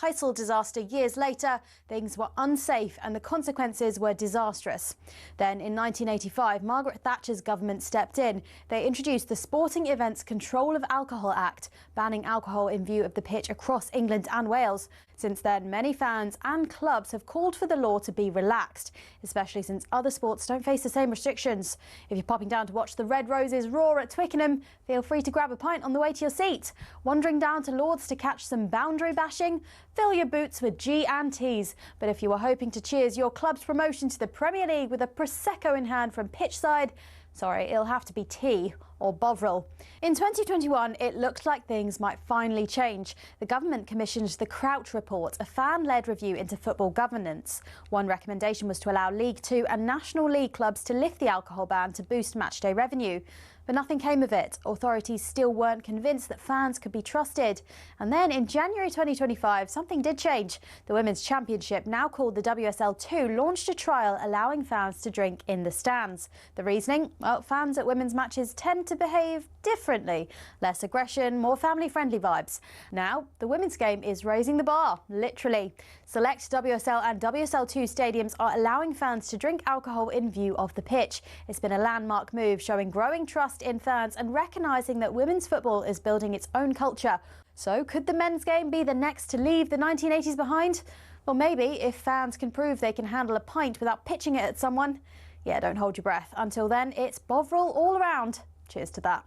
Heysel disaster years later, things were unsafe and the consequences were disastrous. Then in 1985, Margaret Thatcher's government stepped in. They introduced the Sporting Events Control of Alcohol Act, banning alcohol in view of the pitch across England and Wales. Since then, many fans and clubs have called for the law to be relaxed, especially since other sports don't face the same restrictions. If you're popping down to watch the Red Roses roar at Twickenham, feel free to grab a pint on the way to your seat. Wandering down to Lord's to catch some boundary bashing? Fill your boots with G&Ts. But if you were hoping to cheers your club's promotion to the Premier League with a Prosecco in hand from pitchside, sorry, it'll have to be tea or Bovril. In 2021, it looked like things might finally change. The government commissioned the Crouch Report, a fan-led review into football governance. One recommendation was to allow League Two and National League clubs to lift the alcohol ban to boost matchday revenue. But nothing came of it. Authorities still weren't convinced that fans could be trusted. And then in January 2025, something did change. The Women's Championship, now called the WSL 2, launched a trial allowing fans to drink in the stands. The reasoning? Well, fans at women's matches tend to behave differently. Less aggression, more family-friendly vibes. Now, the women's game is raising the bar, literally. Select WSL and WSL2 stadiums are allowing fans to drink alcohol in view of the pitch. It's been a landmark move showing growing trust in fans and recognising that women's football is building its own culture. So could the men's game be the next to leave the 1980s behind? Well, maybe, if fans can prove they can handle a pint without pitching it at someone. Yeah, don't hold your breath. Until then, it's Bovril all around. Cheers to that.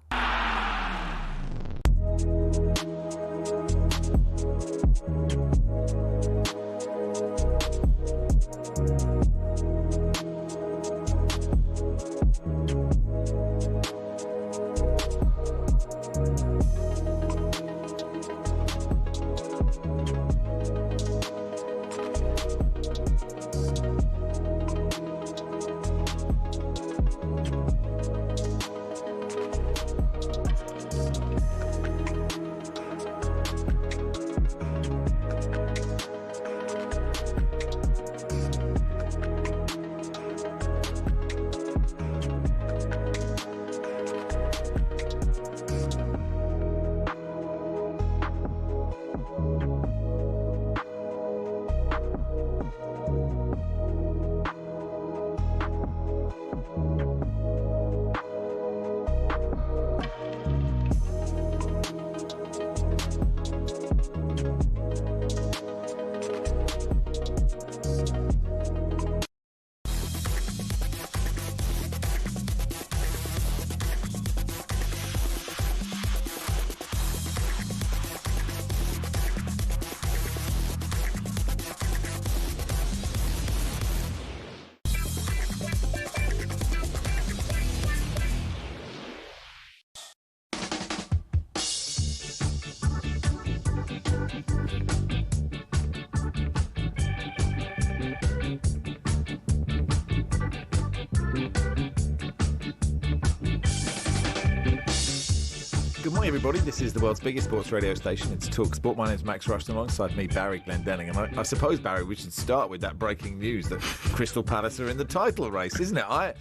Good morning, everybody. This is the world's biggest sports radio station. It's talkSPORT. My name's Max Rushton, alongside me, Barry Glendenning. And I suppose, Barry, we should start with that breaking news that Crystal Palace are in the title race, isn't it? I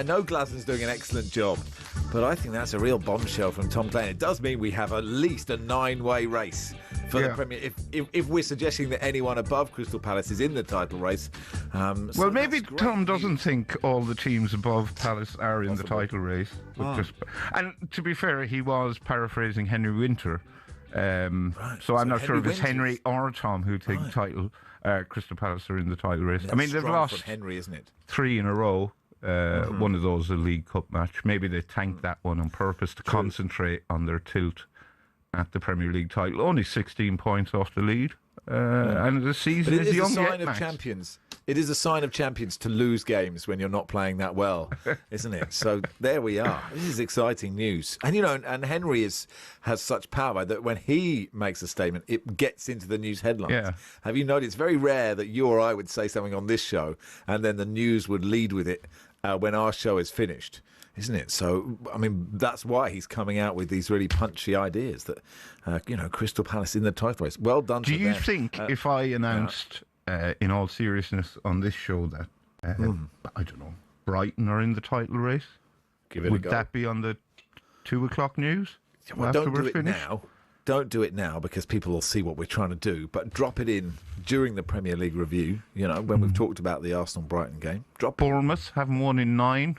know Glaston's doing an excellent job, but I think that's a real bombshell from Tom Klein. It does mean we have at least a 9-way race for the Premier. If we're suggesting that anyone above Crystal Palace is in the title race, well, maybe Tom doesn't think all the teams above Palace are in the title race. And to be fair, he was paraphrasing Henry Winter. So I'm not sure if it's Henry or Tom who think Crystal Palace are in the title race. I mean, they've lost Henry, isn't it? 3 in a row. One of those a League Cup match. Maybe they tanked that one on purpose to concentrate on their tilt at the Premier League title. Only 16 points off the lead. And the season is young yet, Max. Champions. It is a sign of champions to lose games when you're not playing that well, isn't it? So there we are. This is exciting news. And, and Henry has such power that when he makes a statement, it gets into the news headlines. Yeah. Have you noticed? It's very rare that you or I would say something on this show and then the news would lead with it when our show is finished. Isn't it? So, I mean, that's why he's coming out with these really punchy ideas that, Crystal Palace in the title race. Well done to them. Do you think if I announced, in all seriousness, on this show that, I don't know, Brighton are in the title race, give it a go. Would that be on the 2 o'clock news? Well, don't do it now. don't do it now because people will see what we're trying to do, but drop it in during the Premier League review, when we've talked about the Arsenal-Brighton game. Bournemouth haven't won in 9.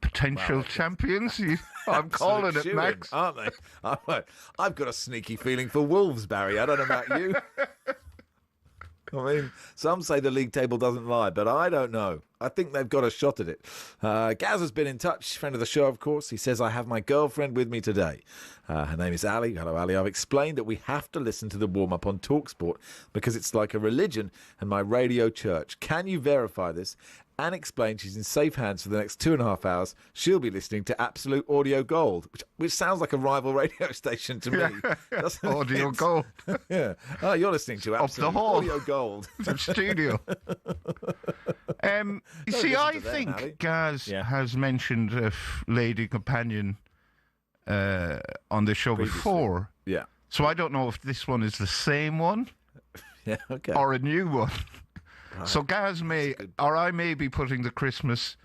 Potential champions. I'm calling it, Max. Aren't they? I've got a sneaky feeling for Wolves, Barry. I don't know about you. I mean, some say the league table doesn't lie, but I don't know. I think they've got a shot at it. Gaz has been in touch, friend of the show, of course. He says, I have my girlfriend with me today. Her name is Ali. Hello, Ali. I've explained that we have to listen to the warm-up on talkSPORT because it's like a religion and my radio church. Can you verify this? And explain she's in safe hands for the next 2.5 hours. She'll be listening to Absolute Audio Gold, which sounds like a rival radio station to me. Audio Gold. Yeah. Oh, you're listening to Absolute Audio Gold. The studio. You see, I think Gaz has mentioned a lady companion on the show before. Yeah. So I don't know if this one is the same one or a new one. Right. So Gaz I may be putting the Christmas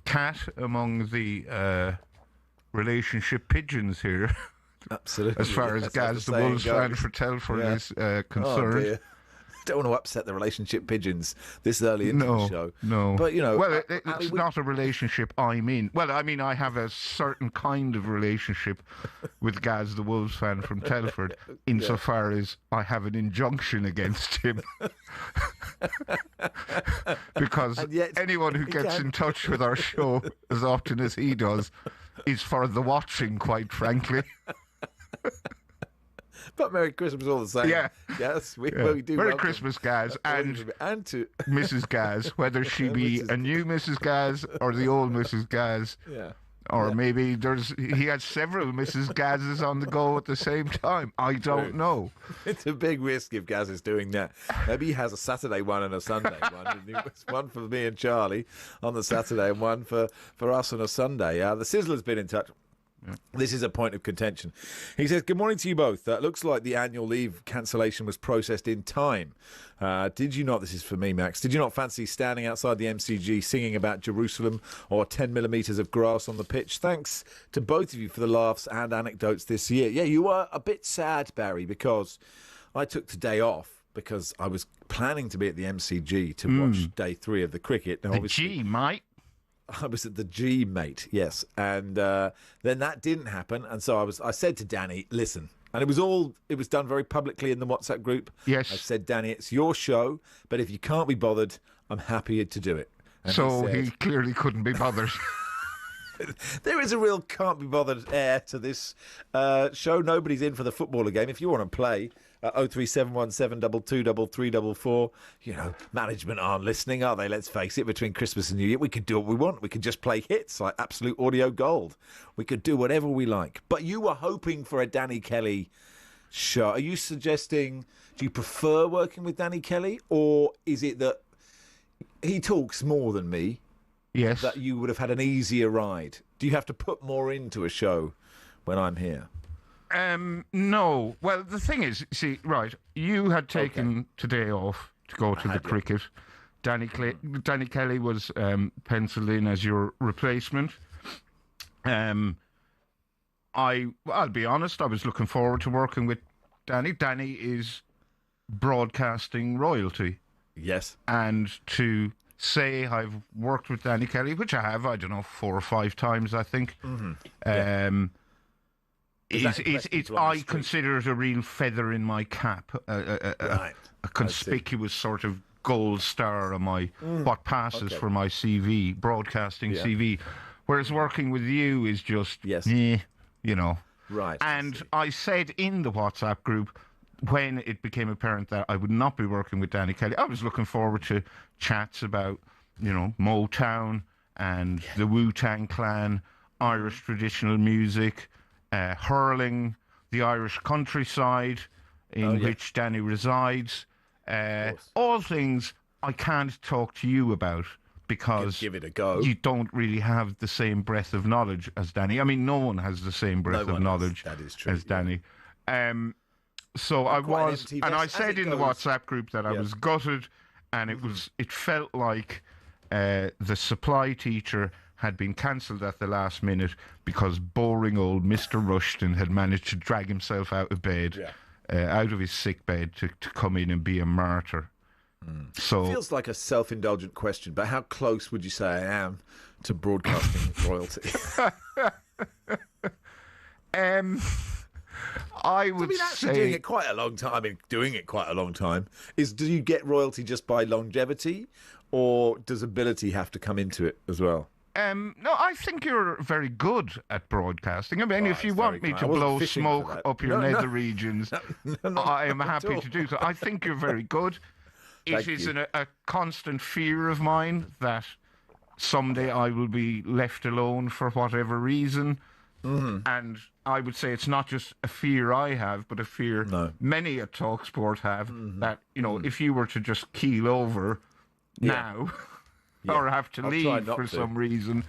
cat among the relationship pigeons here. Absolutely. As far as Gaz, the Wolves fan for Telford, is concerned. Dear. Don't want to upset the relationship pigeons this early into the show. No. But, well, it's not a relationship I'm in. Well, I mean, I have a certain kind of relationship with Gaz, the Wolves fan from Telford, insofar as I have an injunction against him. Because anyone who gets in touch with our show as often as he does is for the watching, quite frankly. But Merry Christmas all the same. Yeah. Yes, we do. Merry Christmas, Gaz, and to Mrs. Gaz, whether she be a new Mrs. Gaz or the old Mrs. Gaz. Yeah. Or maybe he has several Mrs. Gazes on the go at the same time. I don't know. It's a big risk if Gaz is doing that. Maybe he has a Saturday one and a Sunday one. One for me and Charlie on the Saturday and one for us on a Sunday. The Sizzler's been in touch. Yeah. This is a point of contention. He says, good morning to you both. Looks like the annual leave cancellation was processed in time. Did you not, this is for me, Max, did you not fancy standing outside the MCG singing about Jerusalem or 10 millimetres of grass on the pitch? Thanks to both of you for the laughs and anecdotes this year. Yeah, you were a bit sad, Barry, because I took today off because I was planning to be at the MCG to watch day 3 of the cricket. Now, the G, mate. I was at the G, mate, yes. And then that didn't happen. And so I said to Danny, listen, and it was done very publicly in the WhatsApp group. Yes. I said, Danny, it's your show, but if you can't be bothered, I'm happy to do it. And so he clearly couldn't be bothered. There is a real can't be bothered air to this show. Nobody's in for the footballer game. If you want to play, 03717223344. Management aren't listening, are they? Let's face it, between Christmas and New Year, we could do what we want. We could just play hits like Absolute Audio Gold. We could do whatever we like. But you were hoping for a Danny Kelly show. Are you suggesting, do you prefer working with Danny Kelly, or is it that he talks more than me? Yes. That you would have had an easier ride? Do you have to put more into a show when I'm here? No. Well, the thing is, see, right, you had taken today off to go to the cricket. Danny Kelly was penciled in as your replacement. I'll be honest, I was looking forward to working with Danny. Danny is broadcasting royalty. Yes. And to say I've worked with Danny Kelly, which I have, 4 or 5 times, I think. Mm-hmm. I consider it a real feather in my cap, a conspicuous sort of gold star on my what passes for my CV, broadcasting CV. Whereas working with you is just, Right. And I said in the WhatsApp group, when it became apparent that I would not be working with Danny Kelly, I was looking forward to chats about, Motown and the Wu-Tang Clan, Irish traditional music, hurling, the Irish countryside in which Danny resides. All things I can't talk to you about because give it a go. You don't really have the same breadth of knowledge as Danny. I mean, no one has the same breadth of knowledge as Danny. So I was, and I said in the WhatsApp group that I was gutted, and it felt like the supply teacher had been cancelled at the last minute because boring old Mr. Rushton had managed to drag himself out of bed, out of his sick bed to come in and be a martyr. So it feels like a self-indulgent question, but how close would you say I am to broadcasting royalty? I would actually say doing it quite a long time. I mean, doing it quite a long time. Do you get royalty just by longevity, or does ability have to come into it as well? No, I think you're very good at broadcasting. I mean, if you want me to blow smoke up your nether regions, I am happy to do so. I think you're very good. It is a constant fear of mine that someday I will be left alone for whatever reason. And I would say it's not just a fear I have, but a fear many at talkSPORT have, that, if you were to just keel over now or have to leave for some reason,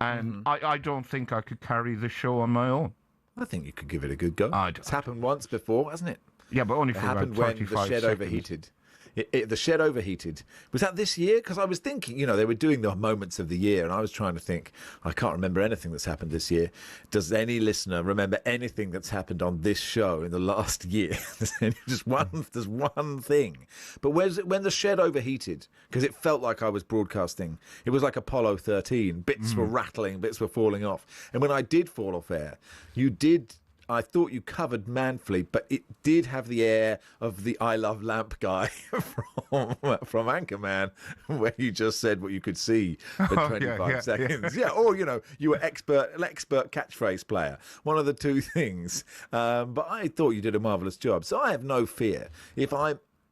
and I don't think I could carry the show on my own. I think you could give it a good go. It's happened once before, hasn't it? Yeah, but only for about 35 seconds. It happened when the shed overheated. The shed overheated. Was that this year? Because I was thinking, they were doing the moments of the year, and I was trying to think, I can't remember anything that's happened this year. Does any listener remember anything that's happened on this show in the last year? There's one thing. But when the shed overheated, because it felt like I was broadcasting, it was like Apollo 13. Bits were rattling, bits were falling off. And when I did fall off air, I thought you covered manfully, but it did have the air of the I Love Lamp guy from Anchorman, where you just said what you could see for 25 seconds. Yeah, or, you were expert catchphrase player. One of the two things. But I thought you did a marvellous job. So I have no fear.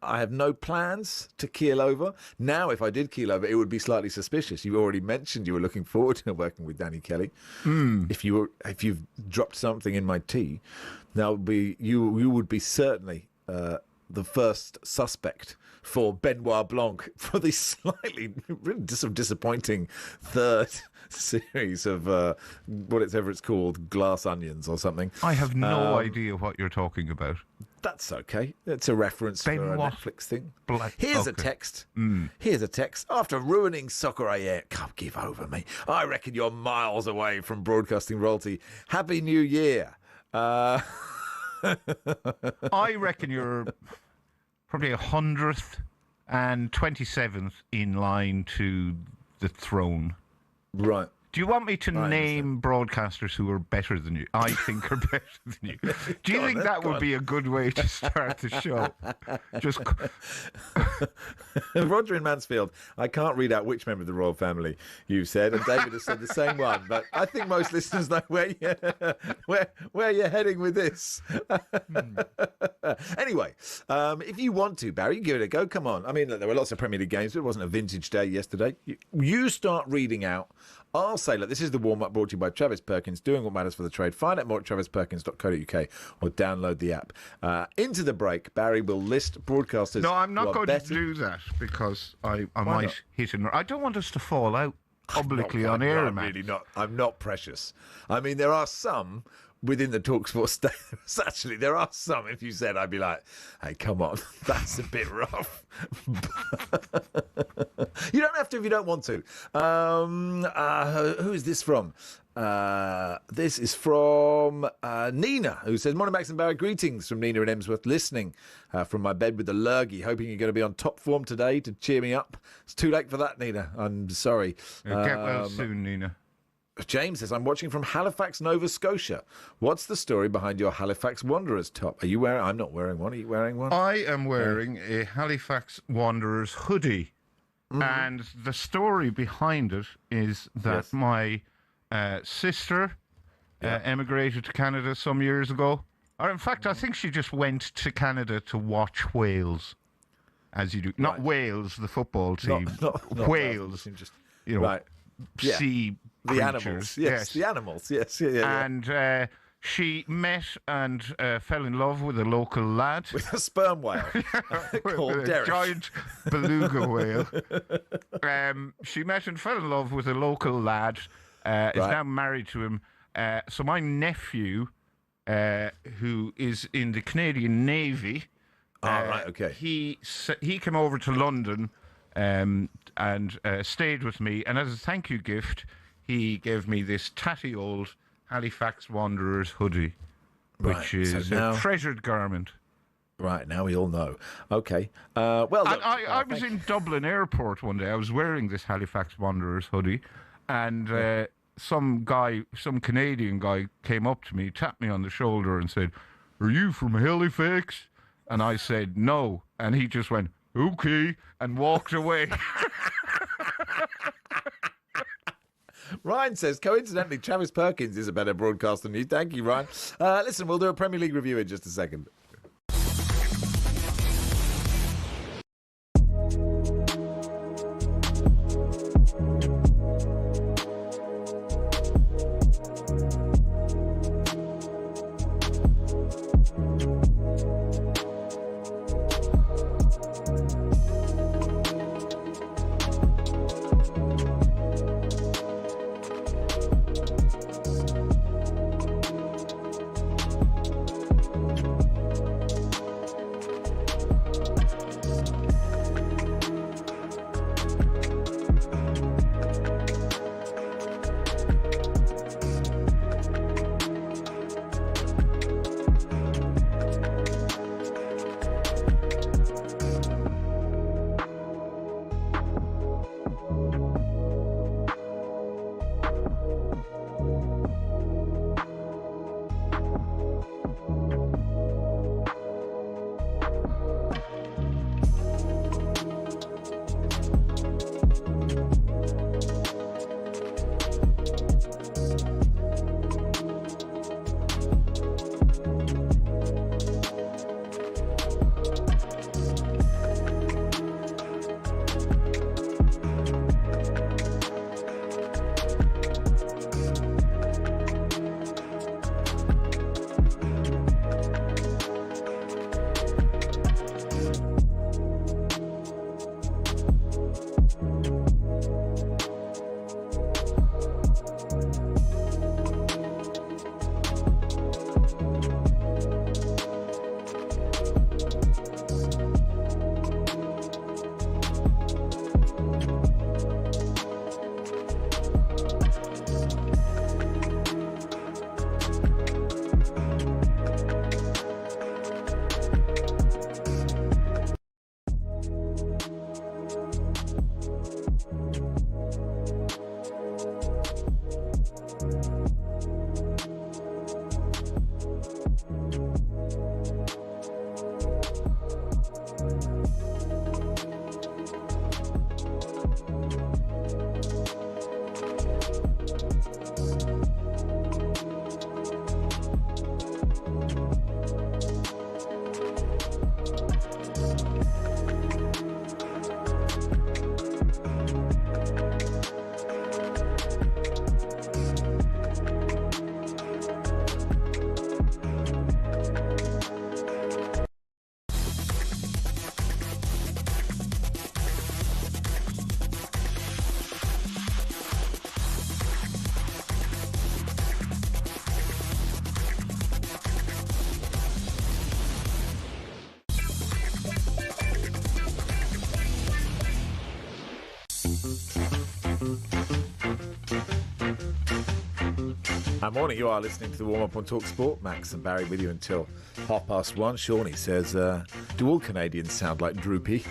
I have no plans to keel over. Now, if I did keel over, it would be slightly suspicious. You already mentioned you were looking forward to working with Danny Kelly. If you've dropped something in my tea, that would be you would be certainly the first suspect for Benoit Blanc for the slightly disappointing third series of whatever it's called, Glass Onions or something. I have no idea what you're talking about. That's okay. It's a reference for a Netflix thing. Here's a text. Here's a text. After ruining Soccer AM, come give over me. I reckon you're miles away from broadcasting royalty. Happy New Year. I reckon you're probably 100th and 27th in line to the throne. Right. Do you want me to name broadcasters who are better than you? I think are better than you. Do you think that would be a good way to start the show? Just Roger in Mansfield. I can't read out which member of the royal family you said, and David has said the same one. But I think most listeners know where you're heading with this. Anyway, if you want to, Barry, give it a go. Come on. I mean, look, there were lots of Premier League games, but it wasn't a vintage day yesterday. You start reading out. I'll say, look, this is the warm-up brought to you by Travis Perkins, doing what matters for the trade. Find out more at travisperkins.co.uk or download the app. Into the break, Barry will list broadcasters. No, I'm not going to do that because I might hit an... I don't want us to fall out publicly on air, I'm really not. I'm not precious. I mean, there are some within the talkSPORT status. Actually, there are some. If you said, I'd be like, hey, come on, that's a bit rough. You don't have to if you don't want to. Who is this from? This is from Nina, who says, Morning, Max and Barry. Greetings from Nina in Emsworth, listening from my bed with the lurgy, hoping you're going to be on top form today to cheer me up. It's too late for that, Nina. I'm sorry. Get well soon, Nina. James says, I'm watching from Halifax, Nova Scotia. What's the story behind your Halifax Wanderers top? Are you wearing... I'm not wearing one. Are you wearing one? I am wearing a Halifax Wanderers hoodie. And the story behind it is that my sister emigrated to Canada some years ago. Or in fact, I think she just went to Canada to watch Wales, as you do. Not Wales, the football team. Not Wales. Just, sea the creatures. Animals. Yes, the animals. Yes. Yeah. And she met and fell in love with a local lad. With a sperm whale called Derek. A giant beluga whale. She met and fell in love with a local lad. Is now married to him. So my nephew, who is in the Canadian Navy, he came over to London and stayed with me. And as a thank you gift, he gave me this tatty old Halifax Wanderers hoodie, which is a treasured garment. Right, now we all know. Okay. Well, look, I was in Dublin Airport one day. I was wearing this Halifax Wanderers hoodie, and some Canadian guy came up to me, tapped me on the shoulder and said, "Are you from Halifax?" And I said, "No." And he just went, "Okay," and walked away. Ryan says, coincidentally, Travis Perkins is a better broadcaster than you. Thank you, Ryan. Listen, we'll do a Premier League review in just a second. Morning, you are listening to the warm-up on talkSPORT. Max and Barry with you until 1:30. Shawnee says, do all Canadians sound like Droopy?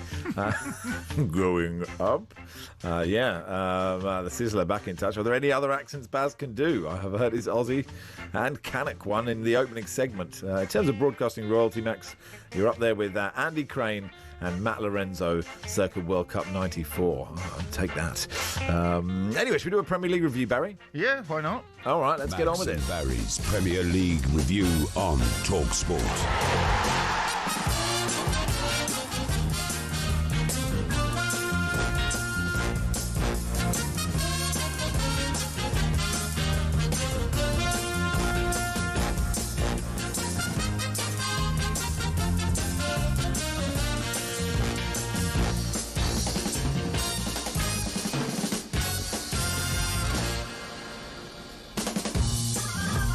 Growing up. The Sizzler back in touch. Are there any other accents Baz can do? I have heard his Aussie and Canuck one in the opening segment. In terms of broadcasting royalty, Max, you're up there with Andy Crane and Matt Lorenzo circa World Cup 94. I'll take that. Anyway, should we do a Premier League review, Barry? Yeah, why not? All right, let's get on with it. Barry's Premier League review on talkSPORT.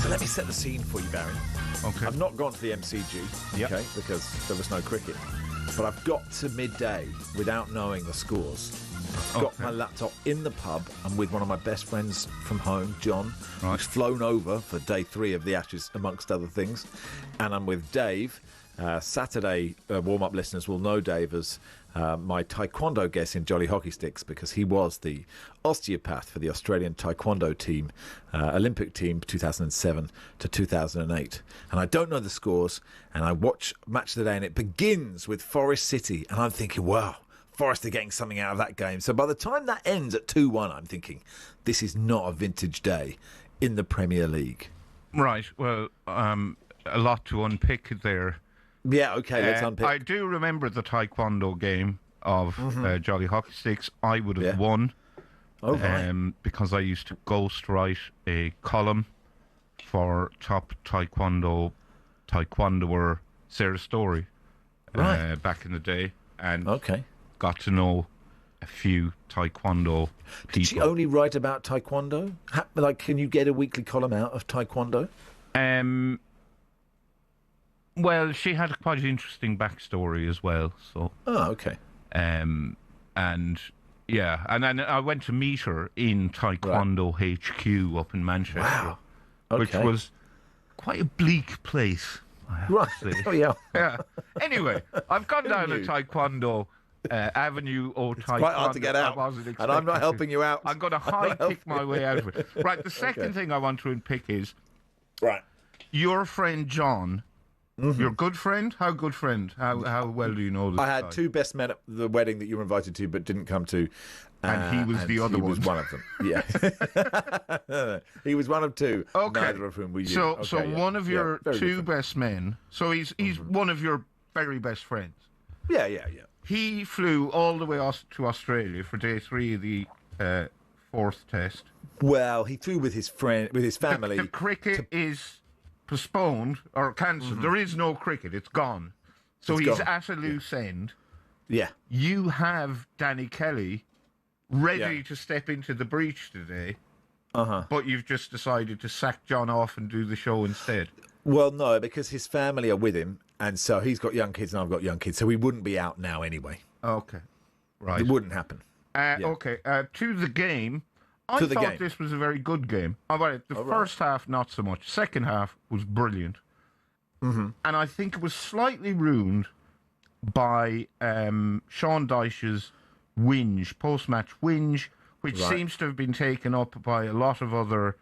Let me set the scene for you, Barry. Okay. I've not gone to the MCG, okay, because there was no cricket. but I've got to midday without knowing the scores. I've got my laptop in the pub. I'm with one of my best friends from home, John, who's flown over for day 3 of the Ashes, amongst other things. And I'm with Dave. Saturday warm-up listeners will know Dave as my taekwondo guest in Jolly Hockey Sticks, because he was the osteopath for the Australian taekwondo team, Olympic team 2007 to 2008. And I don't know the scores, and I watch Match of the Day, and it begins with Forest City, and I'm thinking, wow, Forest are getting something out of that game. So by the time that ends at 2-1, I'm thinking, this is not a vintage day in the Premier League. Right, well, a lot to unpick there. Yeah, okay, let's unpick. I do remember the taekwondo game of Jolly Hockey Sticks. I would have won. Oh, right. Because I used to ghostwrite a column for top taekwondoer Sarah Story back in the day. And got to know a few taekwondo people. Did she only write about taekwondo? Can you get a weekly column out of taekwondo? Well, she had a quite interesting backstory as well. So. Oh, okay. And yeah, and then I went to meet her in Taekwondo HQ up in Manchester, wow. Which was quite a bleak place. Right. Oh, yeah. Yeah. Anyway, I've gone down a Taekwondo avenue or it's Taekwondo. Quite hard to get out, and I'm not helping you out. I'm going to high-pick my way out of it. Right, the second thing I want to unpick is your friend John. Your good friend? How good friend? How well do you know this I had guy? 2 best men at the wedding that you were invited to but didn't come to. And he was the other one. He was one of them. Yeah. He was one of 2, neither of whom we knew. So one of your 2 best men, so he's one of your very best friends. Yeah. He flew all the way to Australia for day 3 of the 4th test. Well, he flew with his family. The cricket is postponed or cancelled. There is no cricket. It's gone. So he's at a loose end. Yeah. You have Danny Kelly ready to step into the breach today. But you've just decided to sack John off and do the show instead. Well, no, because his family are with him, and so he's got young kids and I've got young kids, so we wouldn't be out now anyway. Okay. Right. It wouldn't happen. Okay. To the game. I thought this was a very good game. The first half, not so much. Second half was brilliant. And I think it was slightly ruined by Sean Dyche's post-match whinge, which seems to have been taken up by a lot of other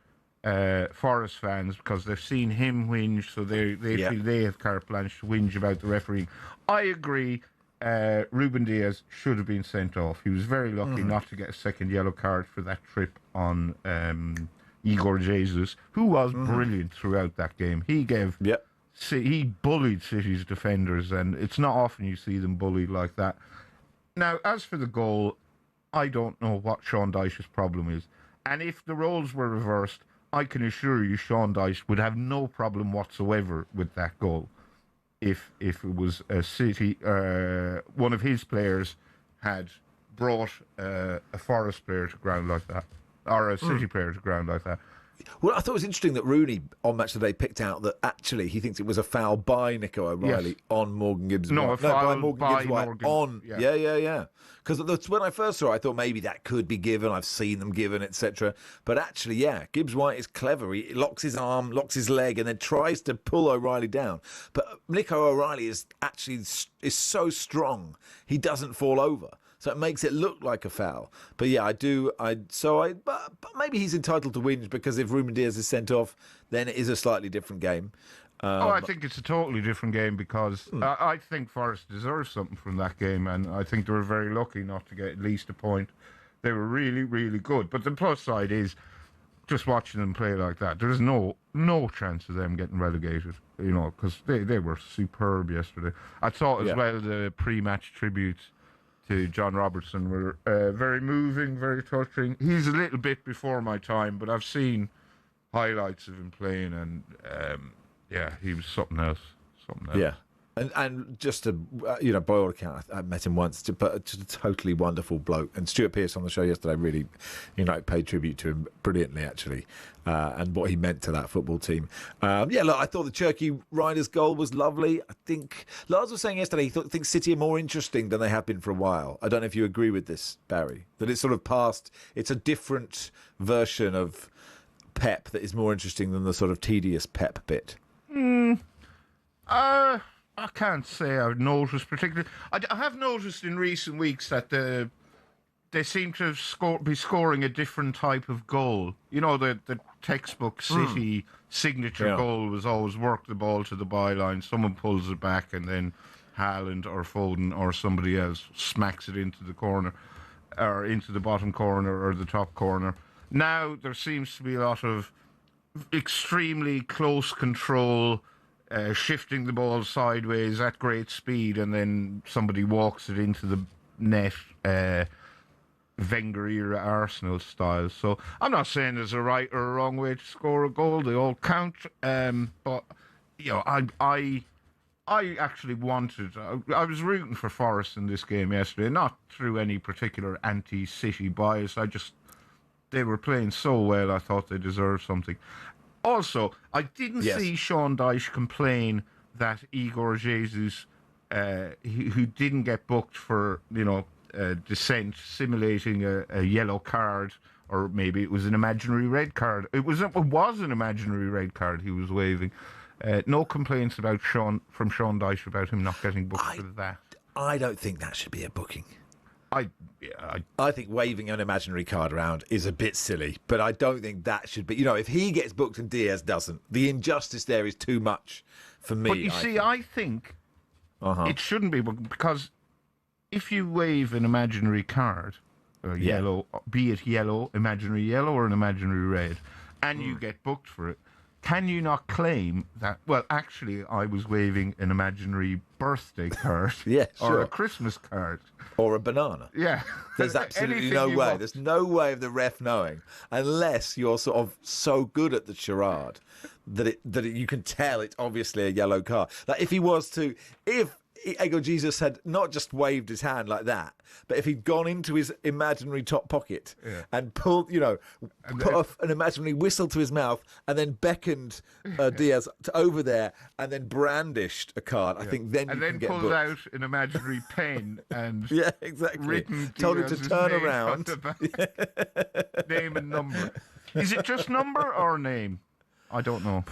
Forest fans because they've seen him whinge, so they feel they have carte blanche to whinge about the refereeing. I agree. Ruben Diaz should have been sent off. He was very lucky not to get a second yellow card for that trip on Igor Jesus, who was brilliant throughout that game. He gave, he bullied City's defenders, and it's not often you see them bullied like that. Now, as for the goal, I don't know what Sean Dyche's problem is, and if the roles were reversed, I can assure you Sean Dyche would have no problem whatsoever with that goal. If it was a City, one of his players had brought a Forest player to ground like that, or a City player to ground like that. Well, I thought it was interesting that Rooney on Match of the Day picked out that actually he thinks it was a foul by Nico O'Reilly on Morgan Gibbs. No, a foul by Morgan Gibbs White on. Yeah. Because when I first saw it, I thought maybe that could be given. I've seen them given, etc. But actually, Gibbs White is clever. He locks his arm, locks his leg, and then tries to pull O'Reilly down. But Nico O'Reilly is so strong, he doesn't fall over. So it makes it look like a foul. But but maybe he's entitled to whinge because if Ruben Diaz is sent off, then it is a slightly different game. I think it's a totally different game because I think Forest deserves something from that game, and I think they were very lucky not to get at least a point. They were really, really good. But the plus side is just watching them play like that. There's no chance of them getting relegated, because they were superb yesterday. I thought as well the pre-match tributes to John Robertson were very moving, very touching. He's a little bit before my time, but I've seen highlights of him playing, and he was something else. Yeah. And just to, by all accounts, I met him once, but just a totally wonderful bloke. And Stuart Pearce on the show yesterday really, paid tribute to him brilliantly, actually, and what he meant to that football team. Look, I thought the Cherky Riders goal was lovely. I think Lars was saying yesterday he thinks City are more interesting than they have been for a while. I don't know if you agree with this, Barry, that it's sort of past, it's a different version of Pep that is more interesting than the sort of tedious Pep bit. I can't say I've noticed particularly. I have noticed in recent weeks that they seem to be scoring a different type of goal. The textbook City signature goal was always work the ball to the byline, someone pulls it back, and then Haaland or Foden or somebody else smacks it into the corner, or into the bottom corner or the top corner. Now there seems to be a lot of extremely close control, shifting the ball sideways at great speed, and then somebody walks it into the net, Wenger-era Arsenal style. So I'm not saying there's a right or a wrong way to score a goal. They all count. But, I actually wanted... I was rooting for Forest in this game yesterday, not through any particular anti-City bias. They were playing so well, I thought they deserved something. Also, I didn't see Sean Dyche complain that Igor Jesus, who didn't get booked for, dissent, simulating a yellow card, or maybe it was an imaginary red card. It was an imaginary red card he was waving. No complaints from Sean Dyche about him not getting booked for that. I don't think that should be a booking. I think waving an imaginary card around is a bit silly, but I don't think that should be. If he gets booked and Diaz doesn't, the injustice there is too much for me. But you see, I think it shouldn't be, because if you wave an imaginary card, yellow, be it imaginary yellow or an imaginary red, and you get booked for it, can you not claim that, well, actually, I was waving an imaginary birthday card or a Christmas card? Or a banana. Yeah. There's absolutely no way. There's no way of the ref knowing, unless you're sort of so good at the charade that you can tell it's obviously a yellow card. Like if Igor Jesus had not just waved his hand like that, but if he'd gone into his imaginary top pocket and pulled, put off an imaginary whistle to his mouth and then beckoned Diaz over there and then brandished a card, I think then you can get booked. And then pulled out an imaginary pen and written told him to turn around. Name and number. Is it just number or name? I don't know.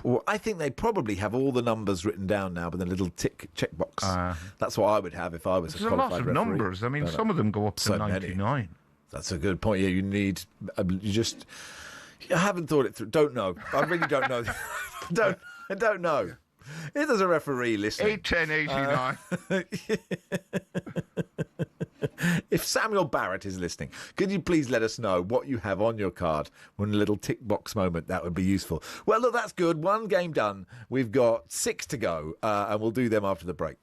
Well, I think they probably have all the numbers written down now with a little checkbox. That's what I would have if I was a qualified referee. There's a lot of numbers. I mean, some of them go up to 99. Many. That's a good point. Yeah, you need... I haven't thought it through. Don't know. I really don't know. I don't know. If there's a referee listening... 8, 10, 89. If Samuel Barrett is listening, could you please let us know what you have on your card? One little tick box moment, that would be useful. Well, look, that's good. One game done. We've got 6 to go, and we'll do them after the break.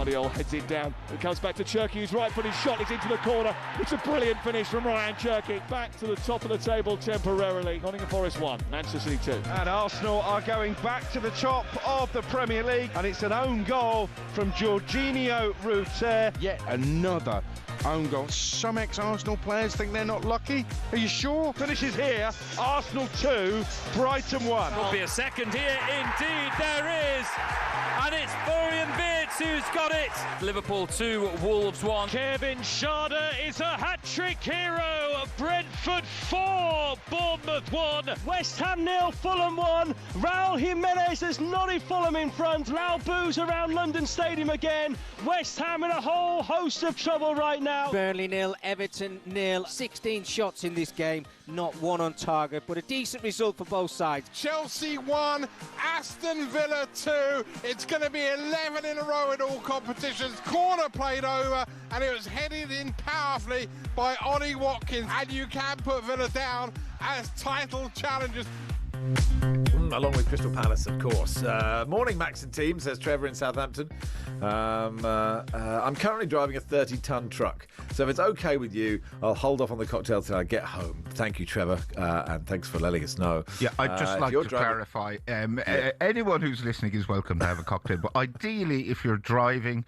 Guardiola heads it down. It comes back to Cherki, who's right footed shot. It's into the corner. It's a brilliant finish from Ryan Cherki. Back to the top of the table temporarily. Nottingham Forest 1, Manchester City 2. And Arsenal are going back to the top of the Premier League, and it's an own goal from Jorginho Rutter. Yet another own goal. Some ex-Arsenal players think they're not lucky. Are you sure? Finishes here. Arsenal 2, Brighton 1. Could be a second here. Indeed, there is. And it's Florian Wirtz who's got it. Liverpool 2, Wolves 1. Kevin Schade is a hat-trick hero. Brentford 4, Bournemouth 1. West Ham 0, Fulham 1. Raul Jimenez has nodded Fulham in front. Loud boos around London Stadium again. West Ham in a whole host of trouble right now. Burnley 0, Everton 0. 16 shots in this game, not one on target, but a decent result for both sides. Chelsea 1, Aston Villa 2. It's going to be 11 in a row in all competitions. Corner played over, and it was headed in powerfully by Ollie Watkins. And you can put Villa down as title challengers. Along with Crystal Palace, of course. Morning, Max and team, says Trevor in Southampton. I'm currently driving a 30-ton truck, so if it's okay with you, I'll hold off on the cocktail till I get home. Thank you, Trevor, and thanks for letting us know. Yeah, I'd just like to clarify, anyone who's listening is welcome to have a cocktail, but ideally, if you're driving,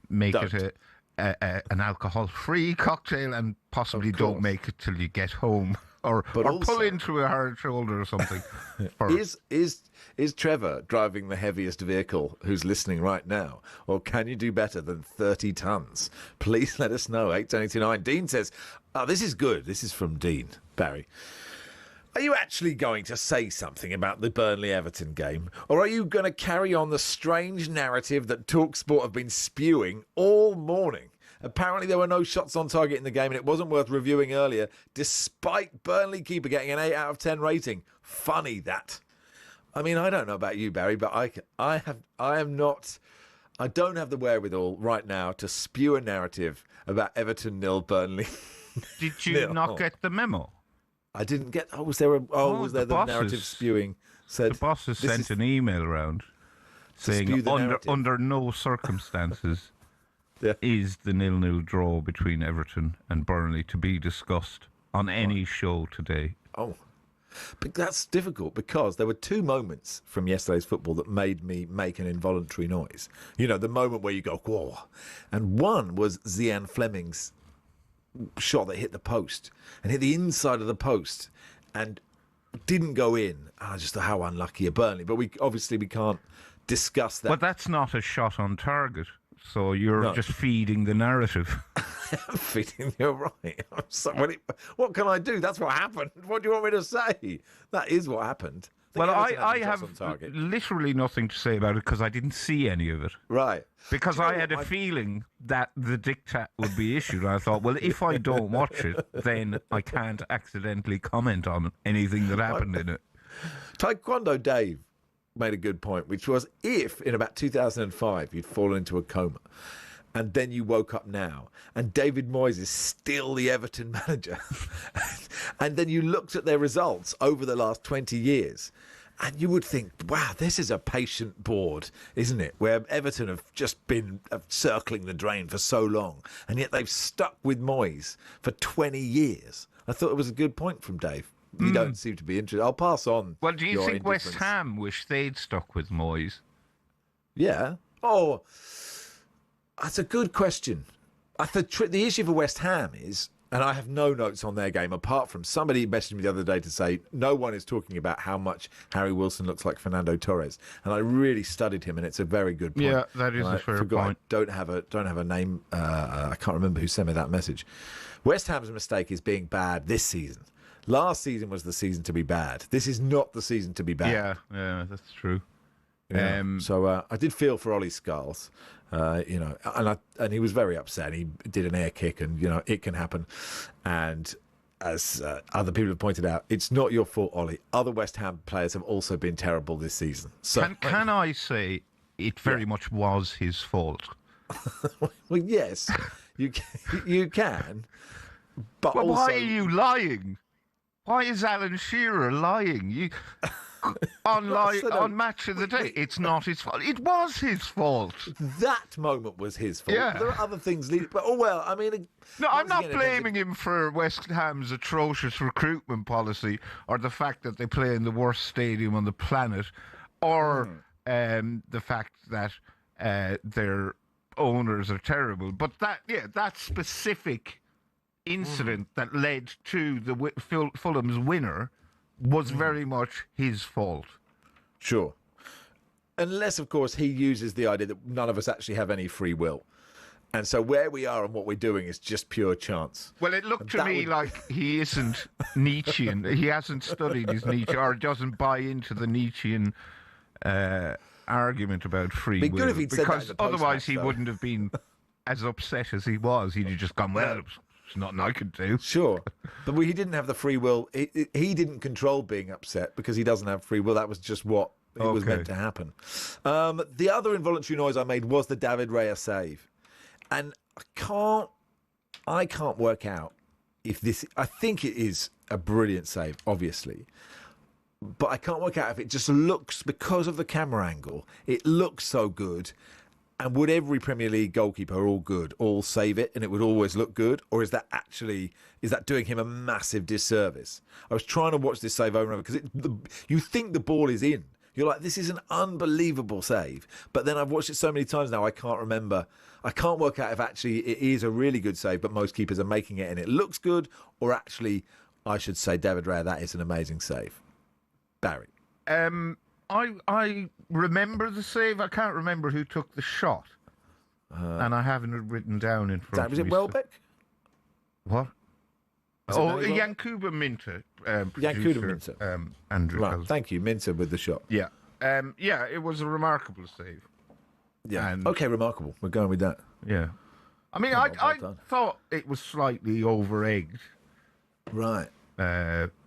make it an alcohol-free cocktail, and possibly don't make it till you get home. Or pull into a hard shoulder or something. Is Trevor driving the heaviest vehicle who's listening right now? Or can you do better than 30 tons? Please let us know. 81089. Dean says, this is good. This is from Dean. Barry. Are you actually going to say something about the Burnley-Everton game? Or are you going to carry on the strange narrative that talkSPORT have been spewing all morning? Apparently there were no shots on target in the game and it wasn't worth reviewing earlier, despite Burnley keeper getting an 8 out of 10 rating. Funny that. I mean, I don't know about you, Barry, but I don't have the wherewithal right now to spew a narrative about Everton 0, Burnley. Did you not get the memo? I didn't get. Was there the narrative spewing? Said the boss has sent an email around saying under no circumstances. Yeah. Is the 0-0 draw between Everton and Burnley to be discussed on any show today? Oh, but that's difficult because there were two moments from yesterday's football that made me make an involuntary noise. You know, the moment where you go, whoa. And one was Zian Fleming's shot that hit the post and hit the inside of the post and didn't go in. I just thought, how unlucky are Burnley. But we can't discuss that. But that's not a shot on target. So you're just feeding the narrative. I'm feeding you, right. I'm sorry. What can I do? That's what happened. What do you want me to say? That is what happened. Well, I have literally nothing to say about it because I didn't see any of it. Right. Because I had a feeling that the diktat would be issued. I thought, well, if I don't watch it, then I can't accidentally comment on anything that happened in it. Taekwondo Dave made a good point, which was if in about 2005 you'd fallen into a coma and then you woke up now and David Moyes is still the Everton manager and then you looked at their results over the last 20 years and you would think, wow, this is a patient board, isn't it? Where Everton have just been circling the drain for so long and yet they've stuck with Moyes for 20 years. I thought it was a good point from Dave. You don't seem to be interested. I'll pass on. Well, do you think West Ham wish they'd stuck with Moyes? Yeah. Oh, that's a good question. The issue for West Ham is, and I have no notes on their game, apart from somebody messaged me the other day to say no one is talking about how much Harry Wilson looks like Fernando Torres. And I really studied him, and it's a very good point. Yeah, that is a fair point. I don't have a name. I can't remember who sent me that message. West Ham's mistake is being bad this season. Last season was the season to be bad. This is not the season to be bad. Yeah, that's true. Yeah. So I did feel for Ollie Skulls, and he was very upset. He did an air kick, and it can happen. And as other people have pointed out, it's not your fault, Ollie. Other West Ham players have also been terrible this season. So can I say it very much was his fault? Well, yes, you can. But well, also, why are you lying? Why is Alan Shearer lying? on Match of the Day. It's not his fault. It was his fault. That moment was his fault. Yeah. There are other things. But no, I'm not blaming him for West Ham's atrocious recruitment policy or the fact that they play in the worst stadium on the planet, or the fact that their owners are terrible. But that specific incident that led to the Fulham's winner was very much his fault. Sure. Unless, of course, he uses the idea that none of us actually have any free will. And so where we are and what we're doing is just pure chance. Well, it looked to me like he isn't Nietzschean. He hasn't studied his Nietzsche, or doesn't buy into the Nietzschean argument about free will. Good if he'd said that because in the otherwise he post-match, wouldn't have been as upset as he was. He'd have just gone, well, it's nothing I could do. Sure. But he didn't have the free will. He didn't control being upset because he doesn't have free will. That was just what it was meant to happen. The other involuntary noise I made was the David Raya save. And I can't work out if this... I think it is a brilliant save, obviously. But I can't work out if it just looks, because of the camera angle, it looks so good. And would every Premier League goalkeeper, all save it and it would always look good? Or is that doing him a massive disservice? I was trying to watch this save over and over because you think the ball is in. You're like, this is an unbelievable save. But then I've watched it so many times now, I can't remember. I can't work out if actually it is a really good save, but most keepers are making it and it looks good, or actually, I should say, David Raya, that is an amazing save. Barry. I remember the save. I can't remember who took the shot. And I haven't it written down in front of me. Was it Welbeck? What? Yankuba Minter. Yankuba Minter. Andrew. Right, thank you, Minter with the shot. Yeah. It was a remarkable save. Yeah. Okay, remarkable. We're going with that. Yeah. I mean, I thought it was slightly over-egged. Right.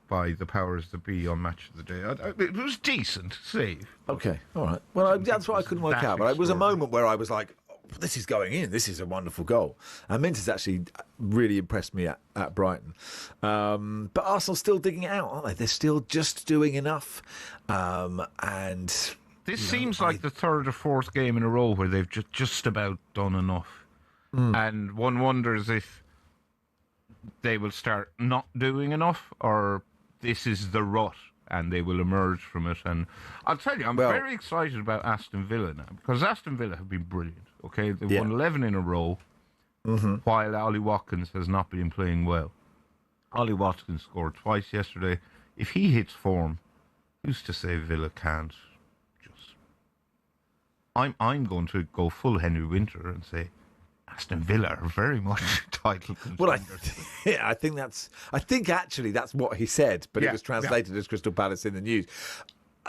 By the powers that be on Match of the Day. It was decent save. Okay, all right. Well, that's what I couldn't work out. But it was a moment where I was like, this is going in. This is a wonderful goal. And Minter's actually really impressed me at Brighton. But Arsenal's still digging it out, aren't they? They're still just doing enough. And this seems like the third or fourth game in a row where they've just about done enough. And one wonders if they will start not doing enough, or this is the rut and they will emerge from it. And I'll tell you, I'm very excited about Aston Villa now, because Aston Villa have been brilliant. Okay, they've won 11 in a row, while Ollie Watkins has not been playing well. Ollie Watkins scored twice yesterday. If he hits form, who's to say Villa can't? I'm going to go full Henry Winter and say Aston Villa are very much title contenders. Well, I think actually that's what he said, but it was translated as Crystal Palace in the news.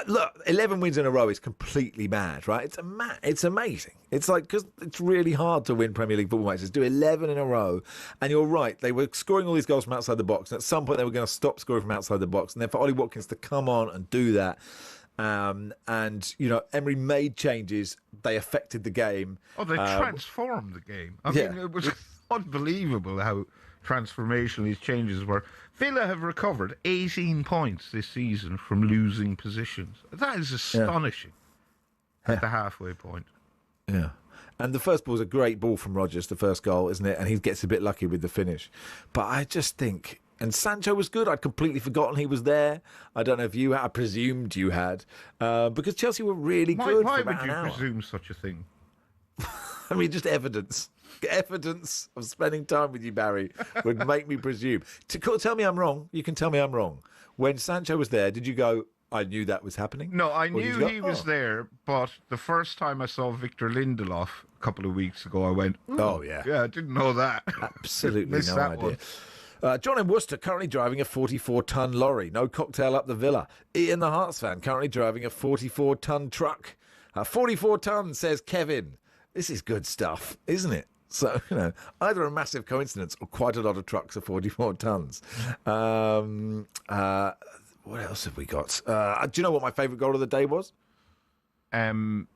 Look, 11 wins in a row is completely mad, right? It's amazing. It's like, because it's really hard to win Premier League football matches. Do 11 in a row, and you're right. They were scoring all these goals from outside the box, and at some point they were going to stop scoring from outside the box. And then for Ollie Watkins to come on and do that, and Emery made changes. They affected the game. Oh, they transformed the game. I mean, it was unbelievable how transformational these changes were. Villa have recovered 18 points this season from losing positions. That is astonishing at the halfway point. Yeah. And the first ball's a great ball from Rodgers, the first goal, isn't it? And he gets a bit lucky with the finish. But I just think... And Sancho was good. I'd completely forgotten he was there. I don't know if you had. I presumed you had. Because Chelsea were really good Why for about would you an hour. presume such a thing? I mean, just evidence. Evidence of spending time with you, Barry, would make me presume. Tell me I'm wrong. You can tell me I'm wrong. When Sancho was there, did you go, I knew that was happening? No, I knew he was there, but the first time I saw Victor Lindelof a couple of weeks ago, I went, oh, yeah. Yeah, I didn't know that. Absolutely no idea. John in Worcester currently driving a 44-ton lorry. No cocktail up the Villa. Ian the Hearts fan currently driving a 44-ton truck. 44 tons, says Kevin. This is good stuff, isn't it? So, either a massive coincidence or quite a lot of trucks are 44 tons. What else have we got? Do you know what my favourite goal of the day was? No,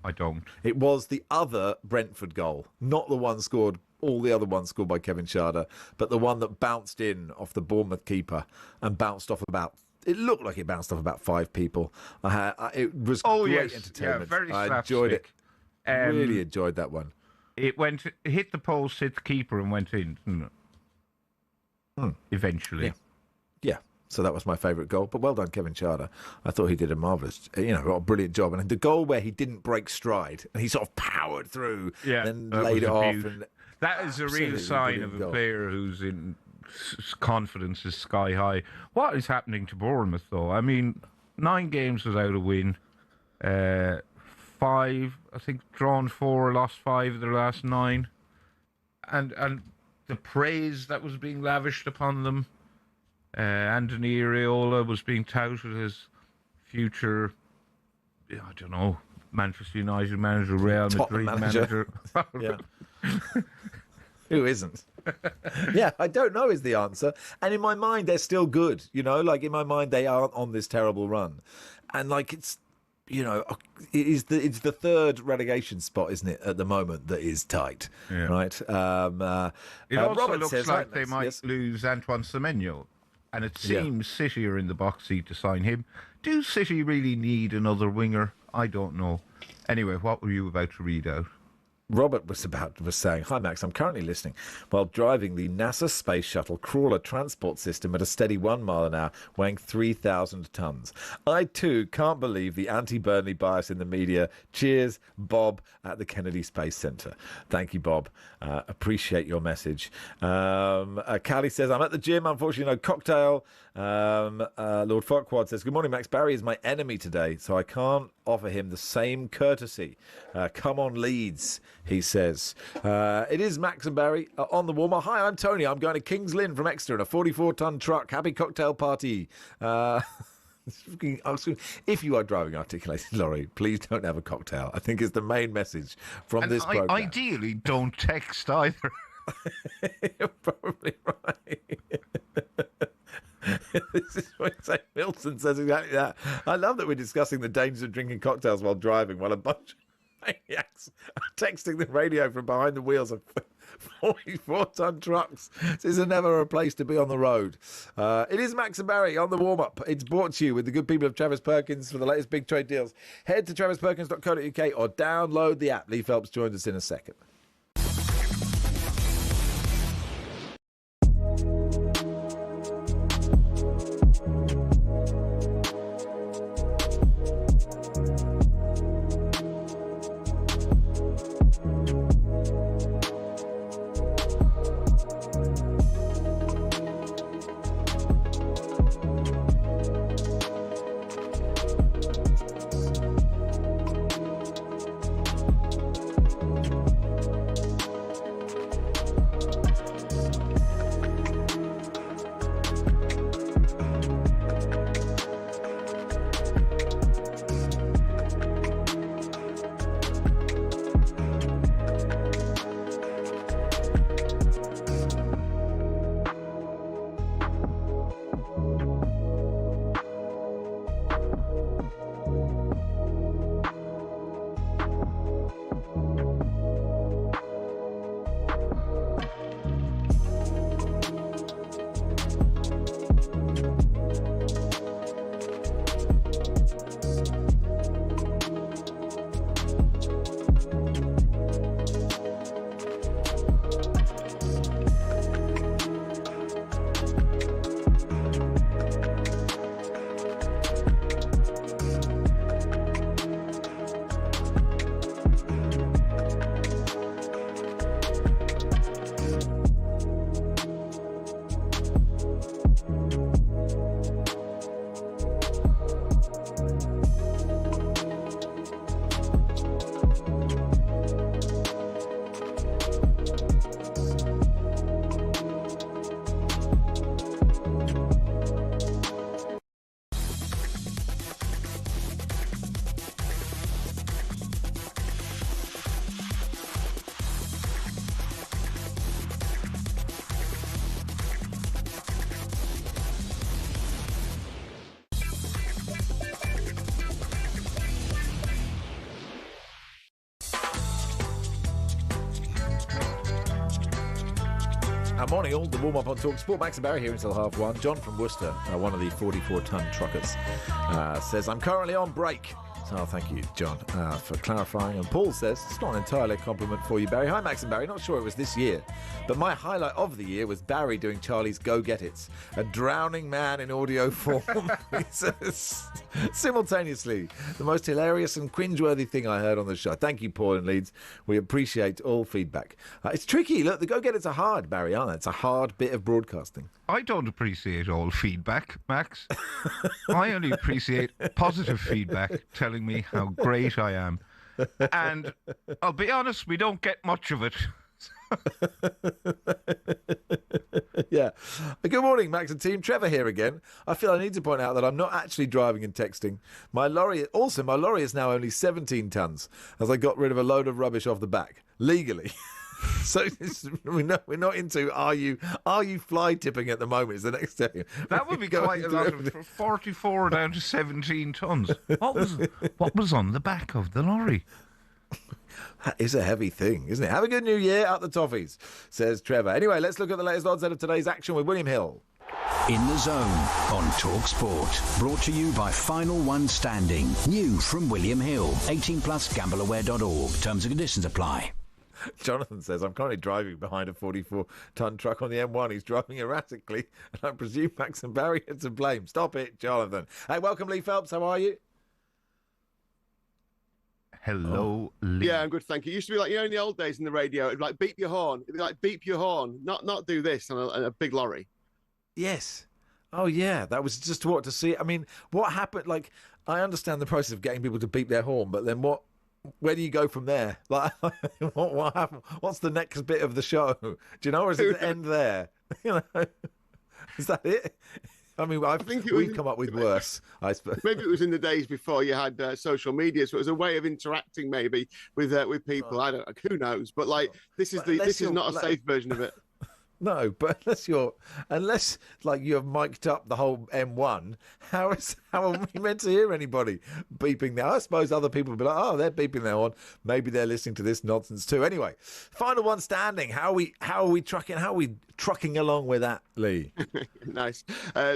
I don't. It was the other Brentford goal, not the one scored. All the other ones scored by Kevin Schade, but the one that bounced in off the Bournemouth keeper and bounced off about It looked like it bounced off about 5 people. It was great entertainment. Very I enjoyed it. slapstick. Really enjoyed that one. It hit the post, hit the keeper, and went in. Didn't it? Eventually. Yeah. So that was my favourite goal. But well done, Kevin Charter. I thought he did a marvellous, a brilliant job. And the goal where he didn't break stride and he sort of powered through, and laid it off. And that is a real sign of a player who's in confidence is sky high. What is happening to Bournemouth, though? I mean, 9 games without a win. 5, I think, drawn 4, lost 5 of their last 9. And the praise that was being lavished upon them. Anthony Areola was being touted as future, I don't know, Manchester United manager, Real Madrid manager. Yeah. Who isn't? Yeah, I don't know is the answer. And in my mind, they're still good. Like in my mind, they aren't on this terrible run. And like it's the third relegation spot, isn't it, at the moment that is tight, right? It also Robert looks says, like they might lose Antoine Semenyo. And it seems City are in the box seat to sign him. Do City really need another winger? I don't know. Anyway, what were you about to read out? Robert was saying, "Hi Max, I'm currently listening while driving the NASA Space Shuttle crawler transport system at a steady 1 mile an hour, weighing 3,000 tons. I too can't believe the anti-Burnley bias in the media. Cheers, Bob at the Kennedy Space Centre." Thank you, Bob. Appreciate your message. Callie says, "I'm at the gym. Unfortunately, no cocktail." Lord Farquhar says, "Good morning, Max. Barry is my enemy today, so I can't offer him the same courtesy. Come on, Leeds," he says. It is Max and Barry on the warmer. Hi, I'm Tony. I'm going to Kings Lynn from Exeter in a 44-ton truck. Happy cocktail party. If you are driving articulated lorry, please don't have a cocktail. I think is the main message from this programme. Ideally, don't text either. You're probably right. This is what St. Milton says exactly that. I love that we're discussing the dangers of drinking cocktails while driving, while a bunch of maniacs are texting the radio from behind the wheels of 44-ton trucks. This is never a place to be on the road. It is Max and Barry on the warm-up. It's brought to you with the good people of Travis Perkins for the latest big trade deals. Head to travisperkins.co.uk or download the app. Lee Phelps joins us in a second. Morning all, the warm-up on talkSPORT. Max and Barry here until 1:30. John from Worcester, one of the 44-ton truckers, says, I'm currently on break. So thank you, John, for clarifying. And Paul says, it's not entirely a compliment for you, Barry. Hi, Max and Barry. Not sure it was this year, but my highlight of the year was Barry doing Charlie's Go Get It's, a drowning man in audio form. He says, simultaneously, the most hilarious and cringeworthy thing I heard on the show. Thank you, Paul in Leeds. We appreciate all feedback. It's tricky. Look, the Go Get It's are hard, Barry, aren't they? It's a hard bit of broadcasting. I don't appreciate all feedback, Max. I only appreciate positive feedback telling me how great I am. And I'll be honest, we don't get much of it. Yeah. Good morning, Max and team. Trevor here again. I feel I need to point out that I'm not actually driving and texting. My lorry is now only 17 tons, as I got rid of a load of rubbish off the back, legally. So we're not into are you fly tipping at the moment is the next step. That would be quite a lot of 44 down to 17 tons. What was on the back of the lorry? That is a heavy thing, isn't it? Have a good new year, out the toffees, says Trevor. Anyway, let's look at the latest odds out of today's action with William Hill. In the Zone on talkSPORT. Brought to you by Final One Standing. New from William Hill. 18 plus gambleaware.org. Terms and conditions apply. Jonathan says, I'm currently driving behind a 44-ton truck on the M1. He's driving erratically, and I presume Max and Barry are to blame. Stop it, Jonathan. Hey, welcome, Lee Phelps. How are you? Hello, Lee. Yeah, I'm good, thank you. It used to be like, in the old days in the radio, it'd be like, beep your horn. It'd be like, beep your horn, not do this on a big lorry. Yes. Oh, yeah, that was just what to see. I mean, what happened? Like, I understand the process of getting people to beep their horn, but then where do you go from there? Like, what happened? What's the next bit of the show? Do you know, or is it the end there? Is that it? I mean, I think we've come up with worse, I suppose. Maybe it was in the days before you had social media, so it was a way of interacting maybe with people. I don't know, who knows? But this is not a safe version of it. No, but unless you have mic'd up the whole M1, how are we meant to hear anybody beeping there? I suppose other people will be like, oh, they're beeping their horn. Maybe they're listening to this nonsense too. Anyway, final one standing. How are we trucking along with that, Lee? Nice.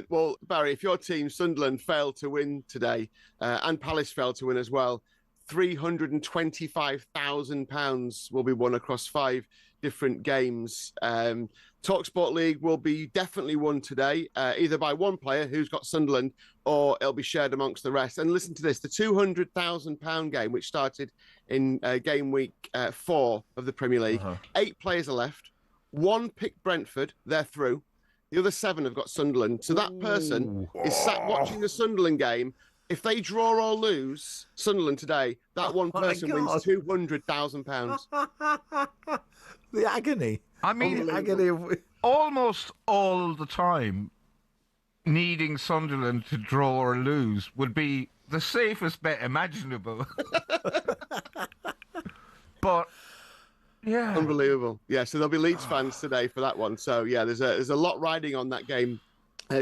Well, Barry, if your team Sunderland failed to win today, and Palace failed to win as well, £325,000 will be won across 5 different games. talkSPORT League will be definitely won today, either by one player who's got Sunderland, or it'll be shared amongst the rest. And listen to this, the £200,000 game, which started in game week 4 of the Premier League, 8 players are left. 1 picked Brentford, they're through. The other 7 have got Sunderland. So that person is sat watching the Sunderland game. If they draw or lose Sunderland today, that one person wins £200,000. The agony. I mean, almost all the time, needing Sunderland to draw or lose would be the safest bet imaginable. But, yeah. Unbelievable. Yeah, so there'll be Leeds fans today for that one. So, yeah, there's a lot riding on that game.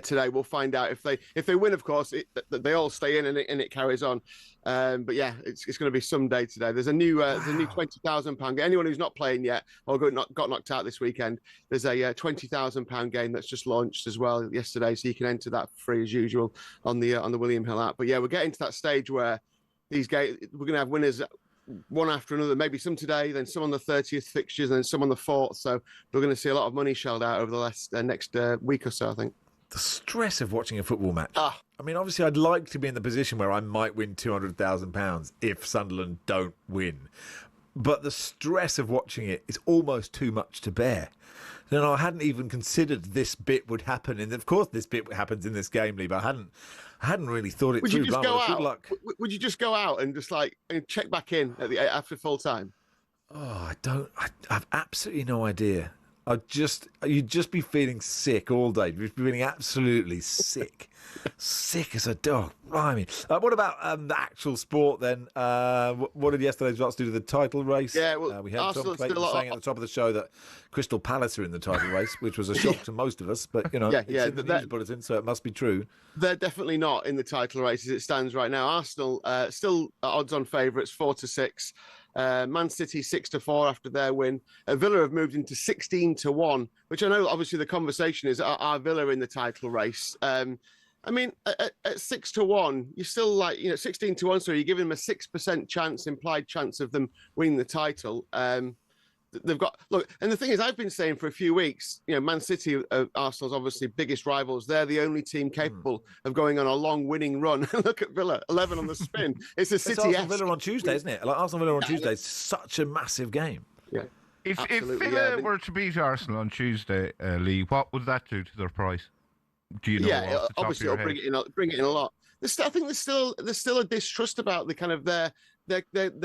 Today we'll find out if they win. Of course, they all stay in and it carries on. But yeah, it's going to be some day today. There's a new £20,000 game. Anyone who's not playing yet or got knocked out this weekend, there's a £20,000 game that's just launched as well yesterday, so you can enter that free as usual on the William Hill app. But yeah, we're getting to that stage where these games we're going to have winners one after another. Maybe some today, then some on the 30th fixtures, and then some on the 4th. So we're going to see a lot of money shelled out over the next week or so, I think. The stress of watching a football match. I mean, obviously, I'd like to be in the position where I might win £200,000 if Sunderland don't win. But the stress of watching it is almost too much to bear. I hadn't even considered this bit would happen. And of course, this bit happens in this game, Lee, but I hadn't really thought it through. Would you just go out? Would you just go out and just check back in after full time? Oh, I've absolutely no idea. You'd just be feeling sick all day. You'd be feeling absolutely sick. Sick as a dog. Blimey. What about the actual sport then? What did yesterday's results do to the title race? Yeah, well, we had Tom Clayton saying at the top of the show that Crystal Palace are in the title race, which was a shock to most of us. But, it's in the news bulletin, so it must be true. They're definitely not in the title race as it stands right now. Arsenal still odds-on favourites, 4-6. Man City 6-4 after their win. Villa have moved into 16-1, which I know obviously the conversation is, are Villa in the title race? I mean, at 6-1, you're still 16-1, so you're giving them a 6% implied chance of them winning the title. They've got, and the thing is, I've been saying for a few weeks, Man City, Arsenal's obviously biggest rivals. They're the only team capable of going on a long winning run. Look at Villa, 11 on the spin. It's a City. It's Arsenal Villa on Tuesday, isn't it? Like Arsenal Villa on Tuesday is such a massive game. Yeah. If Villa were to beat Arsenal on Tuesday, Lee, what would that do to their price? Do you know? Yeah, obviously it'll bring it in a lot. I think there's still a distrust about the kind of their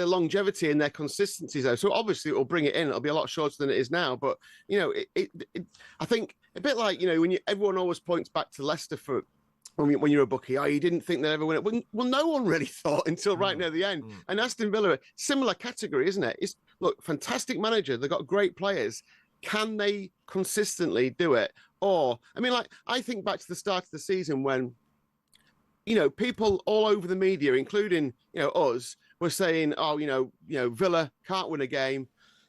longevity and their consistency though. So obviously it will bring it in. It'll be a lot shorter than it is now. But I think a bit like when everyone always points back to Leicester for when you're a bookie. Oh, you didn't think they'd ever win it. Well, no one really thought until right near the end. And Aston Villa, similar category, isn't it? It's fantastic manager. They've got great players. Can they consistently do it? Or I think back to the start of the season when people all over the media, including us, were saying, Villa can't win a game,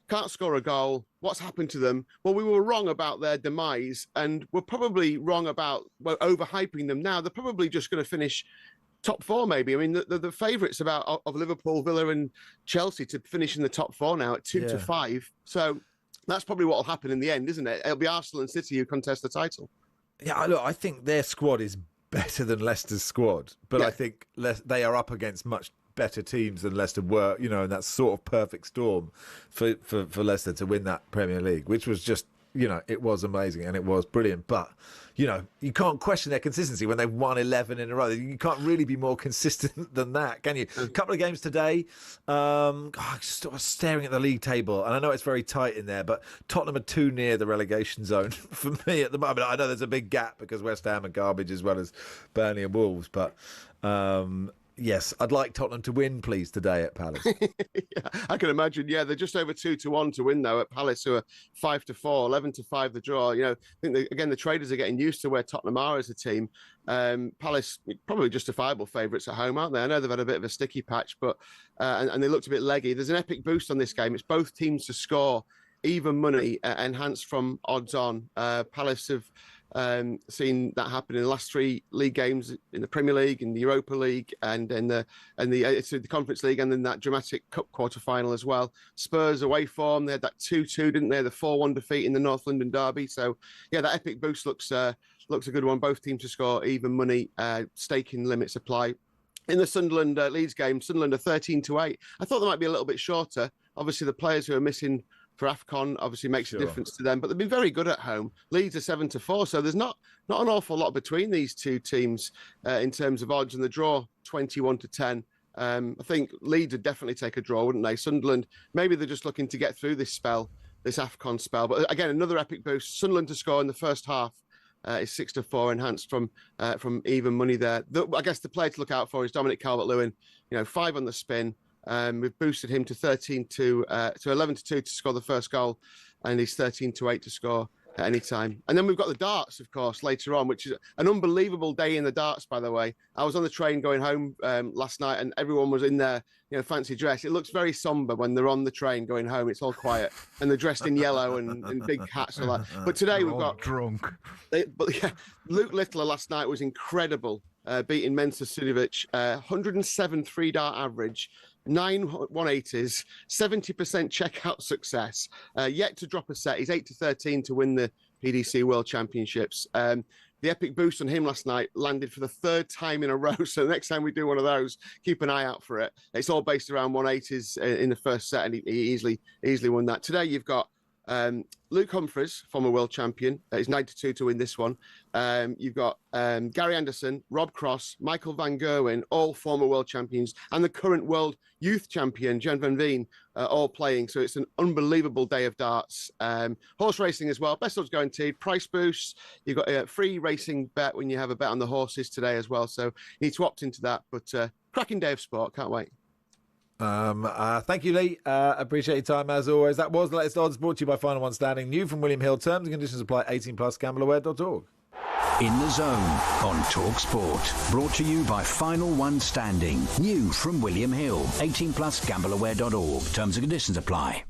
can't score a goal. What's happened to them? Well, we were wrong about their demise, and we're probably wrong about overhyping them now. They're probably just going to finish top four, maybe. I mean, the favourites of Liverpool, Villa, and Chelsea to finish in the top four now at 2-5. So that's probably what will happen in the end, isn't it? It'll be Arsenal and City who contest the title. Yeah, look, I think their squad is better than Leicester's squad, but I think they are up against much better teams than Leicester were, and that's sort of perfect storm for Leicester to win that Premier League, which was just, it was amazing and it was brilliant. But, you can't question their consistency when they've won 11 in a row. You can't really be more consistent than that, can you? A couple of games today. I was staring at the league table, and I know it's very tight in there, but Tottenham are too near the relegation zone for me at the moment. I know there's a big gap because West Ham are garbage as well as Burnley and Wolves, but yes, I'd like Tottenham to win, please, today at Palace. Yeah, I can imagine. Yeah, they're just over 2-1 to win, though, at Palace, who are 5-4, 11-5 the draw. I think, again, the traders are getting used to where Tottenham are as a team. Palace, probably justifiable favourites at home, aren't they? I know they've had a bit of a sticky patch, but and they looked a bit leggy. There's an epic boost on this game. It's both teams to score even money, enhanced from odds on. Palace have seen that happen in the last three league games in the Premier League, in the Europa League, and in the Conference League, and then that dramatic cup quarter final as well. Spurs away form, they had that 2-2, didn't they? The 4-1 defeat in the North London derby. So yeah, that epic boost looks a good one. Both teams to score even money. Staking limits apply. In the Sunderland Leeds game, Sunderland are 13-8. I thought they might be a little bit shorter. Obviously, the players who are missing for AFCON obviously makes a difference to them, but they've been very good at home. Leeds are 7-4, so there's not an awful lot between these two teams in terms of odds, and the draw 21-10. I think Leeds would definitely take a draw, wouldn't they? Sunderland, maybe they're just looking to get through this AFCON spell. But again, another epic boost. Sunderland to score in the first half is 6-4, enhanced from even money there. I guess the player to look out for is Dominic Calvert-Lewin. 5 on the spin. We've boosted him to 11-2 to score the first goal, and he's 13-8 to score at any time. And then we've got the darts, of course, later on, which is an unbelievable day in the darts, by the way. I was on the train going home last night, and everyone was in their fancy dress. It looks very somber when they're on the train going home. It's all quiet, and they're dressed in yellow and big hats and all that. But today we've got drunk. Luke Littler last night was incredible, beating Mensah Suljovic, 107 3-dart average. 9 180s, 70% checkout success. Yet to drop a set. He's 8-13 to win the PDC World Championships. The epic boost on him last night landed for the 3rd time in a row. So the next time we do one of those, keep an eye out for it. It's all based around 180s in the first set, and he easily won that. Today you've got Luke Humphries, former world champion. He's 9-2 to win this one. You've got Gary Anderson, Rob Cross, Michael van Gerwen, all former world champions, and the current world youth champion, Jen van Veen, all playing. So it's an unbelievable day of darts. Horse racing as well. Best odds guaranteed. Price boosts. You've got a free racing bet when you have a bet on the horses today as well. So you need to opt into that. But cracking day of sport. Can't wait. Thank you, Lee. Appreciate your time as always. That was the latest odds brought to you by Final One Standing. New from William Hill. Terms and conditions apply. 18+. Gambleaware.org. In the Zone on talkSPORT. Brought to you by Final One Standing. New from William Hill. 18 plus gambleaware.org. Terms and conditions apply.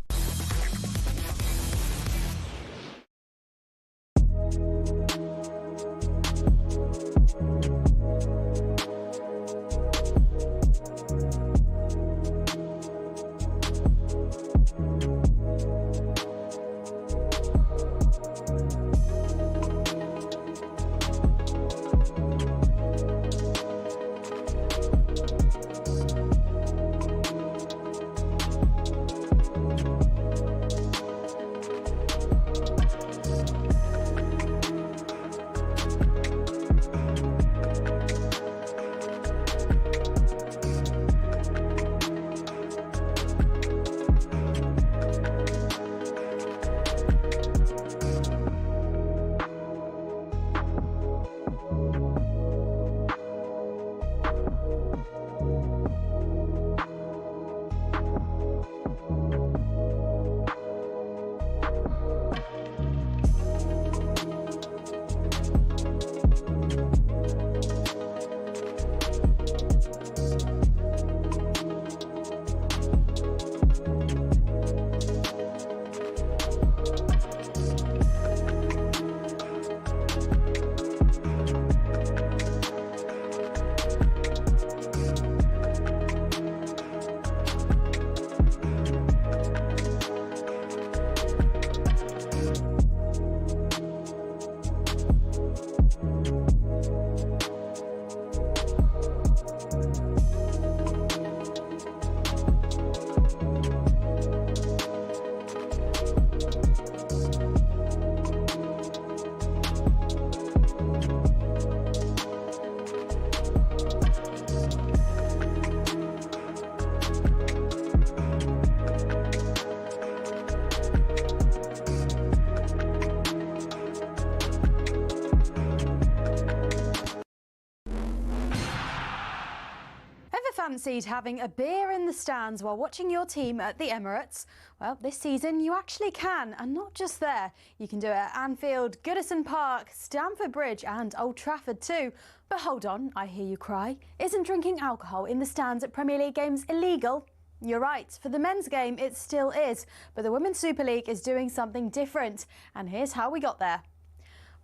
Fancied having a beer in the stands while watching your team at the Emirates? Well, this season you actually can, and not just there. You can do it at Anfield, Goodison Park, Stamford Bridge and Old Trafford too. But hold on, I hear you cry. Isn't drinking alcohol in the stands at Premier League games illegal? You're right, for the men's game it still is, but the Women's Super League is doing something different, and here's how we got there.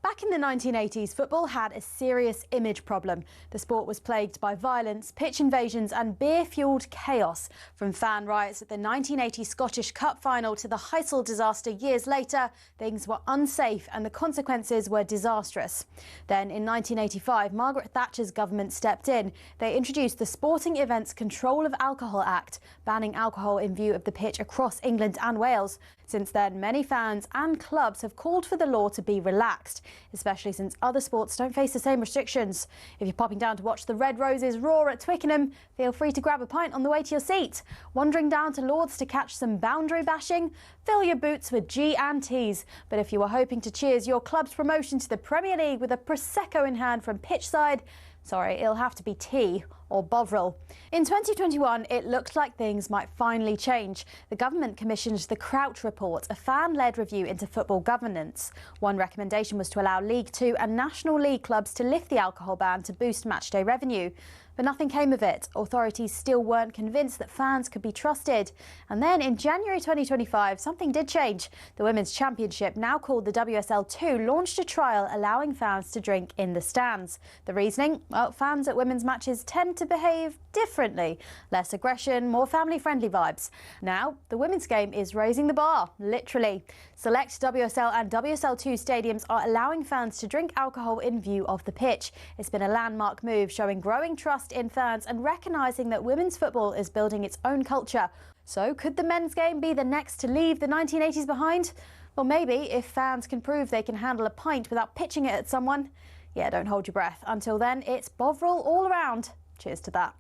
Back in the 1980s, football had a serious image problem. The sport was plagued by violence, pitch invasions and beer-fuelled chaos. From fan riots at the 1980 Scottish Cup final to the Heysel disaster years later, things were unsafe and the consequences were disastrous. Then in 1985, Margaret Thatcher's government stepped in. They introduced the Sporting Events Control of Alcohol Act, banning alcohol in view of the pitch across England and Wales. Since then, many fans and clubs have called for the law to be relaxed, especially since other sports don't face the same restrictions. If you're popping down to watch the Red Roses roar at Twickenham, feel free to grab a pint on the way to your seat. Wandering down to Lord's to catch some boundary bashing? Fill your boots with G&Ts. But if you are hoping to cheers your club's promotion to the Premier League with a Prosecco in hand from pitchside, sorry, it'll have to be tea or Bovril. In 2021, it looked like things might finally change. The government commissioned the Crouch Report, a fan-led review into football governance. One recommendation was to allow League Two and National League clubs to lift the alcohol ban to boost matchday revenue. But nothing came of it. Authorities still weren't convinced that fans could be trusted. And then in January 2025, something did change. The Women's Championship, now called the WSL 2, launched a trial allowing fans to drink in the stands. The reasoning? Well, fans at women's matches tend to behave differently. Less aggression, more family-friendly vibes. Now, the women's game is raising the bar, literally. Select WSL and WSL2 stadiums are allowing fans to drink alcohol in view of the pitch. It's been a landmark move showing growing trust in fans and recognising that women's football is building its own culture. So could the men's game be the next to leave the 1980s behind? Well, maybe, if fans can prove they can handle a pint without pitching it at someone. Yeah, don't hold your breath. Until then, it's Bovril all around. Cheers to that.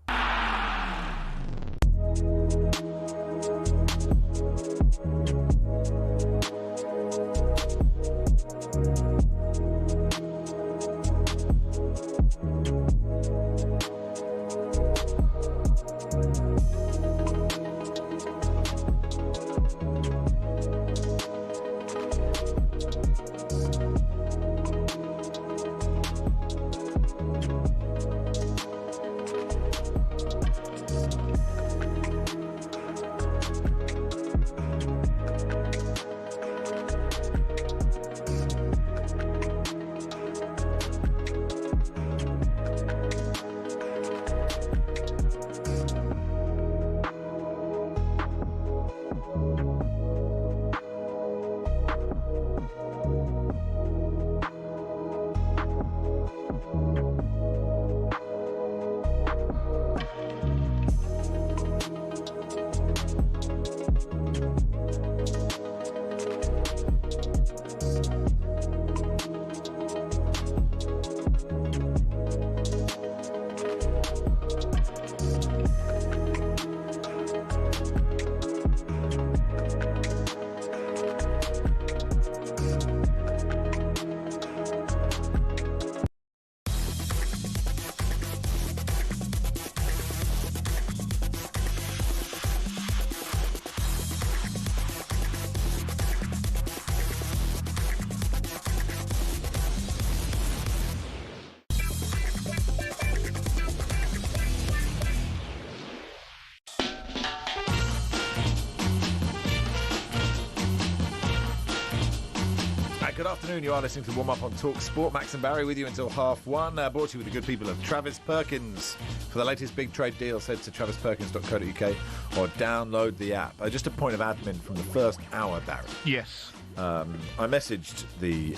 Good afternoon. You are listening to Warm Up on Talk Sport. Max and Barry with you until 1:30. Brought to you with the good people of Travis Perkins. For the latest big trade deals, head to travisperkins.co.uk or download the app. Just a point of admin from the first hour, Barry. Yes. I messaged the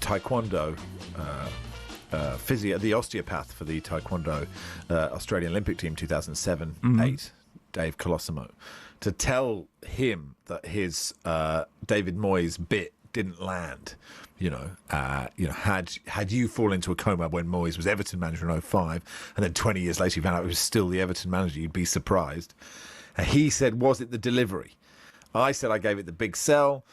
Taekwondo physio, the osteopath for the Taekwondo Australian Olympic team 2007-8, Dave Colosimo, to tell him that his David Moyes bit didn't land. Had you fallen into a coma when Moyes was Everton manager in 2005, and then 20 years later you found out he was still the Everton manager, you'd be surprised. He said, was it the delivery? I said I gave it the big sell.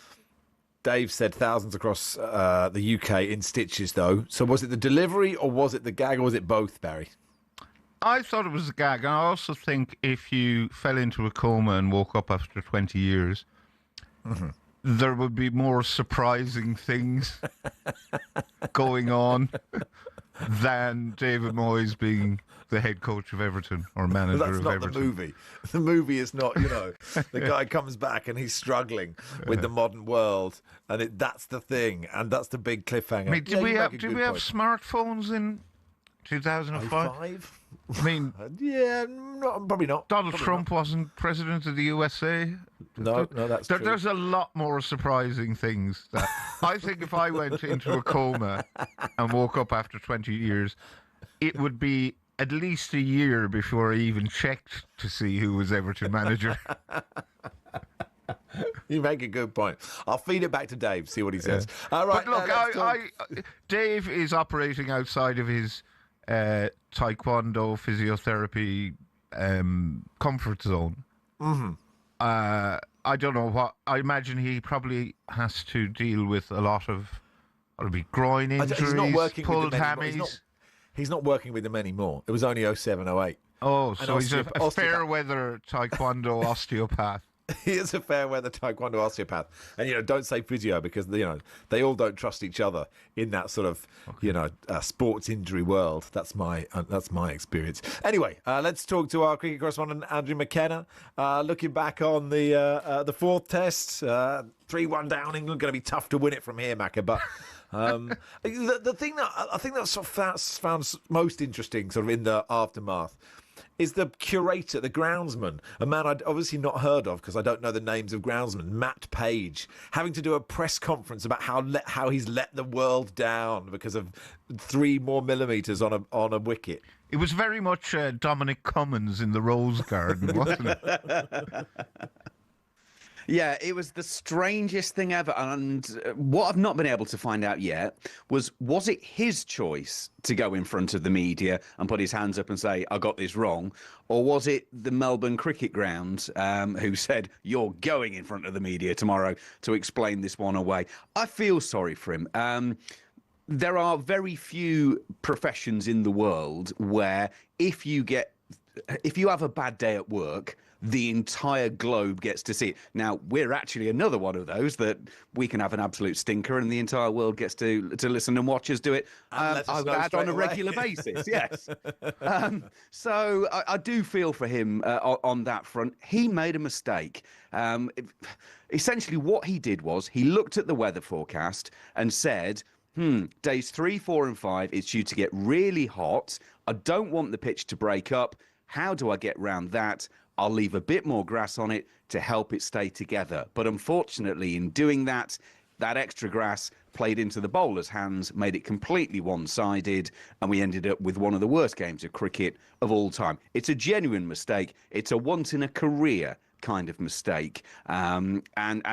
Dave said thousands across the UK in stitches, though. So was it the delivery, or was it the gag, or was it both, Barry? I thought it was a gag. And I also think if you fell into a coma and woke up after 20 years, there would be more surprising things going on than David Moyes being the head coach of Everton or manager of Everton. That's not the movie. The movie is not, the guy comes back and he's struggling with the modern world, and that's the thing, and that's the big cliffhanger. I mean, did we have smartphones in 2005? I mean, probably not. Donald Trump wasn't president of the USA. No, that's true. There's a lot more surprising things. That I think if I went into a coma and woke up after 20 years, it would be at least a year before I even checked to see who was Everton manager. You make a good point. I'll feed it back to Dave, see what he says. All right, but look, Dave is operating outside of his Taekwondo physiotherapy comfort zone. I don't know what. I imagine he probably has to deal with a lot of groin injuries, he's not working pulled with hammies. He's not working with them anymore. It was only 07, 08. Oh, so he's a fair weather Taekwondo osteopath. He is a fair weather Taekwondo osteopath, and don't say physio because they all don't trust each other in that sort of sports injury world. That's my experience. Anyway, let's talk to our cricket correspondent Andrew McKenna. Looking back on the fourth test, 3-1 down. England going to be tough to win it from here, Macca. But the thing that I think that's sort of found most interesting, sort of in the aftermath, is the curator, the groundsman, a man I'd obviously not heard of because I don't know the names of groundsmen, Matt Page, having to do a press conference about how he's let the world down because of 3 more millimetres on a wicket. It was very much Dominic Cummins in the Rose Garden, wasn't it? Yeah, it was the strangest thing ever. And what I've not been able to find out yet was it his choice to go in front of the media and put his hands up and say, I got this wrong? Or was it the Melbourne Cricket Ground who said, you're going in front of the media tomorrow to explain this one away? I feel sorry for him. There are very few professions in the world where if you have a bad day at work, the entire globe gets to see it. Now, we're actually another one of those that we can have an absolute stinker and the entire world gets to listen and watch us do it. I would add on a regular basis, yes. So I do feel for him on that front. He made a mistake. Essentially, what he did was he looked at the weather forecast and said, days 3, 4 and 5, it's due to get really hot. I don't want the pitch to break up. How do I get round that? I'll leave a bit more grass on it to help it stay together. But unfortunately, in doing that, that extra grass played into the bowler's hands, made it completely one-sided, and we ended up with one of the worst games of cricket of all time. It's a genuine mistake. It's a once-in-a-career kind of mistake, and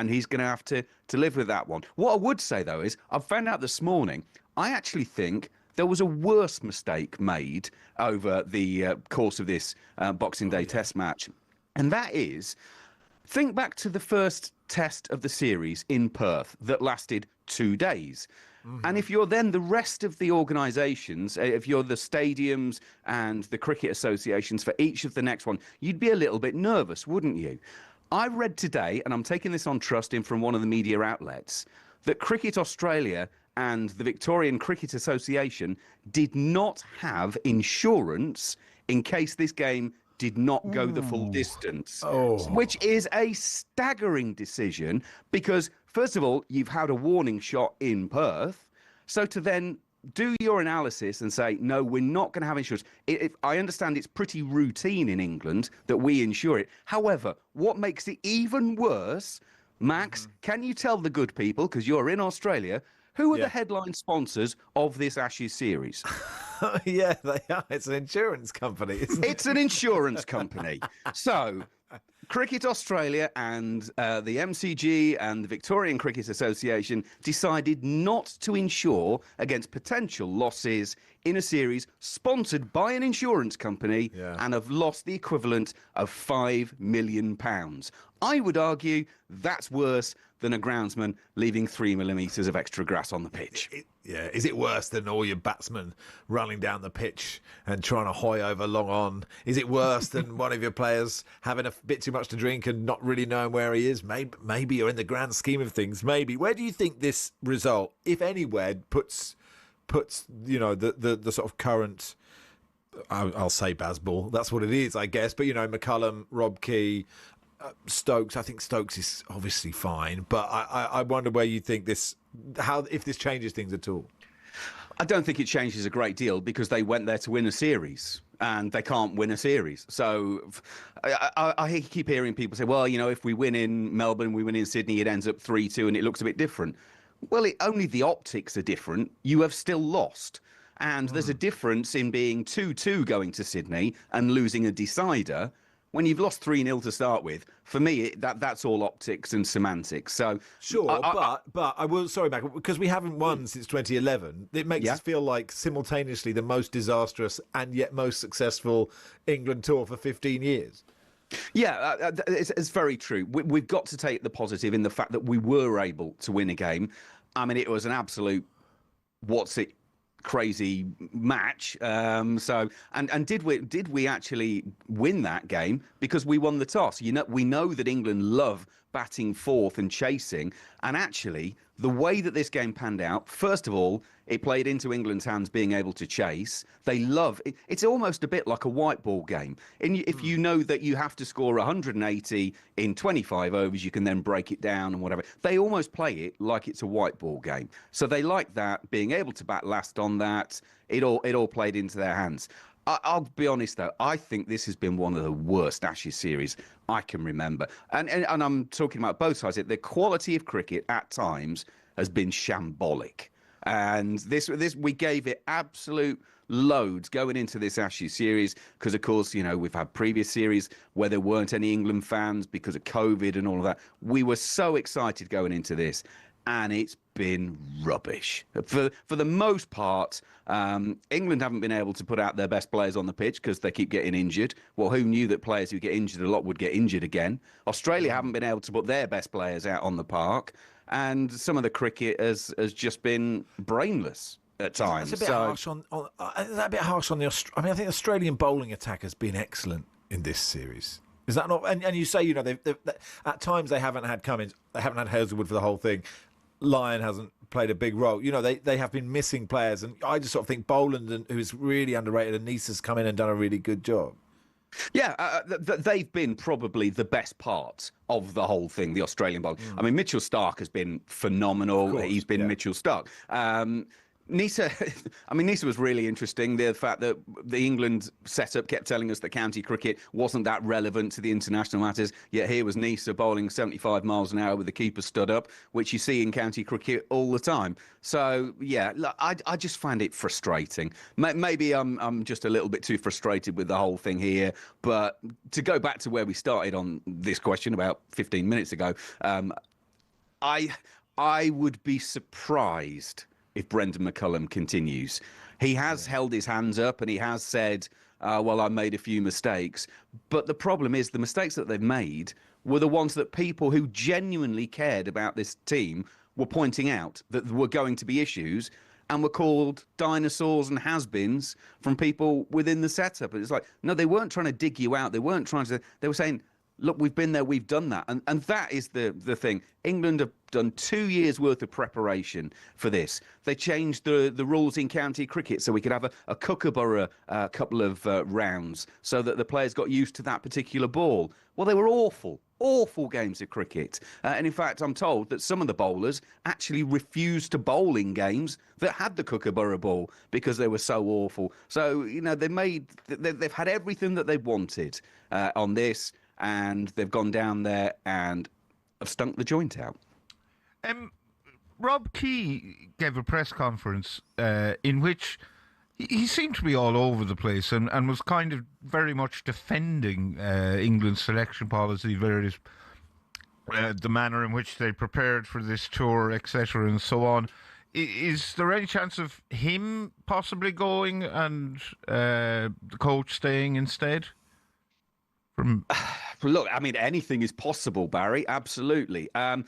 he's going to have to live with that one. What I would say, though, is I've found out this morning, I actually think there was a worse mistake made over the course of this Boxing Day Test match. And that is, think back to the first test of the series in Perth that lasted 2 days. And if you're then the rest of the organisations, if you're the stadiums and the cricket associations for each of the next one, you'd be a little bit nervous, wouldn't you? I read today, and I'm taking this on trust in from one of the media outlets, that Cricket Australia and the Victorian Cricket Association did not have insurance in case this game did not go the full distance, Oh. which is a staggering decision because, first of all, you've had a warning shot in Perth. So to then do your analysis and say, no, we're not going to have insurance. I understand it's pretty routine in England that we insure it. However, what makes it even worse, Max, can you tell the good people, because you're in Australia, who are the headline sponsors of this Ashes series? Yeah, they are. It's an insurance company, isn't it? It's an insurance company. So, Cricket Australia and the MCG and the Victorian Cricket Association decided not to insure against potential losses in a series sponsored by an insurance company and have lost the equivalent of £5 million. I would argue that's worse than a groundsman leaving 3 millimetres of extra grass on the pitch. Is it worse than all your batsmen running down the pitch and trying to hoy over long on? Is it worse than one of your players having a bit too much to drink and not really knowing where he is? Maybe, or in the grand scheme of things, maybe. Where do you think this result, if anywhere, puts the sort of current, I'll say Bazball, that's what it is, I guess, but McCullum, Rob Key, Stokes. I think Stokes is obviously fine, but I wonder where you think if this changes things at all. I don't think it changes a great deal because they went there to win a series and they can't win a series. So I keep hearing people say, well, if we win in Melbourne, we win in Sydney, it ends up 3-2 and it looks a bit different. Well, only the optics are different. You have still lost. And there's a difference in being 2-2 going to Sydney and losing a decider. When you've lost 3-0 to start with, for me, that's all optics and semantics. So sure, but I will. Sorry, Mac, because we haven't won since 2011. It makes us feel like simultaneously the most disastrous and yet most successful England tour for 15 years. Yeah, it's very true. We've got to take the positive in the fact that we were able to win a game. I mean, it was an absolute crazy match. And did we actually win that game because we won the toss? We know that England love batting fourth and chasing, and actually the way that this game panned out, first of all, it played into England's hands being able to chase. They love it. It's almost a bit like a white ball game. If you know that you have to score 180 in 25 overs, you can then break it down and whatever. They almost play it like it's a white ball game. So they like that, being able to bat last on that. It all played into their hands. I'll be honest, though, I think this has been one of the worst Ashes series I can remember. And I'm talking about both sides. The quality of cricket at times has been shambolic. And this we gave it absolute loads going into this Ashes series because, of course, we've had previous series where there weren't any England fans because of COVID and all of that. We were so excited going into this, and it's been rubbish. For the most part, England haven't been able to put out their best players on the pitch because they keep getting injured. Well, who knew that players who get injured a lot would get injured again? Australia haven't been able to put their best players out on the park. And some of the cricket has just been brainless at times. It's a bit harsh on is that a bit harsh on the I think the Australian bowling attack has been excellent in this series. Is that not? And you say, they've at times they haven't had Cummins, they haven't had Hazelwood for the whole thing. Lyon hasn't played a big role. They have been missing players, and I just sort of think Boland, who is really underrated, and Nisa's come in and done a really good job. Yeah, they've been probably the best part of the whole thing, the Australian bowling. I mean, Mitchell Starc has been phenomenal. He's been Mitchell Starc. Nisa was really interesting. The fact that the England setup kept telling us that county cricket wasn't that relevant to the international matters, yet here was Nisa bowling 75 miles an hour with the keeper stood up, which you see in county cricket all the time. So, yeah, look, I just find it frustrating. Maybe I'm just a little bit too frustrated with the whole thing here, but to go back to where we started on this question about 15 minutes ago, I would be surprised if Brendan McCullum continues. He has held his hands up and he has said, well, I made a few mistakes. But the problem is the mistakes that they've made were the ones that people who genuinely cared about this team were pointing out that were going to be issues and were called dinosaurs and has-beens from people within the setup. And it's like, no, they weren't trying to dig you out. They weren't trying to... They were saying, look, we've been there, we've done that. And that is the thing. England have done 2 years' worth of preparation for this. They changed the rules in county cricket so we could have a kookaburra couple of rounds so that the players got used to that particular ball. Well, they were awful games of cricket. And in fact, I'm told that some of the bowlers actually refused to bowl in games that had the kookaburra ball because they were so awful. So, you know, they've had everything that they wanted on this, and they've gone down there and have stunk the joint out. Rob Key gave a press conference in which he seemed to be all over the place and was kind of very much defending England's selection policy, various the manner in which they prepared for this tour, etc., and so on. Is there any chance of him possibly going and the coach staying instead? Look, I mean, anything is possible, Barry. Absolutely. I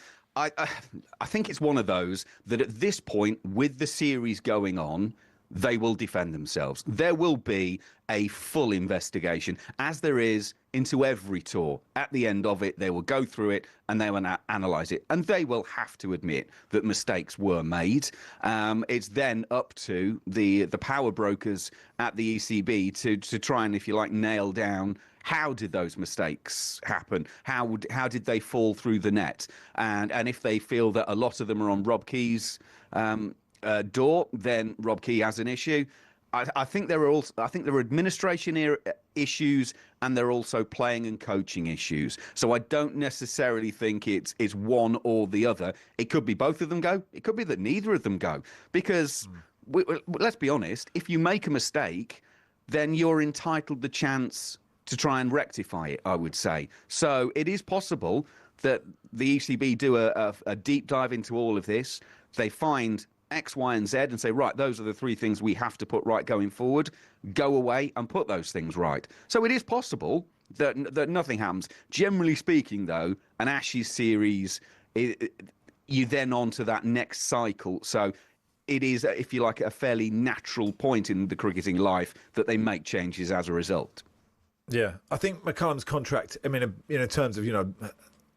think it's one of those that at this point, with the series going on, they will defend themselves. There will be a full investigation, as there is into every tour. At the end of it, they will go through it and they will analyse it. And they will have to admit that mistakes were made. It's then up to the power brokers at the ECB to try and, if you like, nail down how did those mistakes happen? How did they fall through the net? And if they feel that a lot of them are on Rob Key's door, then Rob Key has an issue. I think there are administration issues, and there are also playing and coaching issues. So I don't necessarily think it's one or the other. It could be both of them go. It could be that neither of them go. Because let's be honest, if you make a mistake, then you're entitled the chance to try and rectify it, I would say. So it is possible that the ECB do a deep dive into all of this. They find X, Y, and Z and say, right, those are the three things we have to put right going forward. Go away and put those things right. So it is possible that nothing happens. Generally speaking, though, an Ashes series, you then on to that next cycle. So it is, if you like, a fairly natural point in the cricketing life that they make changes as a result. Yeah, I think McCullum's contract, I mean, in terms of, you know,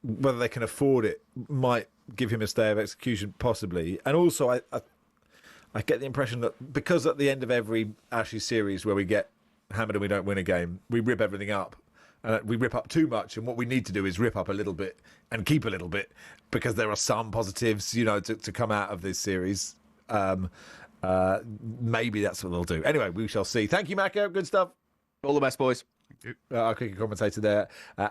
whether they can afford it, might give him a stay of execution, possibly. And also, I get the impression that because at the end of every Ashes series where we get hammered and we don't win a game, we rip everything up. We rip up too much, and what we need to do is rip up a little bit and keep a little bit, because there are some positives, you know, to come out of this series. Maybe that's what they'll do. Anyway, we shall see. Thank you, Mako. Good stuff. All the best, boys. Our cricket commentator there,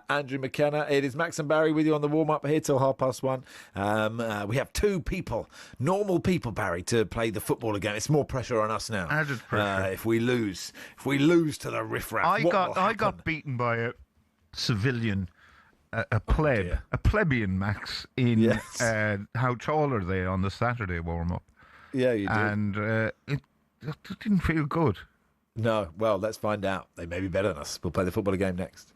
Andrew McKenna. It is Max and Barry with you on the warm-up here till 1:30. We have two people, normal people, Barry, to play the football again. It's more pressure on us now. Added pressure. If we lose to the riffraff, I got beaten by a civilian, a plebeian, Max, in How Tall Are They on the Saturday warm-up. Yeah, you did. And it didn't feel good. No, well, let's find out. They may be better than us. We'll play the footballer game next.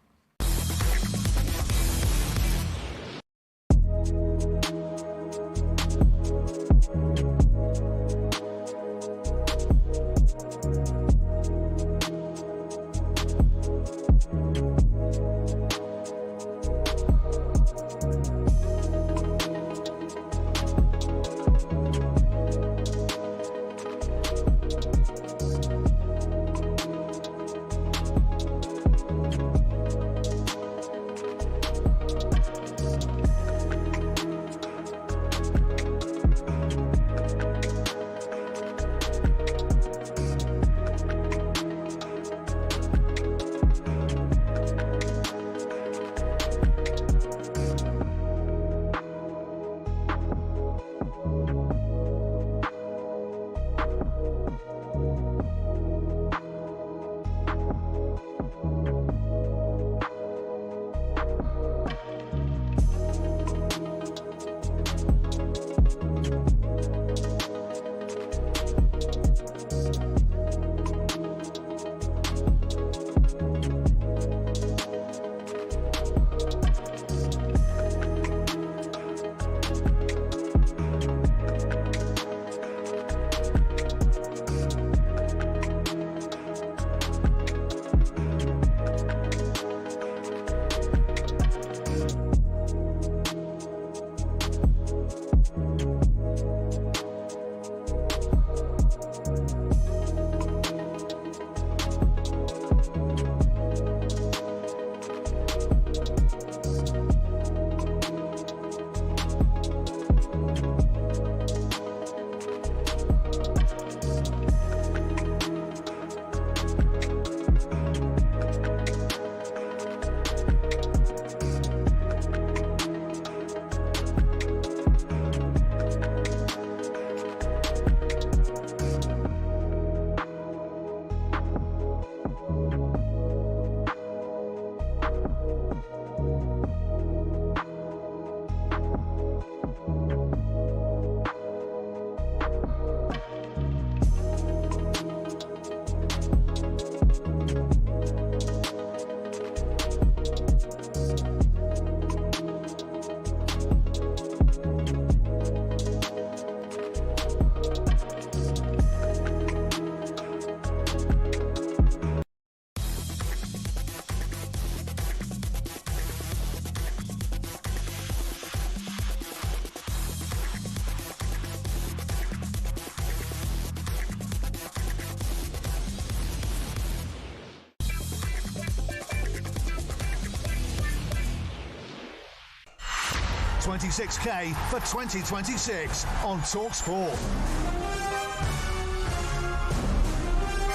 26k for 2026 on talkSPORT.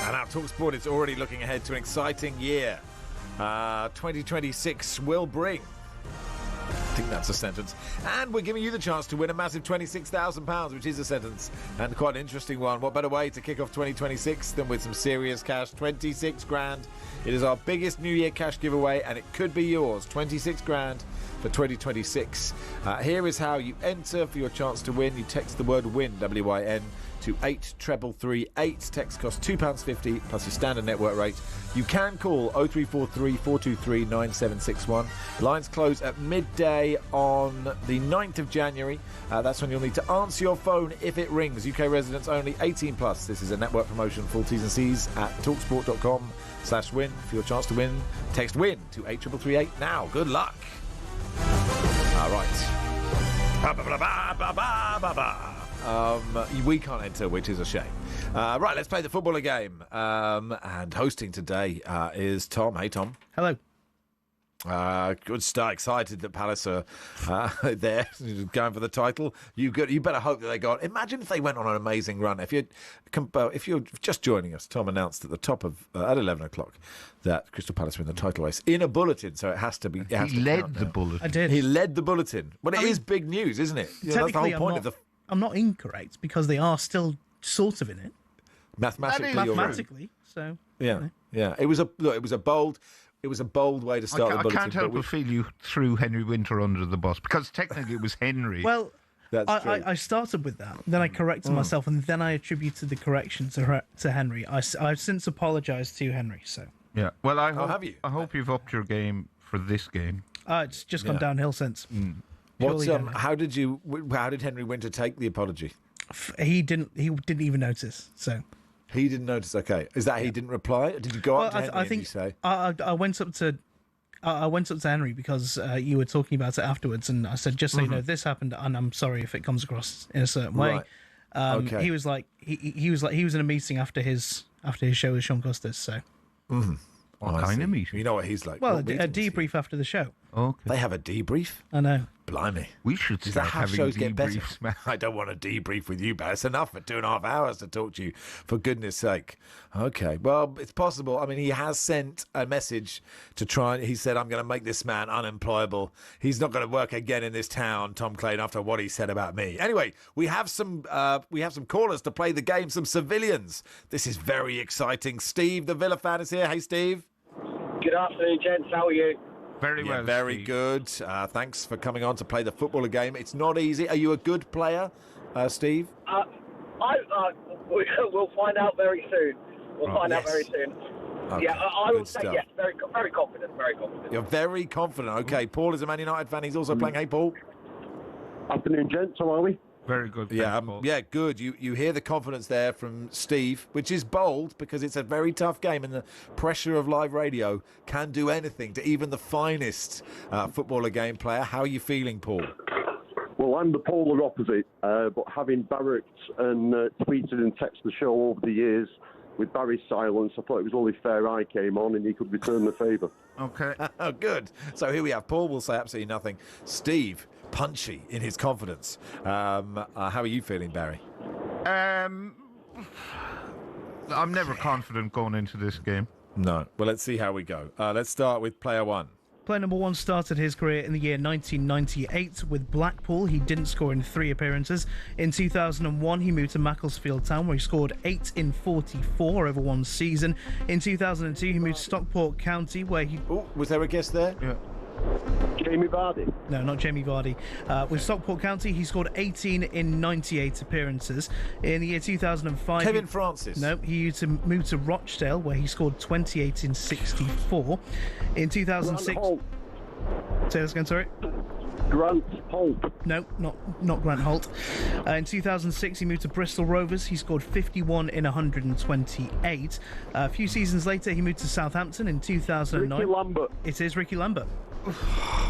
And now talkSPORT is already looking ahead to an exciting year. 2026 will bring. I think that's a sentence. And we're giving you the chance to win a massive £26,000, which is a sentence, and quite an interesting one. What better way to kick off 2026 than with some serious cash? 26 grand. It is our biggest New Year cash giveaway, and it could be yours. 26 grand for 2026. Here is how you enter for your chance to win. You text the word WIN, W-I-N, to 83338. Text costs £2.50 plus your standard network rate. You can call 0343 423 9761. Lines close at midday on the 9th of January. That's when you'll need to answer your phone if it rings. UK residents only, 18 plus. This is a network promotion. Full T's and C's at talksport.com/win. For your chance to win, text WIN to 83338 now. Good luck. All right. We can't enter, which is a shame. Right, let's play the footballer game. And hosting today is Tom. Hey, Tom. Hello. Good start. Excited that Palace are there, going for the title. You better hope that they got. Imagine if they went on an amazing run. If you're just joining us, Tom announced at the top of at 11 o'clock that Crystal Palace were in the title race in a bulletin. So it has to be. He led the bulletin. I did. He led the bulletin. Well, it is big news, isn't it? That's the whole point of the. I'm not incorrect because they are still sort of in it. Mathematically, so yeah. It was a bold way to start the bulletin. I can't help but feel you threw Henry Winter under the bus because technically it was Henry. Well, that's true. I started with that, then I corrected myself, and then I attributed the correction to Henry. I've since apologised to Henry. So yeah, well, I hope you've upped your game for this game. It's just gone downhill since. How did Henry Winter take the apology? He didn't even notice. So he didn't notice. Okay, is that he didn't reply? Did you go up to Henry and you say? I went up to Henry because you were talking about it afterwards, and I said, just so you know, this happened, and I'm sorry if it comes across in a certain way. Okay. He was like he was in a meeting after his show with Sean Costas. So. What kind of meeting? You know what he's like. Well, a debrief after the show. Okay. They have a debrief? I know. Blimey. We should start having shows debriefs, get better? man. I don't want a debrief with you, but it's enough for 2.5 hours to talk to you, for goodness sake. Okay, well, it's possible. I mean, he has sent a message to try. He said, I'm going to make this man unemployable. He's not going to work again in this town, Tom Clane, after what he said about me. Anyway, we have some callers to play the game, some civilians. This is very exciting. Steve, the Villa fan, is here. Hey, Steve. Good afternoon, gents. How are you? Very well, very Steve. good. Thanks for coming on to play the footballer game. It's not easy. Are you a good player, Steve? We'll find out very soon. We'll find out very soon. Okay, yeah, I will say stuff. yes. Very confident. Very confident. You're very confident. Okay, Paul is a Man United fan. He's also playing. Hey, Paul. Afternoon, gents. How are we? Very good. Yeah, good. You hear the confidence there from Steve, which is bold because it's a very tough game, and the pressure of live radio can do anything to even the finest footballer game player. How are you feeling, Paul? Well, I'm the polar opposite, but having barracked and tweeted and texted the show over the years with Barry's silence, I thought it was only fair I came on and he could return the favour. Okay. Good. So here we have Paul will say absolutely nothing. Steve, punchy in his confidence. How are you feeling, Barry? I'm never confident going into this game. No. Well, let's see how we go. Let's start with player one. Player number one started his career in the year 1998 with Blackpool. He didn't score in 3 appearances. In 2001, he moved to Macclesfield Town, where he scored 8 in 44 over one season. In 2002, he moved to Stockport County, where he... Oh, was there a guess there? Yeah. Jamie Vardy? No, not Jamie Vardy. With Stockport County, he scored 18 in 98 appearances. In the year 2005... Kevin Francis? No, he moved to Rochdale, where he scored 28 in 64. In 2006... Say this again, sorry? Grant Holt. No, not Grant Holt. In 2006, he moved to Bristol Rovers. He scored 51 in 128. A few seasons later, he moved to Southampton in 2009. Ricky Lambert. It is Ricky Lambert.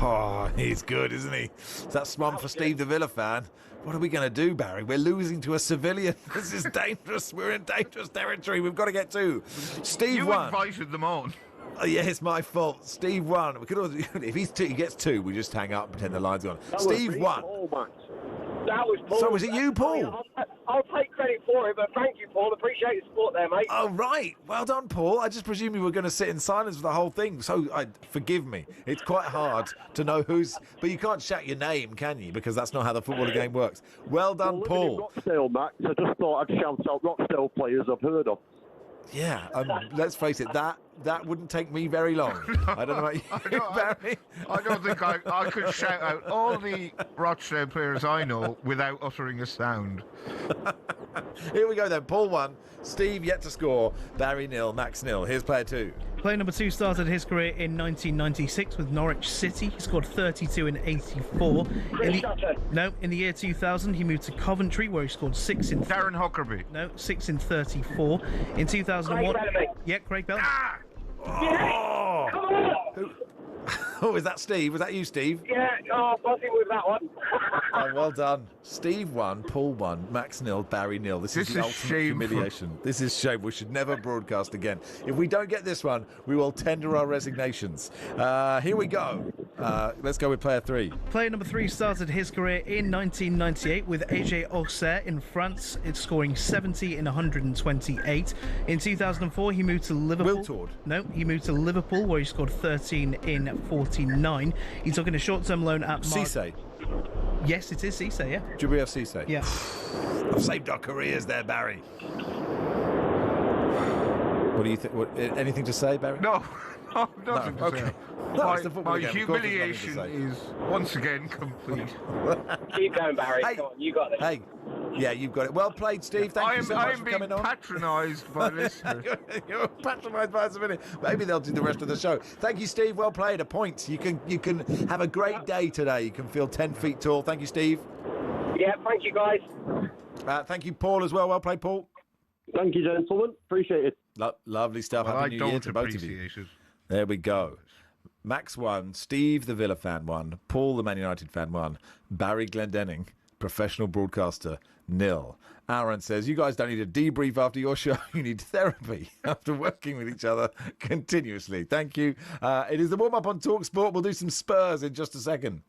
Oh, he's good, isn't he? That's one for Steve, the Villa fan. What are we going to do, Barry? We're losing to a civilian. This is dangerous. We're in dangerous territory. We've got to get 2. Steve you won. Invited them on. Oh, yeah, it's my fault. Steve won. We could always, if he gets 2, we just hang up and pretend the line's gone. Steve won. That was Paul. So was it you, Paul? I'll take credit for it, but thank you, Paul. Appreciate the support there, mate. Oh, right. Well done, Paul. I just presumed you were going to sit in silence for the whole thing. So, forgive me. It's quite hard to know who's... But you can't shout your name, can you? Because that's not how the football game works. Well done, Paul. Rochdale, Max. I just thought I'd shout out Rochdale players I've heard of. Yeah, let's face it, that wouldn't take me very long. I don't know about you, Barry. I don't think I could shout out all the Rochdale players I know without uttering a sound. Here we go then. Paul 1, Steve yet to score, Barry 0, Max 0. Here's player 2. Player number 2 started his career in 1996 with Norwich City. He scored 32 in 84. In the year 2000, he moved to Coventry, where he scored 6 in... Darren Huckerby. No, 6 in 34. In 2001... Craig Bellamy. Yeah, Craig Bellamy. Oh! Come on! Oh, is that Steve? Was that you, Steve? Yeah, buzzing with that one. Oh, well done. Steve 1, Paul 1, Max 0, Barry 0. This is the ultimate humiliation. This is shame. We should never broadcast again. If we don't get this one, we will tender our resignations. Here we go. Let's go with player 3. Player number 3 started his career in 1998 with AJ Auxerre in France. It's scoring 70 in 128. In 2004, he moved to Liverpool. Wiltord. No, he moved to Liverpool, where he scored 13 in 49. He took in a short-term loan at Cisse. Yes, it is Cisse, yeah. Djibril Cisse. Yeah. I've saved our careers there, Barry. What do you think? Anything to say, Barry? No, nothing to okay. say. My humiliation is once again complete. Keep going, Barry. Hey, come on, you got it. Hey, yeah, you've got it. Well played, Steve. Thank you so much for coming on. I'm being patronised by listeners. You're patronised by us a minute. Maybe they'll do the rest of the show. Thank you, Steve. Well played. A point. You can have a great day today. You can feel 10 feet tall. Thank you, Steve. Yeah, thank you, guys. Thank you, Paul, as well. Well played, Paul. Thank you, gentlemen. Appreciate it. Lovely stuff. Well, Happy New Year to both of you. There we go. Max 1, Steve the Villa fan 1, Paul the Man United fan 1, Barry Glendenning, professional broadcaster 0. Aaron says, you guys don't need a debrief after your show. You need therapy after working with each other continuously. Thank you. It is the warm-up on talkSPORT. We'll do some Spurs in just a second.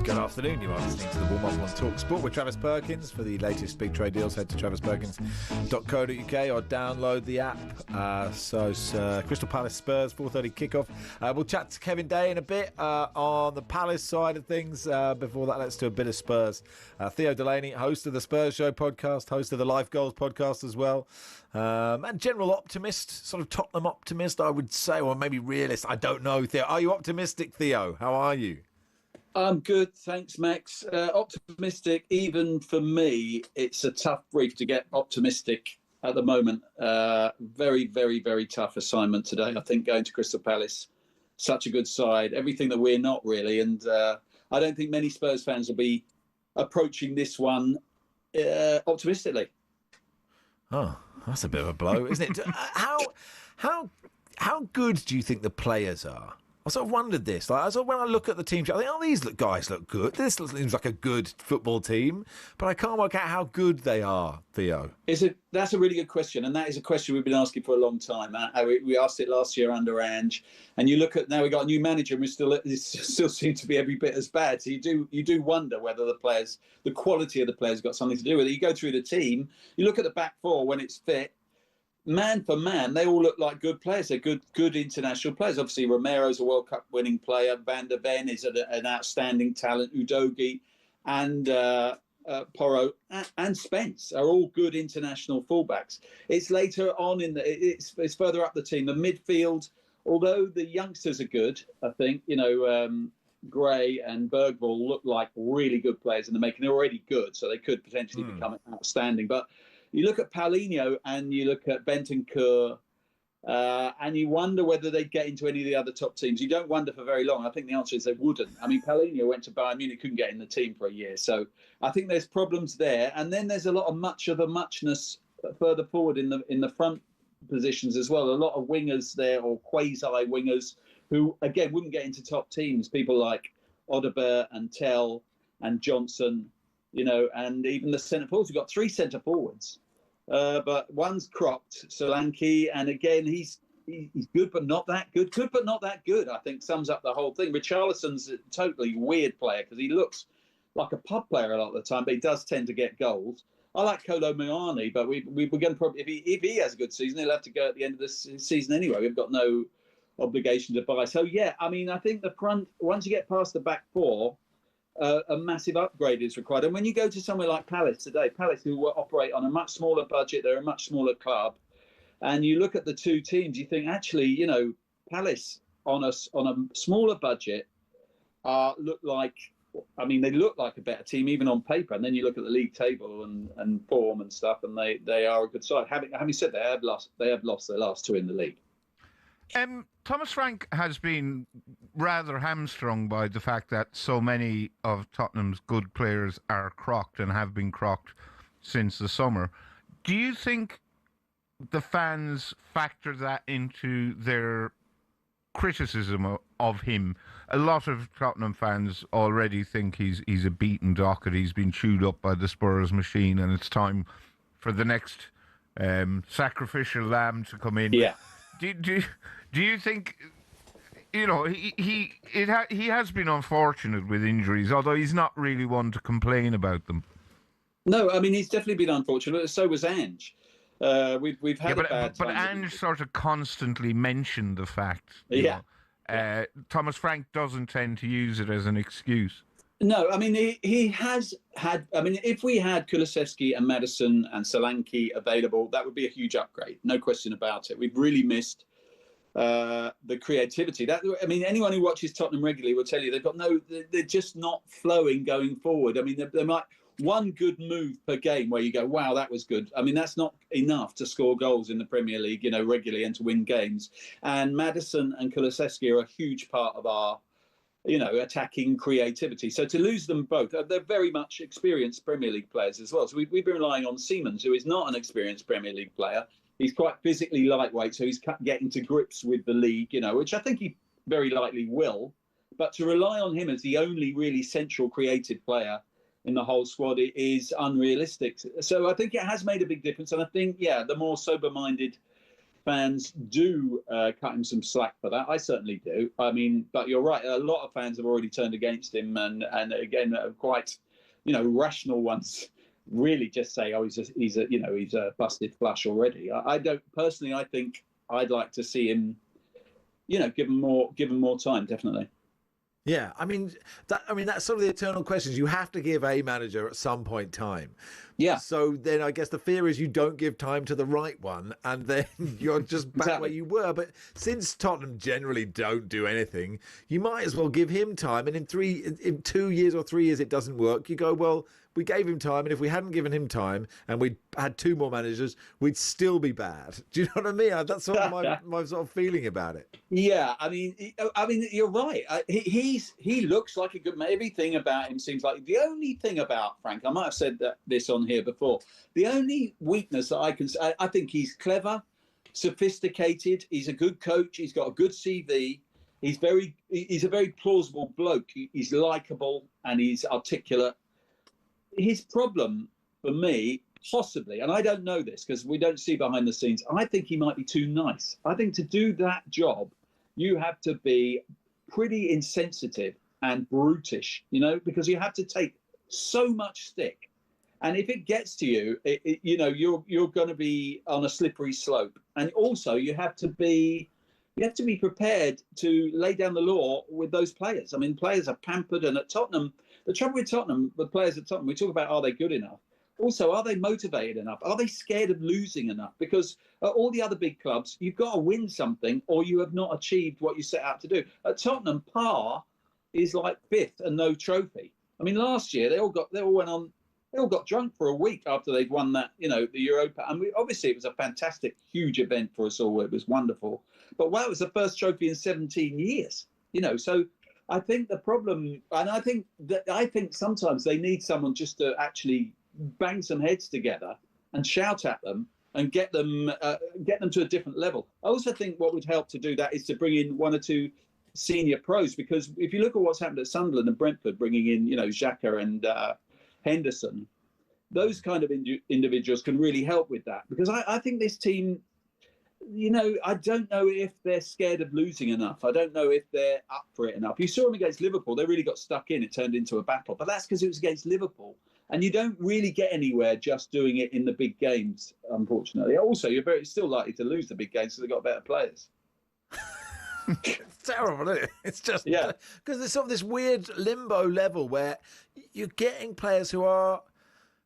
Good afternoon, you are listening to the warm-up on talkSPORT with Travis Perkins. For the latest big trade deals, head to travisperkins.co.uk or download the app. Crystal Palace Spurs, 4:30 kickoff. We'll chat to Kevin Day in a bit on the Palace side of things. Before that, let's do a bit of Spurs. Theo Delaney, host of the Spurs Show podcast, host of the Life Goals podcast as well. And general optimist, sort of Tottenham optimist, I would say, or maybe realist. I don't know, Theo. Are you optimistic, Theo? How are you? I'm good, thanks, Max. Optimistic, even for me, it's a tough brief to get optimistic at the moment. Very, very, very tough assignment today. I think going to Crystal Palace, such a good side, everything that we're not really. And I don't think many Spurs fans will be approaching this one optimistically. Oh, that's a bit of a blow, isn't it? How good do you think the players are? I sort of wondered this. When I look at the team, I think, these guys look good. This seems like a good football team, but I can't work out how good they are, Theo. That's a really good question, and that is a question we've been asking for a long time. We asked it last year under Ange, and you look at now we got a new manager, and we still seem to be every bit as bad. So you do wonder whether the quality of the players got something to do with it. You go through the team, you look at the back four when it's fit. Man for man, they all look like good players. They're good international players. Obviously, Romero's a World Cup winning player. Van der Ven is an outstanding talent. Udogie and Porro and Spence are all good international fullbacks. It's later on it's further up the team. The midfield, although the youngsters are good, I think Gray and Bergvall look like really good players in the making. They're already good, so they could potentially become outstanding. But you look at Paulinho and you look at Bentancur, and you wonder whether they'd get into any of the other top teams. You don't wonder for very long. I think the answer is they wouldn't. I mean, Paulinho went to Bayern Munich, couldn't get in the team for a year. So I think there's problems there. And then there's a lot of muchness further forward in the front positions as well. A lot of wingers there, or quasi-wingers, who, again, wouldn't get into top teams. People like Odegaard and Tell and Johnson, and even the centre forwards. We've got 3 centre forwards. But one's cropped, Solanke, and again, he's good but not that good. Good but not that good, I think, sums up the whole thing. Richarlison's a totally weird player because he looks like a pub player a lot of the time, but he does tend to get goals. I like Kolo Muani, but we're going to probably, if he has a good season, he'll have to go at the end of this season anyway. We've got no obligation to buy. So, yeah, I mean, I think the front, once you get past the back four, a massive upgrade is required. And when you go to somewhere like Palace today, Palace, who operate on a much smaller budget, they're a much smaller club, and you look at the two teams, you think, actually, Palace on a smaller budget look like a better team, even on paper. And then you look at the league table and form and stuff, and they are a good side. Having said that, they have lost their last 2 in the league. Thomas Frank has been rather hamstrung by the fact that so many of Tottenham's good players are crocked and have been crocked since the summer. Do you think the fans factor that into their criticism of him? A lot of Tottenham fans already think he's a beaten docket. He's been chewed up by the Spurs machine, and it's time for the next sacrificial lamb to come in. Yeah. Do you think, he has been unfortunate with injuries, although he's not really one to complain about them? No, I mean, he's definitely been unfortunate. So was Ange. We've had a bad time. But Ange sort of constantly mentioned the fact. Thomas Frank doesn't tend to use it as an excuse. No, I mean, he has had... I mean, if we had Kulusevski and Maddison and Solanke available, that would be a huge upgrade. No question about it. We've really missed the creativity. I mean, anyone who watches Tottenham regularly will tell you they're just not flowing going forward. I mean, they might... One good move per game where you go, wow, that was good. I mean, that's not enough to score goals in the Premier League, regularly and to win games. And Maddison and Kulusevski are a huge part of our, attacking creativity. So to lose them both, they're very much experienced Premier League players as well. So we've been relying on Siemens, who is not an experienced Premier League player. He's quite physically lightweight, so he's getting to grips with the league, which I think he very likely will. But to rely on him as the only really central creative player in the whole squad is unrealistic. So I think it has made a big difference. And I think, the more sober-minded fans do cut him some slack for that. I certainly do. I mean, but you're right. A lot of fans have already turned against him. And again, quite, rational ones really just say, oh, he's a busted flush already. I don't personally, I think I'd like to see him, give him more time, definitely. Yeah, I mean that's sort of the eternal questions. You have to give a manager at some point time. Yeah. So then I guess the fear is you don't give time to the right one, and then you're just back where you were. But since Tottenham generally don't do anything, you might as well give him time. And in 2 years or 3 years it doesn't work, you go, well, we gave him time, and if we hadn't given him time and we'd had 2 more managers, we'd still be bad. Do you know what I mean? That's sort of my sort of feeling about it. Yeah, I mean, you're right. He looks like a good man. Everything about him seems like... The only thing about Frank, I might have said this on here before, the only weakness that I think he's clever, sophisticated, he's a good coach, he's got a good CV, he's a very plausible bloke, he's likeable and he's articulate. His problem for me, possibly, and I don't know this because we don't see behind the scenes, I think he might be too nice. I think to do that job, you have to be pretty insensitive and brutish, because you have to take so much stick. And if it gets to you, you're going to be on a slippery slope. And also you have to be prepared to lay down the law with those players. I mean, players are pampered, and at Tottenham, the trouble with Tottenham, the players at Tottenham, we talk about, are they good enough? Also, are they motivated enough? Are they scared of losing enough? Because at all the other big clubs, you've got to win something or you have not achieved what you set out to do. At Tottenham, par is like 5th and no trophy. I mean, last year, they all got drunk for a week after they'd won that, the Europa. And obviously it was a fantastic, huge event for us all. It was wonderful. But wow, it was the first trophy in 17 years, so I think the problem, and I think sometimes they need someone just to actually bang some heads together and shout at them and get them to a different level. I also think what would help to do that is to bring in 1 or 2 senior pros, because if you look at what's happened at Sunderland and Brentford, bringing in, Xhaka and Henderson, those kind of individuals can really help with that. Because I think this team, I don't know if they're scared of losing enough. I don't know if they're up for it enough. You saw them against Liverpool. They really got stuck in. It turned into a battle. But that's because it was against Liverpool. And you don't really get anywhere just doing it in the big games, unfortunately. Also, you're still likely to lose the big games because they've got better players. It's terrible, isn't it? It's just because there's sort of this weird limbo level where you're getting players who are,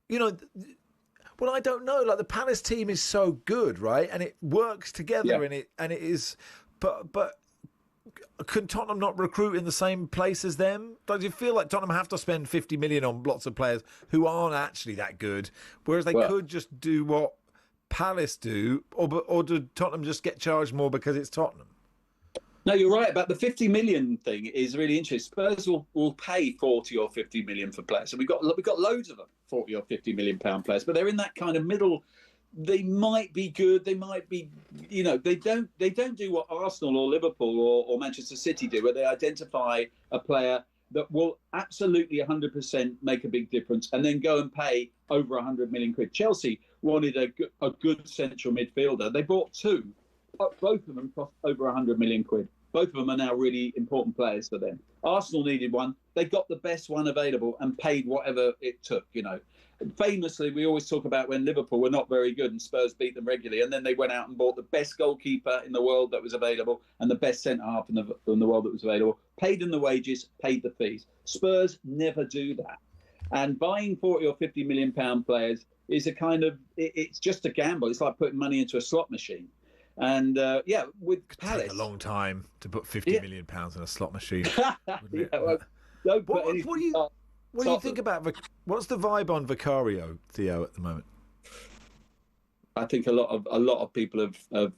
well, I don't know. Like the Palace team is so good, right? And it works together, and it is. But can Tottenham not recruit in the same place as them? Does you feel like Tottenham have to spend 50 million on lots of players who aren't actually that good, whereas they could just do what Palace do, or do Tottenham just get charged more because it's Tottenham? No, you're right about the 50 million thing is really interesting. Spurs will pay 40 or 50 million for players. So we've got loads of them, 40 or 50 million pound players, but they're in that kind of middle. They might be good. They might be, they don't do what Arsenal or Liverpool or Manchester City do, where they identify a player that will absolutely 100% make a big difference and then go and pay over 100 million quid. Chelsea wanted a good central midfielder. They bought 2. Both of them cost over 100 million quid. Both of them are now really important players for them. Arsenal needed one. They got the best one available and paid whatever it took, you know. Famously, we always talk about when Liverpool were not very good and Spurs beat them regularly, and then they went out and bought the best goalkeeper in the world that was available and the best centre-half in the world that was available, paid them the wages, paid the fees. Spurs never do that. And buying 40 or 50 million pound players is a kind of, it's just a gamble. It's like putting money into a slot machine. And with Palace, take a long time to put 50 million pounds in a slot machine. What do you think about what's the vibe on Vicario, Theo, at the moment? I think a lot of people have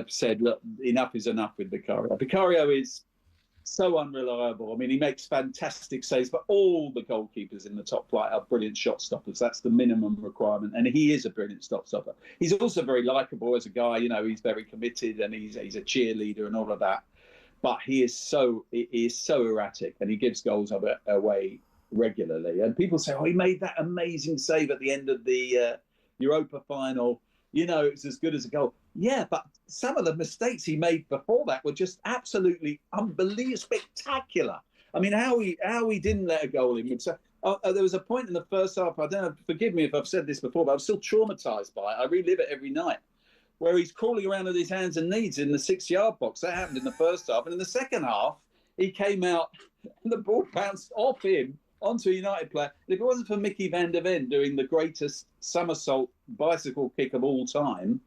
said, look, enough is enough with Vicario. Vicario is so unreliable. I mean, he makes fantastic saves, but all the goalkeepers in the top flight are brilliant shot stoppers. That's the minimum requirement, and he is a brilliant shot stopper. He's also very likeable as a guy. You know, he's very committed, and he's a cheerleader and all of that. But he is so erratic, and he gives goals away regularly. And people say, oh, he made that amazing save at the end of the Europa final. You know, it's as good as a goal. Yeah, but some of the mistakes he made before that were just absolutely unbelievably spectacular. I mean, how he didn't let a goal in. So, there was a point in the first half, I don't know, forgive me if I've said this before, but I'm still traumatised by it. I relive it every night, where he's crawling around with his hands and knees in the 6-yard box. That happened in the first half. And in the second half, he came out and the ball bounced off him onto a United player. And if it wasn't for Mickey van der Ven doing the greatest somersault bicycle kick of all time,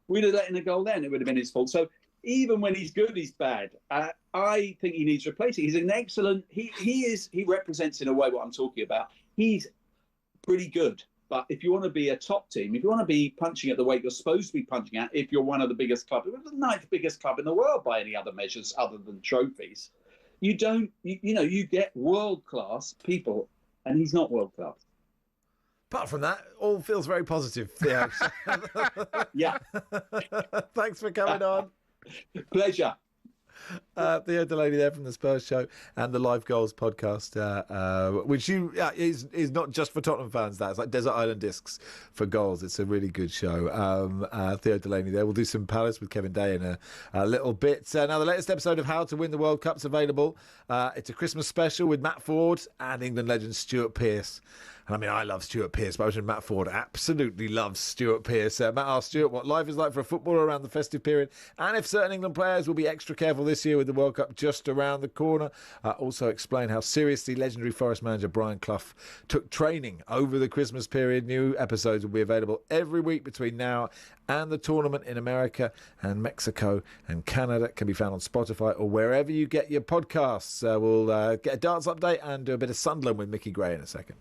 we'd have let in a goal then. It would have been his fault. So even when he's good, he's bad. I think he needs replacing. He's an excellent... He represents in a way what I'm talking about. He's pretty good. But if you want to be a top team, if you want to be punching at the weight you're supposed to be punching at, if you're one of the biggest clubs, the 9th biggest club in the world by any other measures other than trophies, you get world-class people, and he's not world-class. Apart from that, all feels very positive, Theo. Yeah. Thanks for coming on. Pleasure. Theo Delaney there from the Spurs Show and the Live Goals podcast, which is not just for Tottenham fans. That's like Desert Island Discs for goals. It's a really good show. Theo Delaney there. We'll do some Palace with Kevin Day in a little bit. Now, the latest episode of How to Win the World Cup's available. It's a Christmas special with Matt Ford and England legend Stuart Pearce. And I mean, I love Stuart Pearce, but I imagine Matt Ford absolutely loves Stuart Pearce. Matt asked Stuart what life is like for a footballer around the festive period and if certain England players will be extra careful this year with the World Cup just around the corner. Also explain how seriously legendary Forest manager Brian Clough took training over the Christmas period. New episodes will be available every week between now and the tournament in America and Mexico and Canada. Can be found on Spotify or wherever you get your podcasts. We'll get a darts update and do a bit of Sunderland with Mickey Gray in a second.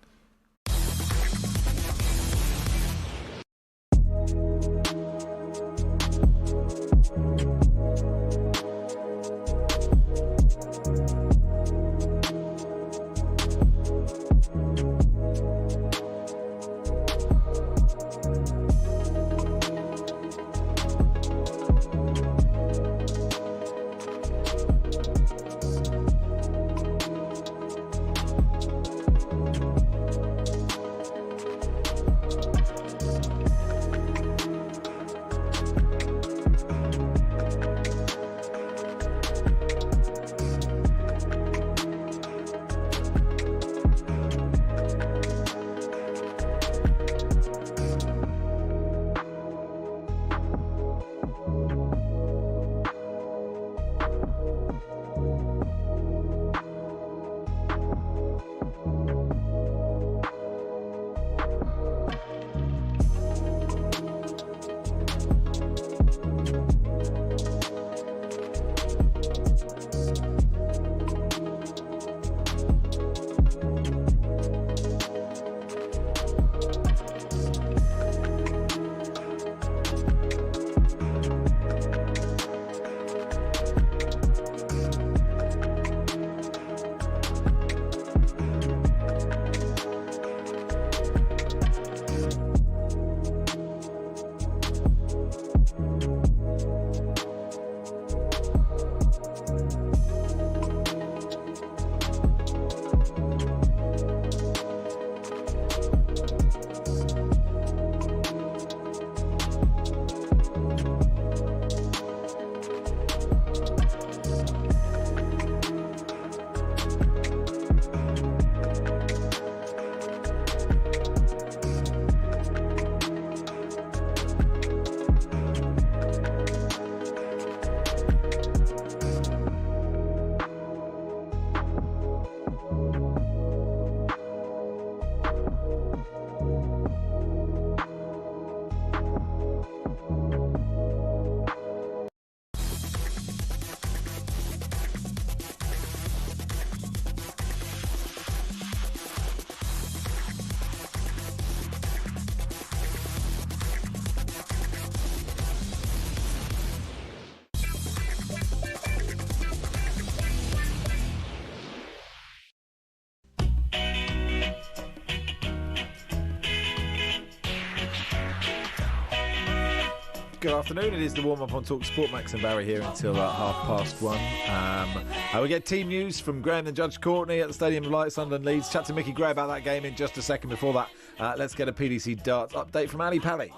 Good afternoon. It is the warm-up on talkSPORT. Max and Barry here until 1:30. We get team news from Graham the Judge Courtney at the Stadium of Light, Sunderland Leeds. Chat to Mickey Gray about that game in just a second. Before that, let's get a PDC darts update from Ali Pally.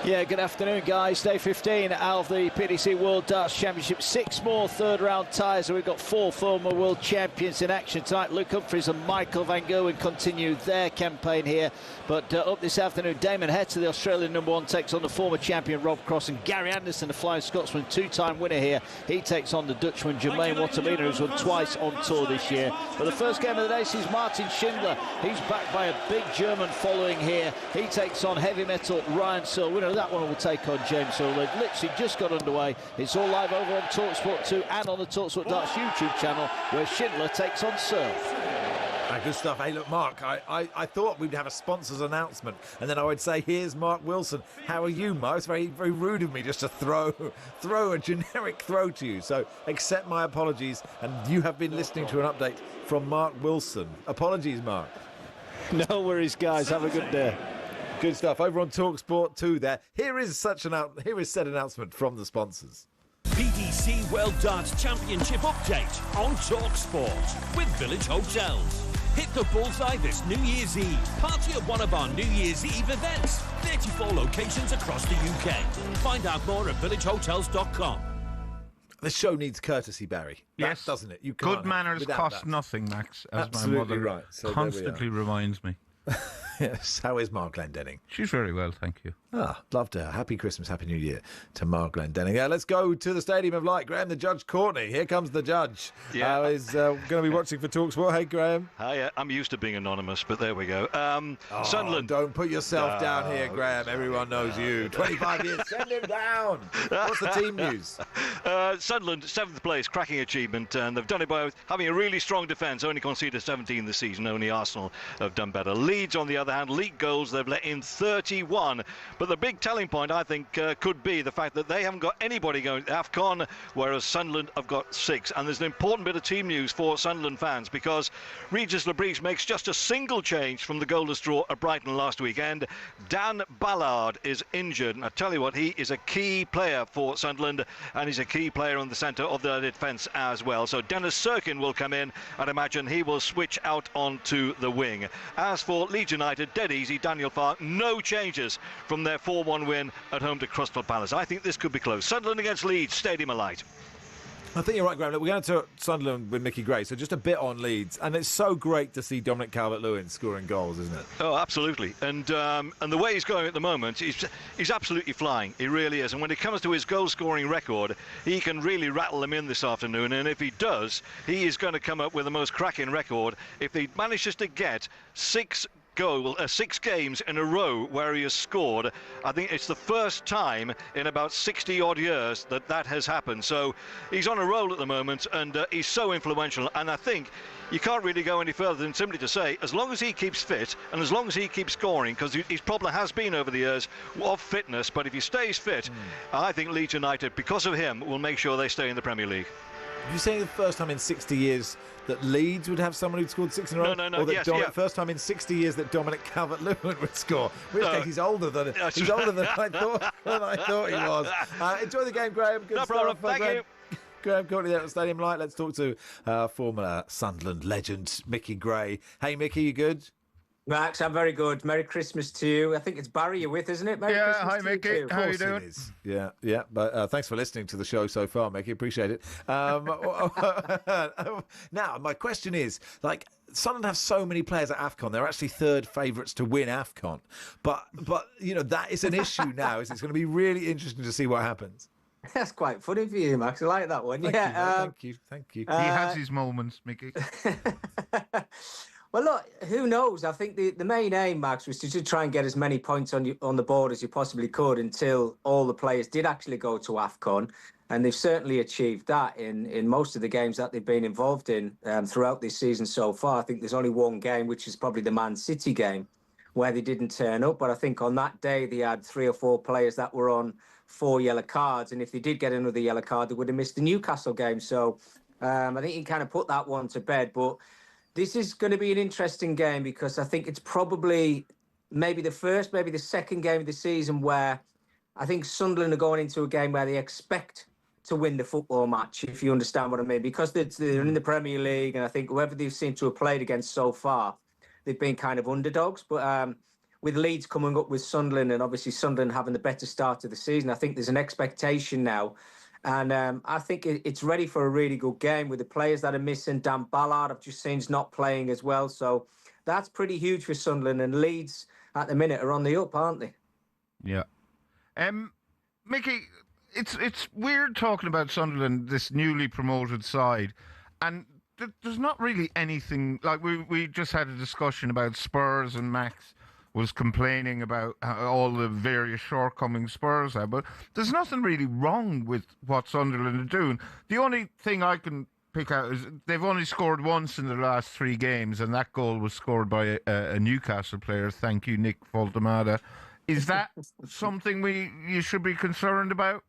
Yeah, good afternoon, guys. Day 15 of the PDC World Darts Championship. 6 more third-round ties, and we've got 4 former world champions in action tonight. Luke Humphries and Michael Van Gerwen continue their campaign here. But up this afternoon, Damon Heta, the Australian #1, takes on the former champion Rob Cross, and Gary Anderson, the Flying Scotsman, 2-time winner here. He takes on the Dutchman Jermaine Wattamina, who's won twice on tour this year. But the first game of the day sees Martin Schindler. He's backed by a big German following here. He takes on heavy metal Ryan Searle. Winner of that one will take on James Searle. They've literally just got underway. It's all live over on talkSPORT 2 and on the talkSPORT Darts YouTube channel, where Schindler takes on Searle. Good stuff. Hey, look, Mark, I thought we'd have a sponsors announcement, and then I would say, here's Mark Wilson. How are you, Mark? It's very, very rude of me just to throw a generic throw to you. So accept my apologies, and you have been listening to an update from Mark Wilson. Apologies, Mark. No worries, guys. Have a good day. Good stuff. Over on talkSPORT 2 there. Here is said announcement from the sponsors. PDC World Darts Championship update on talkSPORT with Village Hotels. Hit the bullseye this New Year's Eve. Party at one of our New Year's Eve events. 34 locations across the UK. Find out more at villagehotels.com. The show needs courtesy, Barry. Yes, doesn't it? You good manners cost nothing, Max, as Absolutely my mother right. So constantly reminds me. Yes. How is Mark Glendenning? She's very well, thank you. Loved her. Happy Christmas, Happy New Year to Mark Glendenning. Let's go to the Stadium of Light. Graham the Judge Courtney. Here comes the judge. Yeah. Is going to be watching for talkSPORT. Hey, Graham. Hi, I'm used to being anonymous, but there we go. Sunderland. Don't put yourself down here, Graham. Everyone knows you. 25 years. Send him down. What's the team news? Sunderland, 7th place, cracking achievement, and they've done it by having a really strong defence. Only conceded 17 this season. Only Arsenal have done better. Leeds, on the other hand, league goals, they've let in 31. But the big telling point, I think, could be the fact that they haven't got anybody going to AFCON, whereas Sunderland have got 6. And there's an important bit of team news for Sunderland fans, because Regis Lebris makes just a single change from the goalless draw at Brighton last weekend. Dan Ballard is injured, and I tell you what, he is a key player for Sunderland, and he's a key player on the centre of the defence as well. So Dennis Serkin will come in, and imagine he will switch out onto the wing. As for Leeds United, dead easy, Daniel Farke, no changes from their 4-1 win at home to Crystal Palace. I think this could be close. Sunderland against Leeds, Stadium of Light. I think you're right, Graham. Look, we're going to Sunderland with Mickey Gray, so just a bit on Leeds. And it's so great to see Dominic Calvert-Lewin scoring goals, isn't it? Oh, absolutely. And the way he's going at the moment, he's absolutely flying. He really is. And when it comes to his goal-scoring record, he can really rattle them in this afternoon. And if he does, he is going to come up with the most cracking record. If he manages to get 6 games in a row where he has scored, I think it's the first time in about 60-odd years that has happened. So he's on a roll at the moment, and he's so influential. And I think you can't really go any further than simply to say, as long as he keeps fit and as long as he keeps scoring, because his problem has been over the years of fitness, but if he stays fit, I think Leeds United, because of him, will make sure they stay in the Premier League. Are you saying the first time in 60 years that Leeds would have someone who'd scored 6 in a row? No. Or that Yes, first time in 60 years that Dominic Calvert-Lewin would score? In which case he's older than I thought he was. Enjoy the game, Graham. Good no stuff. problem. Thank Graham. you. Graham Courtney there at the Stadium Light. Let's talk to former Sunderland legend Mickey Gray. Hey, Mickey, you good? Max, I'm very good. Merry Christmas to you. I think it's Barry you're with, isn't it? Merry Christmas hi, to Mickey. You too. How are you doing? Yeah. But thanks for listening to the show so far, Mickey. Appreciate it. Now, my question is, Sunderland have so many players at AFCON. They're actually third favourites to win AFCON. But that is an issue now. It's going to be really interesting to see what happens. That's quite funny for you, Max. I like that one. Thank you. He has his moments, Mickey. Well, look, who knows? I think the main aim, Max, was to try and get as many points on the board as you possibly could until all the players did actually go to AFCON. And they've certainly achieved that in most of the games that they've been involved in throughout this season so far. I think there's only one game, which is probably the Man City game, where they didn't turn up. But I think on that day, they had 3 or 4 players that were on 4 yellow cards. And if they did get another yellow card, they would have missed the Newcastle game. So I think you can kind of put that one to bed. But this is going to be an interesting game because I think it's probably maybe the first, maybe the second game of the season where I think Sunderland are going into a game where they expect to win the football match, if you understand what I mean, because they're in the Premier League, and I think whoever they've seemed to have played against so far, they've been kind of underdogs. But with Leeds coming up with Sunderland, and obviously Sunderland having the better start of the season, I think there's an expectation now. And I think it's ready for a really good game with the players that are missing. Dan Ballard, I've just seen, is not playing as well. So that's pretty huge for Sunderland. And Leeds, at the minute, are on the up, aren't they? Yeah. Mickey, it's weird talking about Sunderland, this newly promoted side, and there's not really anything, like we just had a discussion about Spurs, and Max was complaining about all the various shortcomings Spurs have, but there's nothing really wrong with what Sunderland are doing. The only thing I can pick out is they've only scored once in the last 3 games, and that goal was scored by a Newcastle player. Thank you, Nick Faltamada. Is that something you should be concerned about?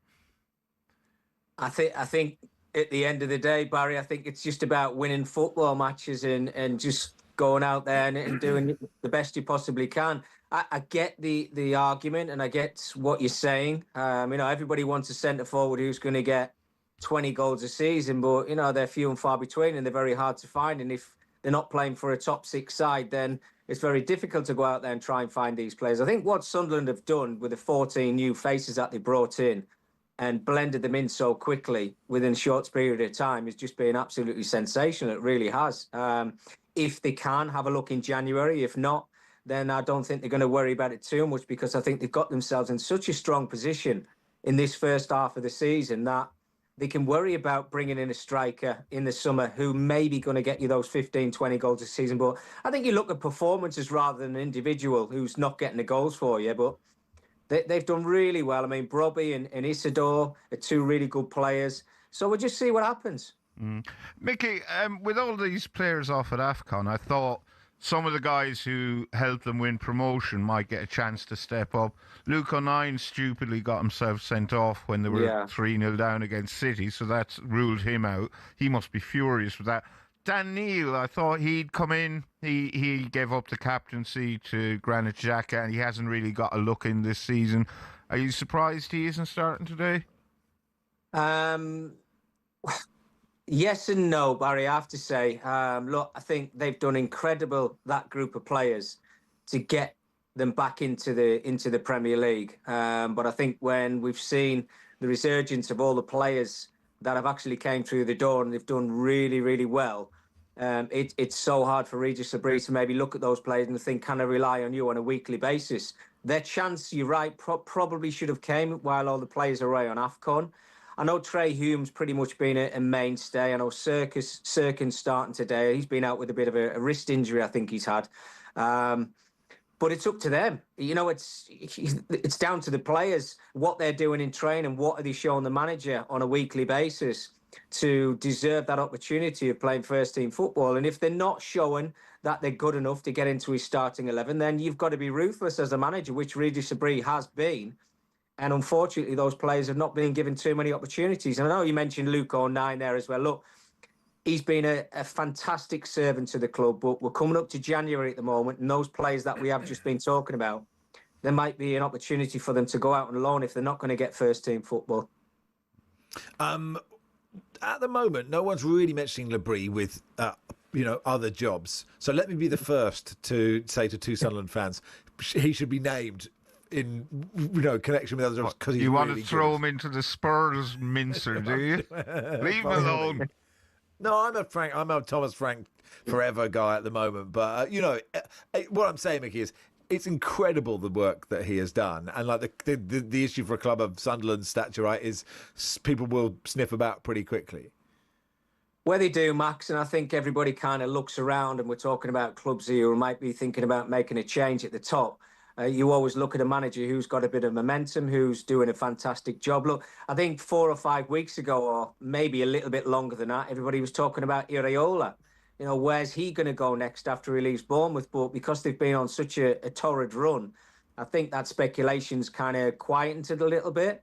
I think at the end of the day, Barry, I think it's just about winning football matches and just going out there and doing the best you possibly can. I get the argument, and I get what you're saying. Everybody wants a centre forward who's going to get 20 goals a season, but they're few and far between, and they're very hard to find. And if they're not playing for a top 6 side, then it's very difficult to go out there and try and find these players. I think what Sunderland have done with the 14 new faces that they brought in and blended them in so quickly within a short period of time has just been absolutely sensational. It really has. If they can, have a look in January. If not, then I don't think they're going to worry about it too much, because I think they've got themselves in such a strong position in this first half of the season that they can worry about bringing in a striker in the summer who may be going to get you those 15, 20 goals a season. But I think you look at performances rather than an individual who's not getting the goals for you. But they've done really well. I mean, Brobby and Isidore are 2 really good players. So we'll just see what happens. Mickey, with all these players off at AFCON, I thought some of the guys who helped them win promotion might get a chance to step up. Luke O'Nien stupidly got himself sent off when they were 3-0 down against City, so that's ruled him out. He must be furious with that. Dan Neil, I thought he'd come in. He gave up the captaincy to Granit Xhaka, and he hasn't really got a look in this season. Are you surprised he isn't starting today? Yes and no, Barry, I have to say. Look, I think they've done incredible, that group of players, to get them back into the Premier League. But I think when we've seen the resurgence of all the players that have actually came through the door and they've done really, really well, it's so hard for Regis Labrie to maybe look at those players and think, can I rely on you on a weekly basis? Their chance, you're right, probably should have came while all the players are away on AFCON. I know Trey Hume's pretty much been a mainstay. I know Sirkin's starting today. He's been out with a bit of a wrist injury, I think he's had. But it's up to them. It's down to the players, what they're doing in training, what are they showing the manager on a weekly basis to deserve that opportunity of playing first-team football. And if they're not showing that they're good enough to get into his starting 11, then you've got to be ruthless as a manager, which Regis Labrie has been. And unfortunately, those players have not been given too many opportunities. And I know you mentioned Luke O'Nien there as well. Look, he's been a fantastic servant to the club, but we're coming up to January at the moment, and those players that we have just been talking about, there might be an opportunity for them to go out on loan if they're not going to get first-team football. At the moment, no one's really mentioning Labrie with, other jobs. So let me be the first to say to 2 Sunderland fans, he should be named in connection with other jobs because he's you want really to throw good. him into the Spurs mincer, do you? Leave him alone. No, I'm a Thomas Frank forever guy at the moment. But what I'm saying, Mickey, is it's incredible the work that he has done, and like the issue for a club of Sunderland's stature, right, is people will sniff about pretty quickly. Well, they do, Max, and I think everybody kind of looks around, and we're talking about clubs here who might be thinking about making a change at the top. You always look at a manager who's got a bit of momentum, who's doing a fantastic job. Look, I think 4 or 5 weeks ago, or maybe a little bit longer than that, everybody was talking about Iraola. Where's he going to go next after he leaves Bournemouth? But because they've been on such a torrid run, I think that speculation's kind of quietened a little bit.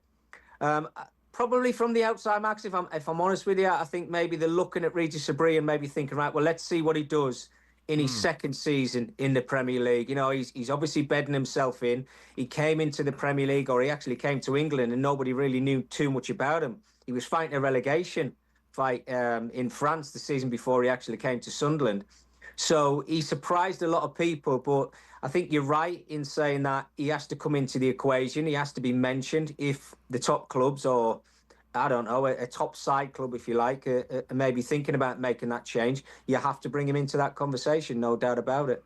Probably from the outside, Max, if I'm honest with you, I think maybe they're looking at Regis Labrie and maybe thinking, right, well, let's see what he does in his second season in the Premier League. You know, he's obviously bedding himself in. He came into the Premier League, or he actually came to England, and nobody really knew too much about him. He was fighting a relegation fight in France the season before he actually came to Sunderland. So he surprised a lot of people, but I think you're right in saying that he has to come into the equation. He has to be mentioned if the top clubs, or I don't know, a top side club, if you like, maybe thinking about making that change. You have to bring him into that conversation, no doubt about it.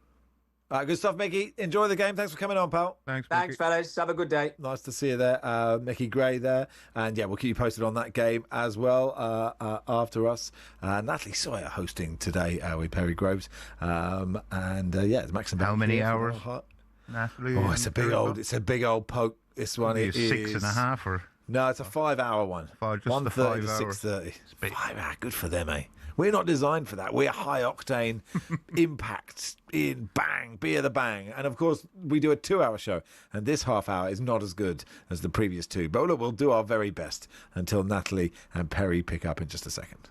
All right, good stuff, Mickey. Enjoy the game. Thanks for coming on, pal. Thanks, fellas. Have a good day. Nice to see you there, Mickey Gray there. And yeah, we'll keep you posted on that game as well after us. Natalie Sawyer hosting today with Perry Groves. Yeah, Max and how many hours, Natalie? Oh, it's a big old poke. This one is 6.5 or... No, it's a 5-hour one. 1:30 to 6:30. 5 hours. Good for them, eh? We're not designed for that. We're high octane, impact, in bang, beer the bang. And of course, we do a 2-hour show. And this half hour is not as good as the previous 2. But look, we'll do our very best until Natalie and Perry pick up in just a second.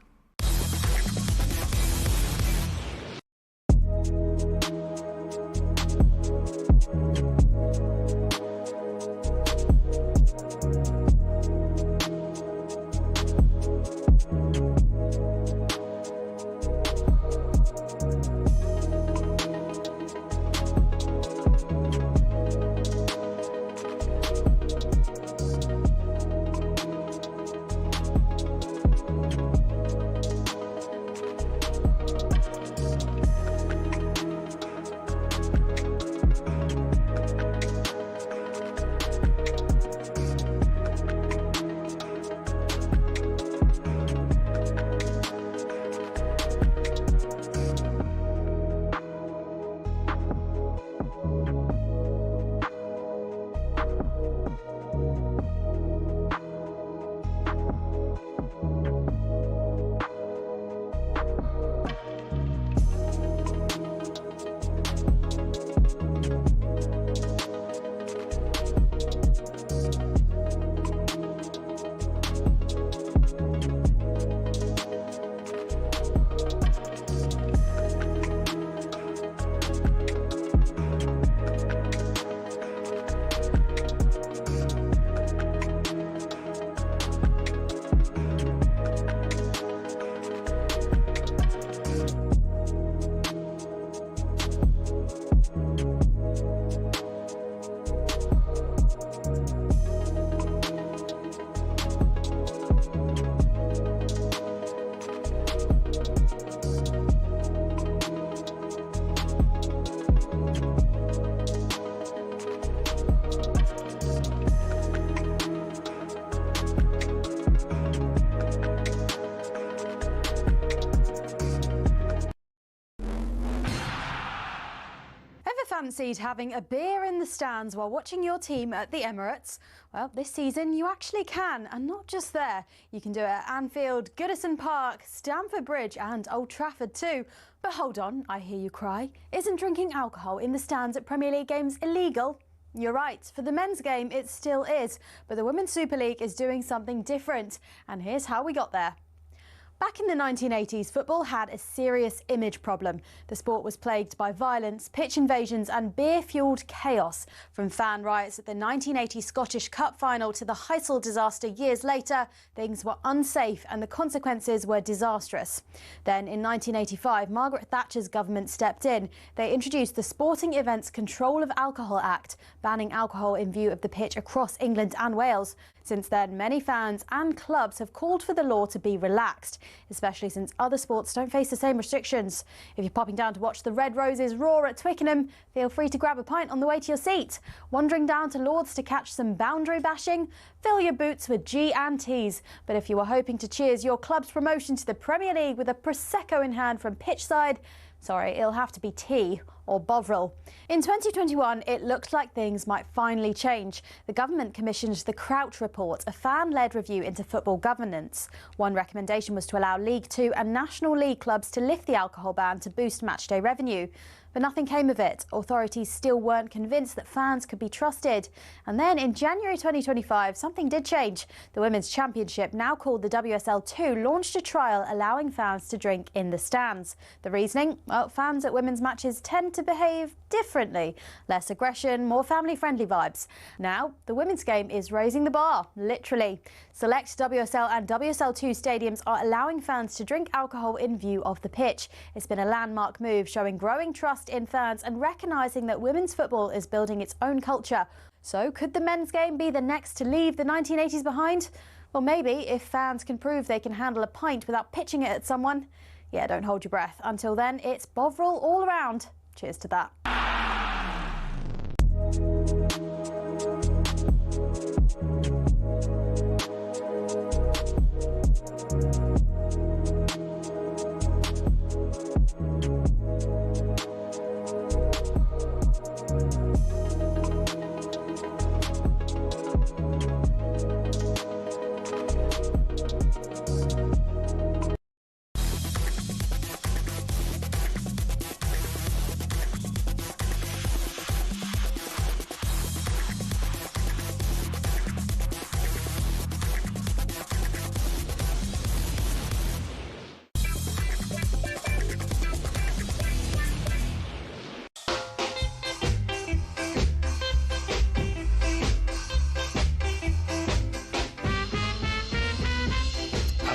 Fancied having a beer in the stands while watching your team at the Emirates? Well, this season you actually can, and not just there. You can do it at Anfield, Goodison Park, Stamford Bridge and Old Trafford too. But hold on, I hear you cry. Isn't drinking alcohol in the stands at Premier League games illegal? You're right, for the men's game it still is, but the Women's Super League is doing something different. And here's how we got there. Back in the 1980s, football had a serious image problem. The sport was plagued by violence, pitch invasions and beer-fuelled chaos. From fan riots at the 1980 Scottish Cup final to the Heysel disaster years later, things were unsafe and the consequences were disastrous. Then in 1985, Margaret Thatcher's government stepped in. They introduced the Sporting Events Control of Alcohol Act, banning alcohol in view of the pitch across England and Wales. Since then, many fans and clubs have called for the law to be relaxed, especially since other sports don't face the same restrictions. If you're popping down to watch the Red Roses roar at Twickenham, feel free to grab a pint on the way to your seat. Wandering down to Lord's to catch some boundary bashing? Fill your boots with G&Ts. But if you were hoping to cheers your club's promotion to the Premier League with a Prosecco in hand from pitchside, sorry, it'll have to be tea or Bovril. In 2021, it looked like things might finally change. The government commissioned the Crouch Report, a fan-led review into football governance. One recommendation was to allow League Two and National League clubs to lift the alcohol ban to boost matchday revenue. But nothing came of it. Authorities still weren't convinced that fans could be trusted. And then in January 2025, something did change. The Women's Championship, now called the WSL 2, launched a trial allowing fans to drink in the stands. The reasoning? Well, fans at women's matches tend to behave differently. Less aggression, more family-friendly vibes. Now, the women's game is raising the bar, literally. Select WSL and WSL2 stadiums are allowing fans to drink alcohol in view of the pitch. It's been a landmark move, showing growing trust in fans and recognising that women's football is building its own culture. So could the men's game be the next to leave the 1980s behind? Well, maybe, if fans can prove they can handle a pint without pitching it at someone. Yeah, don't hold your breath. Until then, it's Bovril all around. Cheers to that.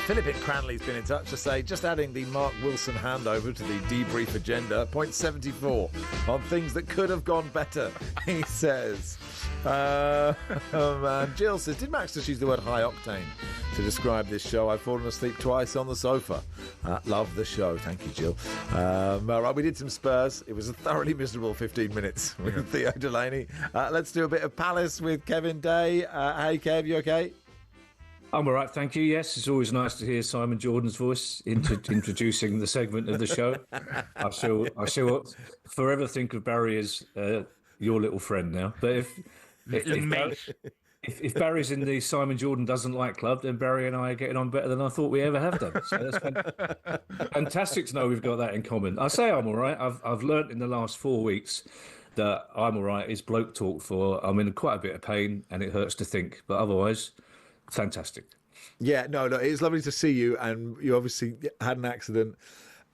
Philip in Cranley's been in touch to say, just adding the Mark Wilson handover to the debrief agenda, point 74 on things that could have gone better, he says. And Jill says, did Max just use the word high octane to describe this show? I've fallen asleep twice on the sofa. Love the show. Thank you, Jill. All right, we did some Spurs. It was a thoroughly miserable 15 minutes with Theo Delaney. Let's do a bit of Palace with Kevin Day. Hey, Kev, you okay? I'm all right, thank you. Yes, it's always nice to hear Simon Jordan's voice introducing the segment of the show. I shall forever think of Barry as your little friend now. But if Barry's in the Simon Jordan doesn't like club, then Barry and I are getting on better than I thought we ever have done. So that's fantastic to know we've got that in common. I say I'm all right. I've learnt in the last 4 weeks that I'm all right is bloke talk for I'm in quite a bit of pain and it hurts to think. But otherwise, fantastic. Yeah, no, it's lovely to see you. And you obviously had an accident.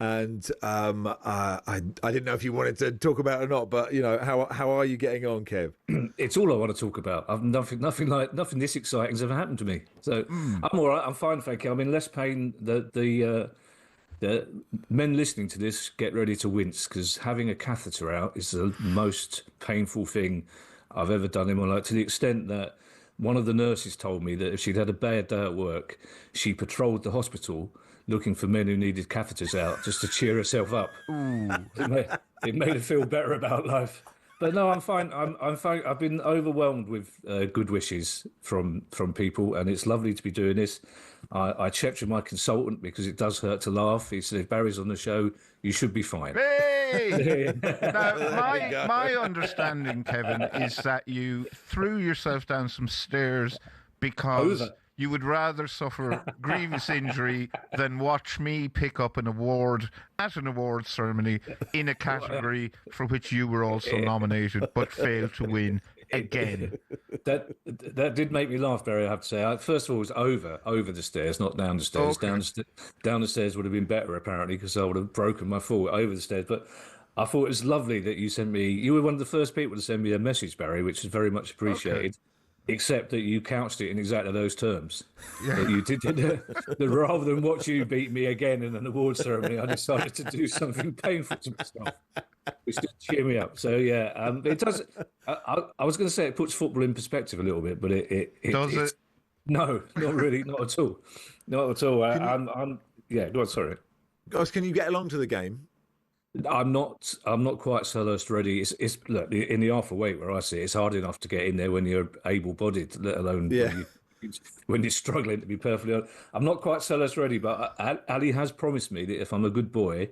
And I didn't know if you wanted to talk about it or not, but you know, how are you getting on, Kev? It's all I want to talk about. I've nothing this exciting's ever happened to me. So I'm all right. I'm fine, thank you. I'm in less pain. The men listening to this get ready to wince because having a catheter out is the most painful thing I've ever done in my life. To the extent that one of the nurses told me that if she'd had a bad day at work, she patrolled the hospital looking for men who needed catheters out just to cheer herself up. It made her feel better about life. But no, I'm fine. I'm fine. I've been overwhelmed with good wishes from people, and it's lovely to be doing this. I checked with my consultant because it does hurt to laugh. He said, if Barry's on the show, you should be fine. Hey! Now, my understanding, Kevin, is that you threw yourself down some stairs because you would rather suffer grievous injury than watch me pick up an award at an awards ceremony in a category for which you were also nominated but failed to win again. That did make me laugh, Barry, I have to say. First of all, it was over the stairs, not down the stairs. Okay. Down the stairs would have been better, apparently, because I would have broken my fall over the stairs. But I thought it was lovely that you sent me... You were one of the first people to send me a message, Barry, which is very much appreciated. Okay. Except that you couched it in exactly those terms. Yeah. That you did that rather than watch you beat me again in an award ceremony, I decided to do something painful to myself, which did cheer me up. So yeah, it does. I was going to say it puts football in perspective a little bit, but it does it? No, not really, not at all, not at all. Yeah, go on. Sorry, guys, can you get along to the game? I'm not quite Selhurst ready. It's look, in the half weight where I see it's hard enough to get in there when you're able-bodied, let alone when you're struggling, to be perfectly honest. I'm not quite Selhurst ready, but Ali has promised me that if I'm a good boy,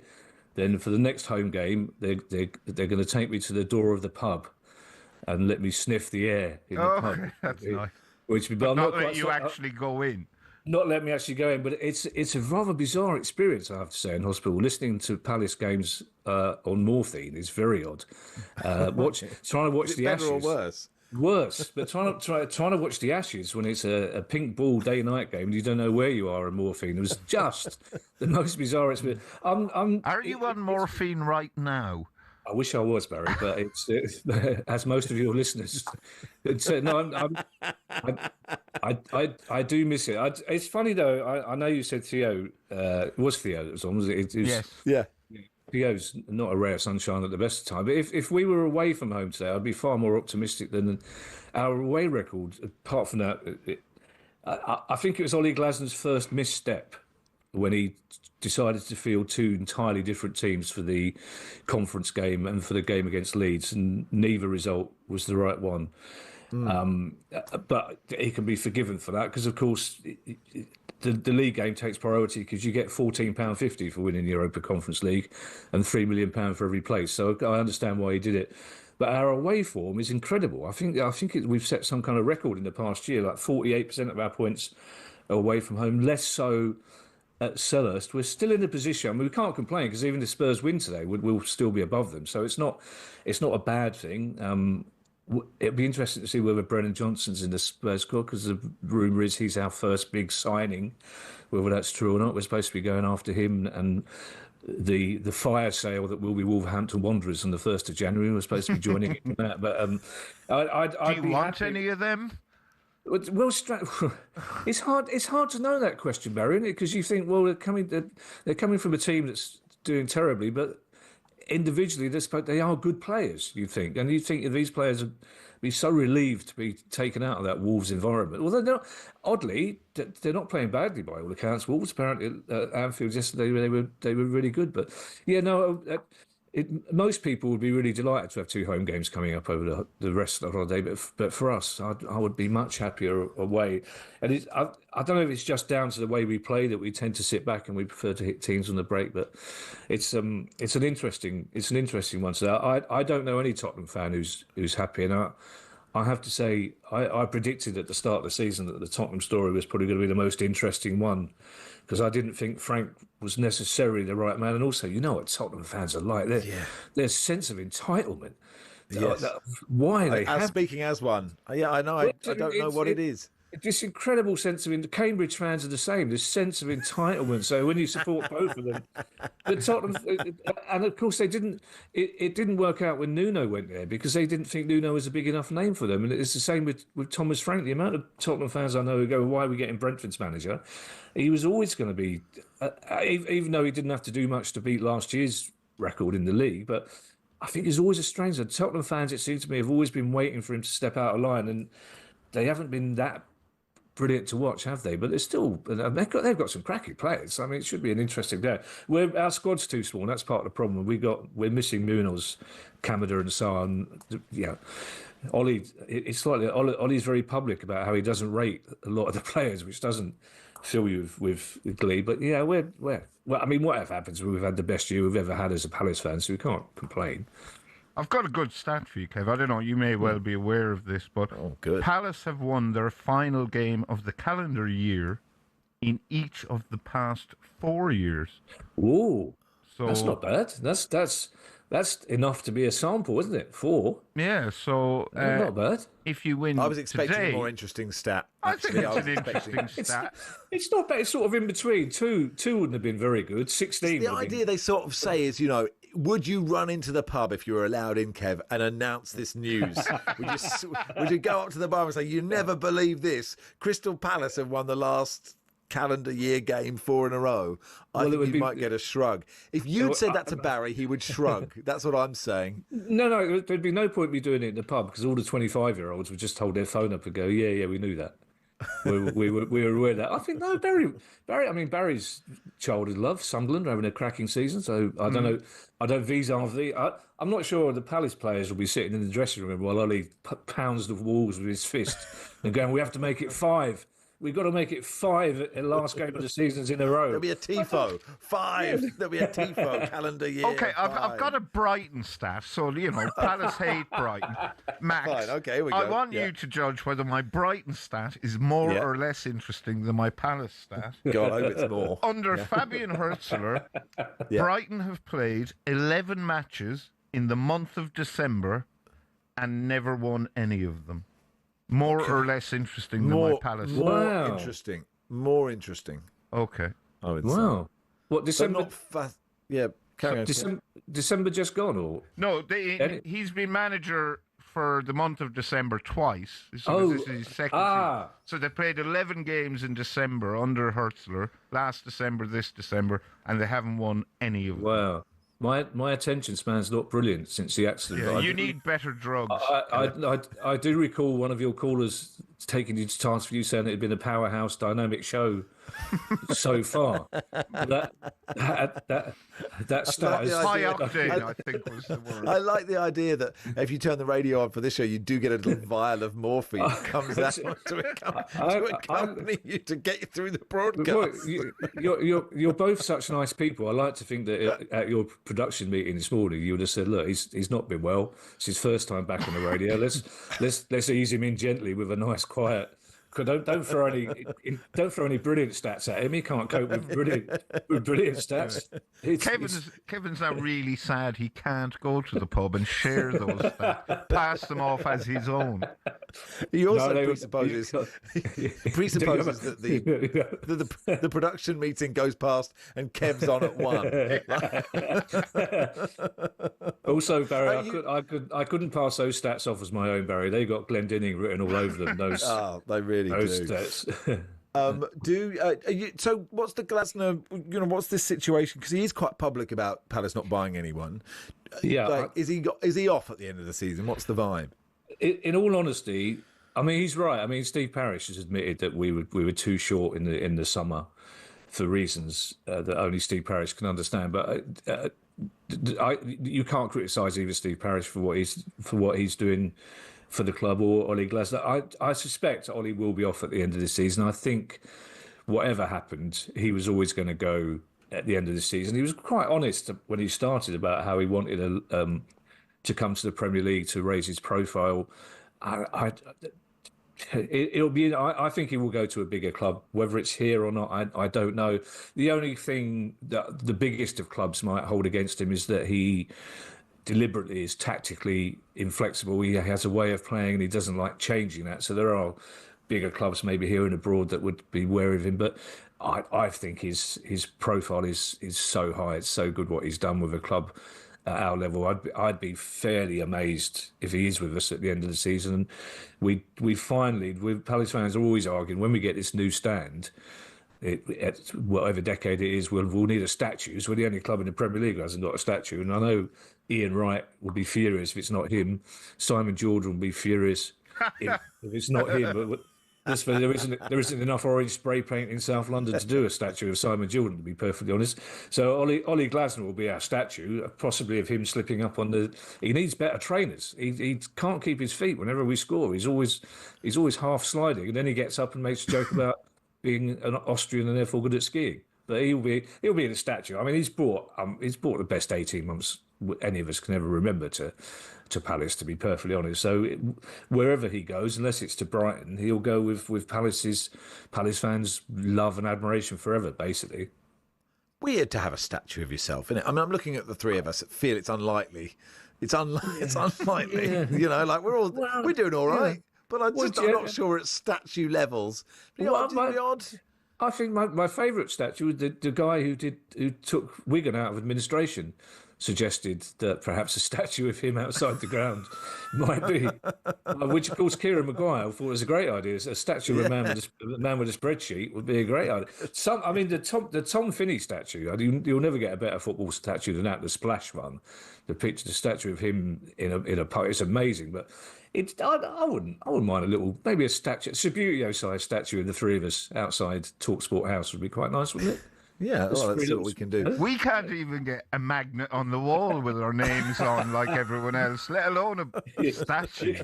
then for the next home game, they're going to take me to the door of the pub and let me sniff the air in the pub. That's nice. But I'm not let you actually go in. Not let me actually go in, but it's a rather bizarre experience, I have to say, in hospital. Listening to Palace games on morphine is very odd. Trying to watch the Ashes. Better or worse? Worse, but trying to watch the Ashes when it's a pink ball day-night game and you don't know where you are in morphine. It was just the most bizarre experience. Are you on morphine right now? I wish I was, Barry, but it's as most of your listeners. I do miss it. It's funny though. I know you said Theo. It was Theo that was on, was it? Yes. Yeah. Theo's not a ray of sunshine at the best of time. But if we were away from home today, I'd be far more optimistic than our away record. Apart from that, I think it was Ollie Glasner's first misstep when he decided to field two entirely different teams for the conference game and for the game against Leeds, and neither result was the right one. But he can be forgiven for that because, of course, the league game takes priority because you get £14.50 for winning the Europa Conference League and £3 million for every place. So I understand why he did it. But our away form is incredible. I think we've set some kind of record in the past year, like 48% of our points are away from home, less so at Selhurst. We're still in a position. I mean, we can't complain because even if Spurs win today, we'll still be above them. So it's not a bad thing. It'd be interesting to see whether Brennan Johnson's in the Spurs squad because the rumour is he's our first big signing. Whether that's true or not, we're supposed to be going after him and the fire sale that will be Wolverhampton Wanderers on the 1st of January. We're supposed to be joining in that. But do you want any of them? Well, it's hard to know that question, Barry, isn't it? Because you think, well, they're coming from a team that's doing terribly, but individually they are good players, you think, and you think these players would be so relieved to be taken out of that Wolves environment. Well, they're not, oddly, they're not playing badly by all accounts. Wolves apparently at Anfield yesterday they were really good, but yeah, no. Most people would be really delighted to have two home games coming up over the rest of the holiday, but for us, I would be much happier away. And I don't know if it's just down to the way we play that we tend to sit back and we prefer to hit teams on the break. But it's an interesting one. So I don't know any Tottenham fan who's happy, and I have to say I predicted at the start of the season that the Tottenham story was probably going to be the most interesting one, because I didn't think Frank was necessarily the right man. And also, you know what Tottenham fans are like. Their sense of entitlement. Yes. Why they have... Speaking as one. Yeah, I know. I don't know what it is. This incredible sense of... Cambridge fans are the same, this sense of entitlement. So when you support both of them... But Tottenham... And of course, they didn't... It didn't work out when Nuno went there because they didn't think Nuno was a big enough name for them. And it's the same with Thomas Frank. The amount of Tottenham fans I know who go, why are we getting Brentford's manager? He was always going to be... even though he didn't have to do much to beat last year's record in the league, but I think there's always a strange... Tottenham fans, it seems to me, have always been waiting for him to step out of line, and they haven't been that brilliant to watch, have they? But they're still... They've got some cracking players. I mean, it should be an interesting day. Our squad's too small, and that's part of the problem. We're missing Munoz, Kamada and so on. Yeah. Ollie, it's like Ollie's very public about how he doesn't rate a lot of the players, which doesn't fill you with glee. But yeah, well, I mean, whatever happens, we've had the best year we've ever had as a Palace fan, so we can't complain. I've got a good stat for you, Kev. I don't know, you may well be aware of this, but Palace have won their final game of the calendar year in each of the past 4 years. Ooh, so that's not bad. That's enough to be a sample, isn't it? 4. Yeah, so... not bad. If you win I was expecting today, a more interesting stat. I think it's an interesting stat. It's not bad. It's sort of in between. 2 wouldn't have been very good. 16 The idea they sort of say is, would you run into the pub if you were allowed in, Kev, and announce this news? Would you go up to the bar and say, you never believe this? Crystal Palace have won the last calendar year game 4 in a row. I think you might get a shrug. If you'd said that to Barry, he would shrug. That's what I'm saying. No, there'd be no point in me doing it in the pub because all the 25-year-olds would just hold their phone up and go, yeah, we knew that. we were aware of that. I think, no, Barry. I mean, Barry's childhood love, Sunderland, having a cracking season. So I don't know. I don't vis-a-vis. I'm not sure the Palace players will be sitting in the dressing room while Ollie pounds the walls with his fist and going, we have to make it 5. We've got to make it 5 at the last game of the seasons in a row. There'll be a TIFO. 5. There'll be a TIFO calendar year. Okay, I've got a Brighton stat, so, Palace hate Brighton. Max, Fine, okay, here we go. I want you to judge whether my Brighton stat is more or less interesting than my Palace stat. God, I hope it's more. Under Fabian Hurtzler, Brighton have played 11 matches in the month of December and never won any of them. More or less interesting than my Palace. More interesting. Okay. I would Wow. What, December? Carry on. December just gone, or? No, he's been manager for the month of December twice. So this is his second season. So they played 11 games in December under Hurtzler, last December, this December, and they haven't won any of them. Wow. My attention span's not brilliant since the accident. Yeah, you need better drugs. I do recall one of your callers taking you to task for you saying it had been a powerhouse dynamic show so far. That stat is high octane, I think was the word. I like the idea that if you turn the radio on for this show, you do get a little vial of morphine that comes out to accompany you to get you through the broadcast. You're both such nice people. I like to think that at your production meeting this morning, you would have said, "Look, he's not been well. It's his first time back on the radio. Let's ease him in gently with a nice, quiet." Don't throw any brilliant stats at him. He can't cope with brilliant stats. Kevin's now really sad he can't go to the pub and share those stats, pass them off as his own. He also presupposes that the production meeting goes past and Kev's on at 1. Also, Barry, I couldn't pass those stats off as my own, Barry. They got Glendenning written all over them. Those, they really those do. Stats. So what's the Glasner? What's this situation? Because he is quite public about Palace not buying anyone. Yeah, is he off at the end of the season? What's the vibe? In all honesty, I mean, he's right. I mean, Steve Parish has admitted that we were too short in the summer for reasons that only Steve Parish can understand. But you can't criticise either Steve Parish for what he's doing for the club or Ollie Glasner. I suspect Ollie will be off at the end of the season. I think whatever happened, he was always going to go at the end of the season. He was quite honest when he started about how he wanted to come to the Premier League to raise his profile. It'll be. I think he will go to a bigger club. Whether it's here or not, I don't know. The only thing that the biggest of clubs might hold against him is that he deliberately is tactically inflexible. He has a way of playing and he doesn't like changing that. So there are bigger clubs maybe here and abroad that would be wary of him. But I think his profile is so high. It's so good what he's done with a club at our level. I'd be fairly amazed if he is with us at the end of the season. And we finally, Palace fans are always arguing, when we get this new stand, whatever decade it is, we'll need a statue. So we're the only club in the Premier League that hasn't got a statue. And I know Ian Wright will be furious if it's not him. Simon Jordan will be furious if it's not him. But there isn't enough orange spray paint in South London to do a statue of Simon Jordan, to be perfectly honest. So Ollie Glasner will be our statue, possibly of him slipping up on the. He needs better trainers. He can't keep his feet whenever we score. He's always half sliding, and then he gets up and makes a joke about being an Austrian and therefore good at skiing. But he'll be in a statue. I mean, he's brought the best 18 months any of us can ever remember to Palace, to be perfectly honest. So wherever he goes, unless it's to Brighton, he'll go with Palace fans' love and admiration forever, basically. Weird to have a statue of yourself, isn't it? I mean, I'm looking at the three of us that feel it's unlikely. It's unlikely. Yeah. Like we're doing all right. Yeah. But I'm not sure at statue levels. Odd. I think my favourite statue was the guy who took Wigan out of administration. Suggested that perhaps a statue of him outside the ground might be, which of course Kieran Maguire thought was a great idea. A statue of a man with a spreadsheet would be a great idea. The Tom Finney statue. You'll never get a better football statue than that. The splash one, the statue of him in a park. It's amazing, but I wouldn't mind a little, maybe a statue, Subbuteo-sized statue of the three of us outside talkSPORT House would be quite nice, wouldn't it? Yeah, let's see what we can do. We can't even get a magnet on the wall with our names on like everyone else, let alone a statue.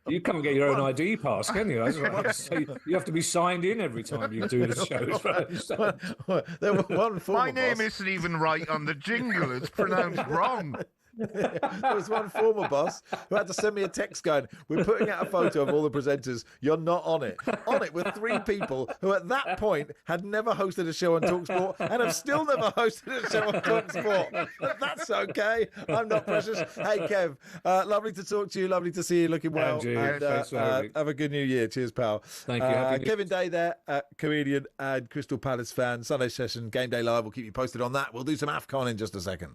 You can't get your own ID pass, can you? So you have to be signed in every time you do the show. There was one former My name boss. isn't even right on the jingle. It's pronounced wrong. There was one former boss who had to send me a text going, "We're putting out a photo of all the presenters. You're not on it." On it were 3 people who at that point had never hosted a show on talkSPORT and have still never hosted a show on talkSPORT. But that's okay. I'm not precious. Hey, Kev, lovely to talk to you. Lovely to see you looking well. Andrew, And thanks for having me. have a good new year. Cheers, pal. Thank you. Happy New Year. Kevin Day there, comedian and Crystal Palace fan. Sunday session, Game Day Live. We'll keep you posted on that. We'll do some AFCON in just a second.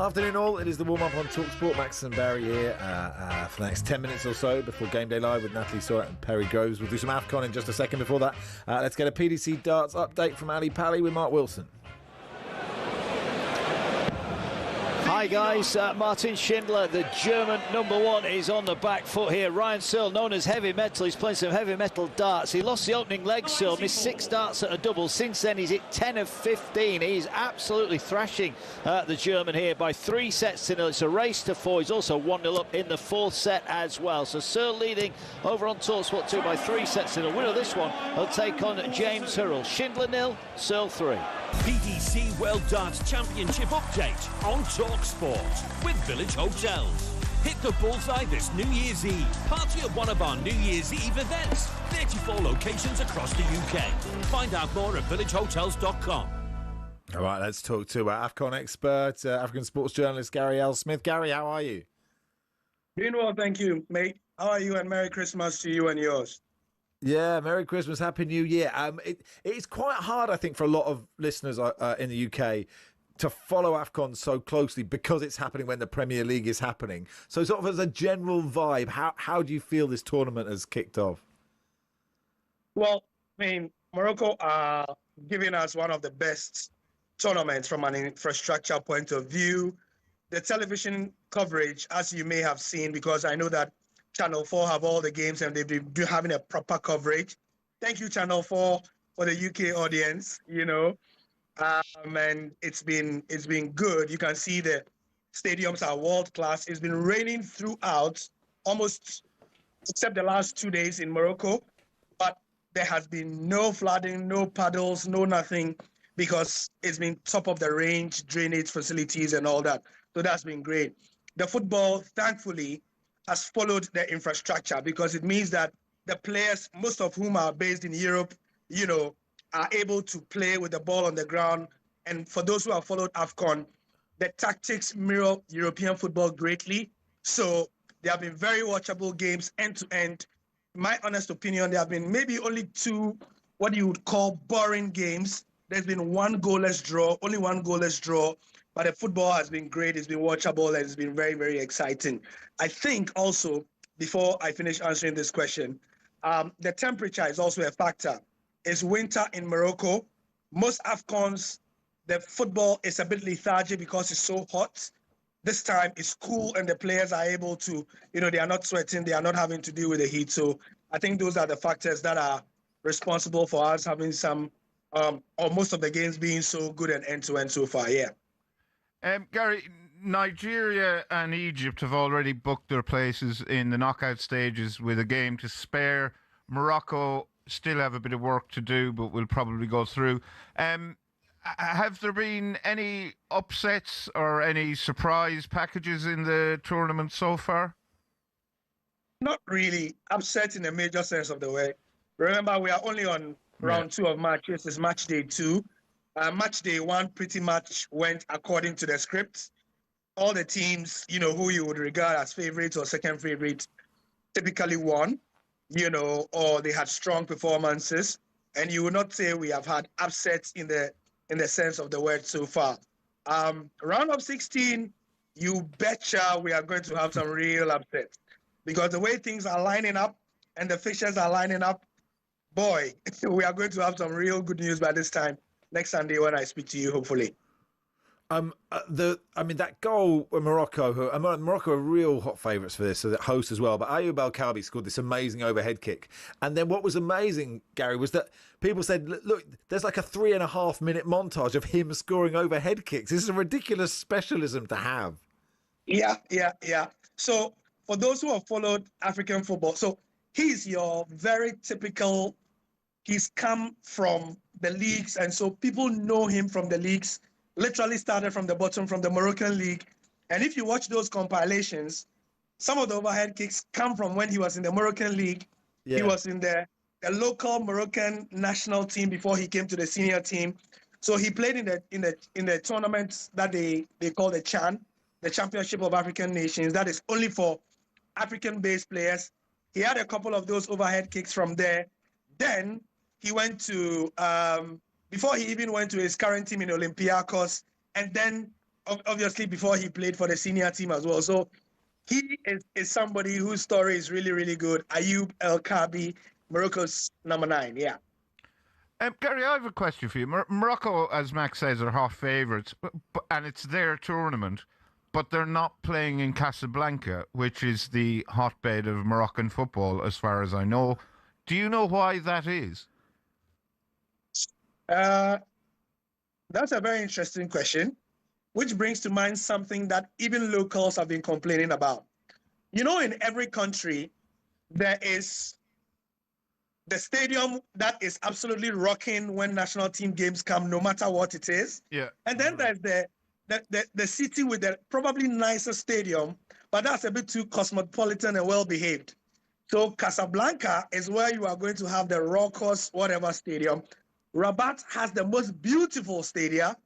Afternoon all, it is the warm-up on talkSPORT. Max and Barry here for the next 10 minutes or so before Game Day Live with Natalie Sawyer and Perry Groves. We'll do some AFCON in just a second. Before that, let's get a PDC darts update from Ali Pally with Mark Wilson. Hi guys, Martin Schindler, the German #1, is on the back foot here. Ryan Searle, known as Heavy Metal, he's playing some heavy metal darts. He lost the opening leg, Searle, missed 6 darts at a double. Since then, he's hit 10 of 15. He's absolutely thrashing the German here by 3 sets to 0. It's a race to 4. He's also 1-0 up in the 4th set as well. So Searle leading over on talkSPORT 2 by 3 sets to 0. Winner of this one will take on James Hurrell. Schindler 0, Searle 3. PDC World Darts Championship update on talkSPORT with Village Hotels. Hit the bullseye this New Year's Eve. Party at one of our New Year's Eve events. 34 locations across the UK. Find out more at villagehotels.com. All right, let's talk to our AFCON expert, African sports journalist Gary L. Smith. Gary, how are you? Doing well, thank you, mate. How are you? And Merry Christmas to you and yours. Yeah, Merry Christmas, Happy New Year. It's quite hard, I think, for a lot of listeners in the UK to follow AFCON so closely because it's happening when the Premier League is happening. So sort of as a general vibe, how do you feel this tournament has kicked off? Well, I mean, Morocco are giving us one of the best tournaments from an infrastructure point of view. The television coverage, as you may have seen, because I know that Channel 4 have all the games and they've been having a proper coverage. Thank you, Channel 4, for the UK audience, and it's been good. You can see the stadiums are world class. It's been raining throughout, almost except the last 2 days in Morocco, but there has been no flooding, no puddles, no nothing, because it's been top of the range drainage facilities and all that. So that's been great. The football, thankfully, has followed the infrastructure, because it means that the players, most of whom are based in Europe, are able to play with the ball on the ground. And for those who have followed AFCON, the tactics mirror European football greatly. So there have been very watchable games end to end. In my honest opinion, there have been maybe only 2, what you would call boring games. There's been one goalless draw, only one goalless draw, but the football has been great. It's been watchable and it's been very, very exciting. I think also, before I finish answering this question, the temperature is also a factor. It's winter in Morocco. Most AFCONs, the football is a bit lethargic because it's so hot. This time it's cool and the players are able to, they are not sweating, they are not having to deal with the heat. So I think those are the factors that are responsible for us having some, or most of the games being so good and end-to-end so far, yeah. Gary, Nigeria and Egypt have already booked their places in the knockout stages with a game to spare. Morocco still have a bit of work to do, but will probably go through. Have there been any upsets or any surprise packages in the tournament so far? Not really upset in a major sense of the word. Remember, we are only on round 2 of matches. It's match day 2. Match day 1 pretty much went according to the script. All the teams, who you would regard as favorites or second favorites, typically won, or they had strong performances. And you would not say we have had upsets in the sense of the word so far. Round of 16, you betcha we are going to have some real upsets, because the way things are lining up and the fixtures are lining up, boy, we are going to have some real good news by this time next Sunday when I speak to you, hopefully. That goal with Morocco are real hot favourites for this, so that host as well. But Ayoub El Khabi scored this amazing overhead kick. And then what was amazing, Gary, was that people said, look, there's like a 3.5 minute montage of him scoring overhead kicks. This is a ridiculous specialism to have. Yeah. So for those who have followed African football, so he's your very typical, he's come from the leagues, and so people know him from the leagues. Literally started from the bottom, from the Moroccan league. And if you watch those compilations, some of the overhead kicks come from when he was in the Moroccan league. Yeah. He was in the local Moroccan national team before he came to the senior team. So he played in the tournaments that they call the CHAN, the Championship of African Nations. That is only for African-based players. He had a couple of those overhead kicks from there. Then he went to before he even went to his current team in Olympiacos, and then obviously before he played for the senior team as well. So he is somebody whose story is really, really good. Ayoub El Khabi, Morocco's number 9, yeah. Gary, I have a question for you. Morocco, as Max says, are half favourites, and it's their tournament, but they're not playing in Casablanca, which is the hotbed of Moroccan football, as far as I know. Do you know why that is? That's a very interesting question, which brings to mind something that even locals have been complaining about. In every country, there is the stadium that is absolutely rocking when national team games come, no matter what it is. Yeah. And then there's the city with the probably nicer stadium, but that's a bit too cosmopolitan and well-behaved. So Casablanca is where you are going to have the raucous whatever stadium. Rabat has the most beautiful stadia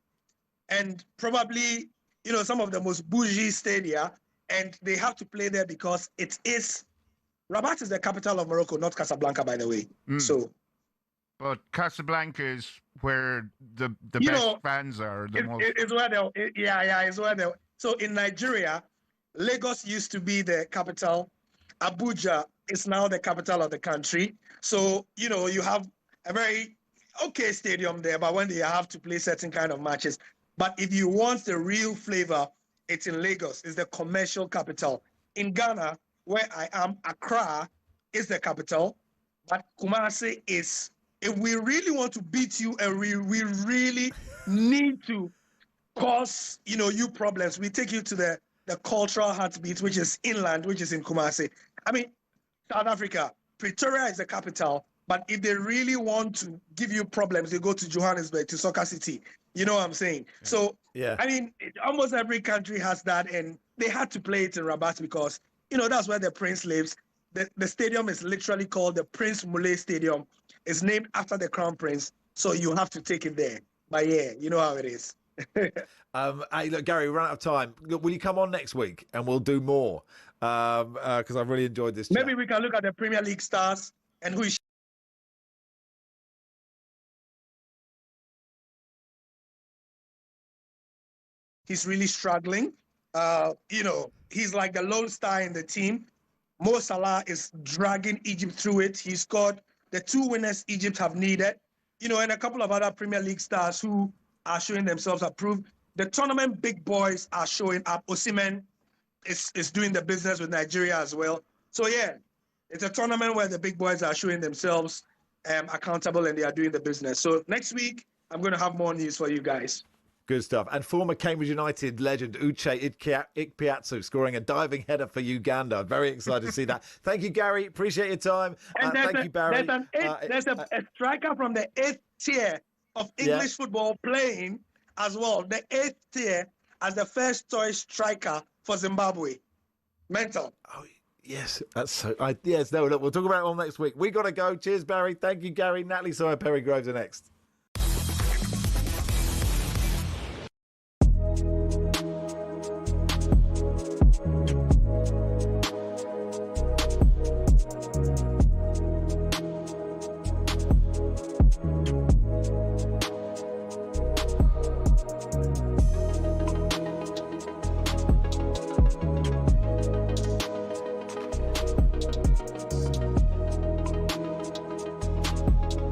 and probably, some of the most bougie stadia, and they have to play there because Rabat is the capital of Morocco, not Casablanca, by the way. So, but Casablanca is where the best fans are. It's where it's where So in Nigeria, Lagos used to be the capital. Abuja is now the capital of the country. So, you know, you have a very okay stadium there, but when they have to play certain kind of matches. But if you want the real flavor, it's in Lagos. It's the commercial capital. In Ghana, where I am, Accra is the capital, but Kumasi is, if we really want to beat you and we really need to cause, you know, you problems, we take you to the cultural heartbeat, which is inland, which is in Kumasi. I mean, South Africa, Pretoria is the capital, but if they really want to give you problems, they go to Johannesburg, to Soccer City. You know what I'm saying? So, yeah. I mean, almost every country has that, and they had to play it in Rabat because, you know, that's where the Prince lives. The stadium is literally called the Prince Moulay Stadium. It's named after the Crown Prince, so you have to take it there. But yeah, you know how it is. Hey, look, Gary, we're out of time. Will you come on next week and we'll do more? Because I've really enjoyed this chat. Maybe we can look at the Premier League stars and who is. He's really struggling. You know, he's like the lone star in the team. Mo Salah is dragging Egypt through it. He scored the 2 winners Egypt have needed. You know, and a couple of other Premier League stars who are showing themselves approved. The tournament big boys are showing up. Osimhen is doing the business with Nigeria as well. So yeah, it's a tournament where the big boys are showing themselves accountable and they are doing the business. So next week, I'm going to have more news for you guys. Good stuff. And former Cambridge United legend Uche Ikpeazu scoring a diving header for Uganda. Very excited to see that. Thank you, Gary. Appreciate your time. Thank you, Barry. There's a striker from the 8th tier of English football playing as well. The 8th tier as the first choice striker for Zimbabwe. Mental. Oh, yes. That's so. Yes. No. Look, we'll talk about it all next week. We got to go. Cheers, Barry. Thank you, Gary. Natalie Sawyer, Perry Groves are next.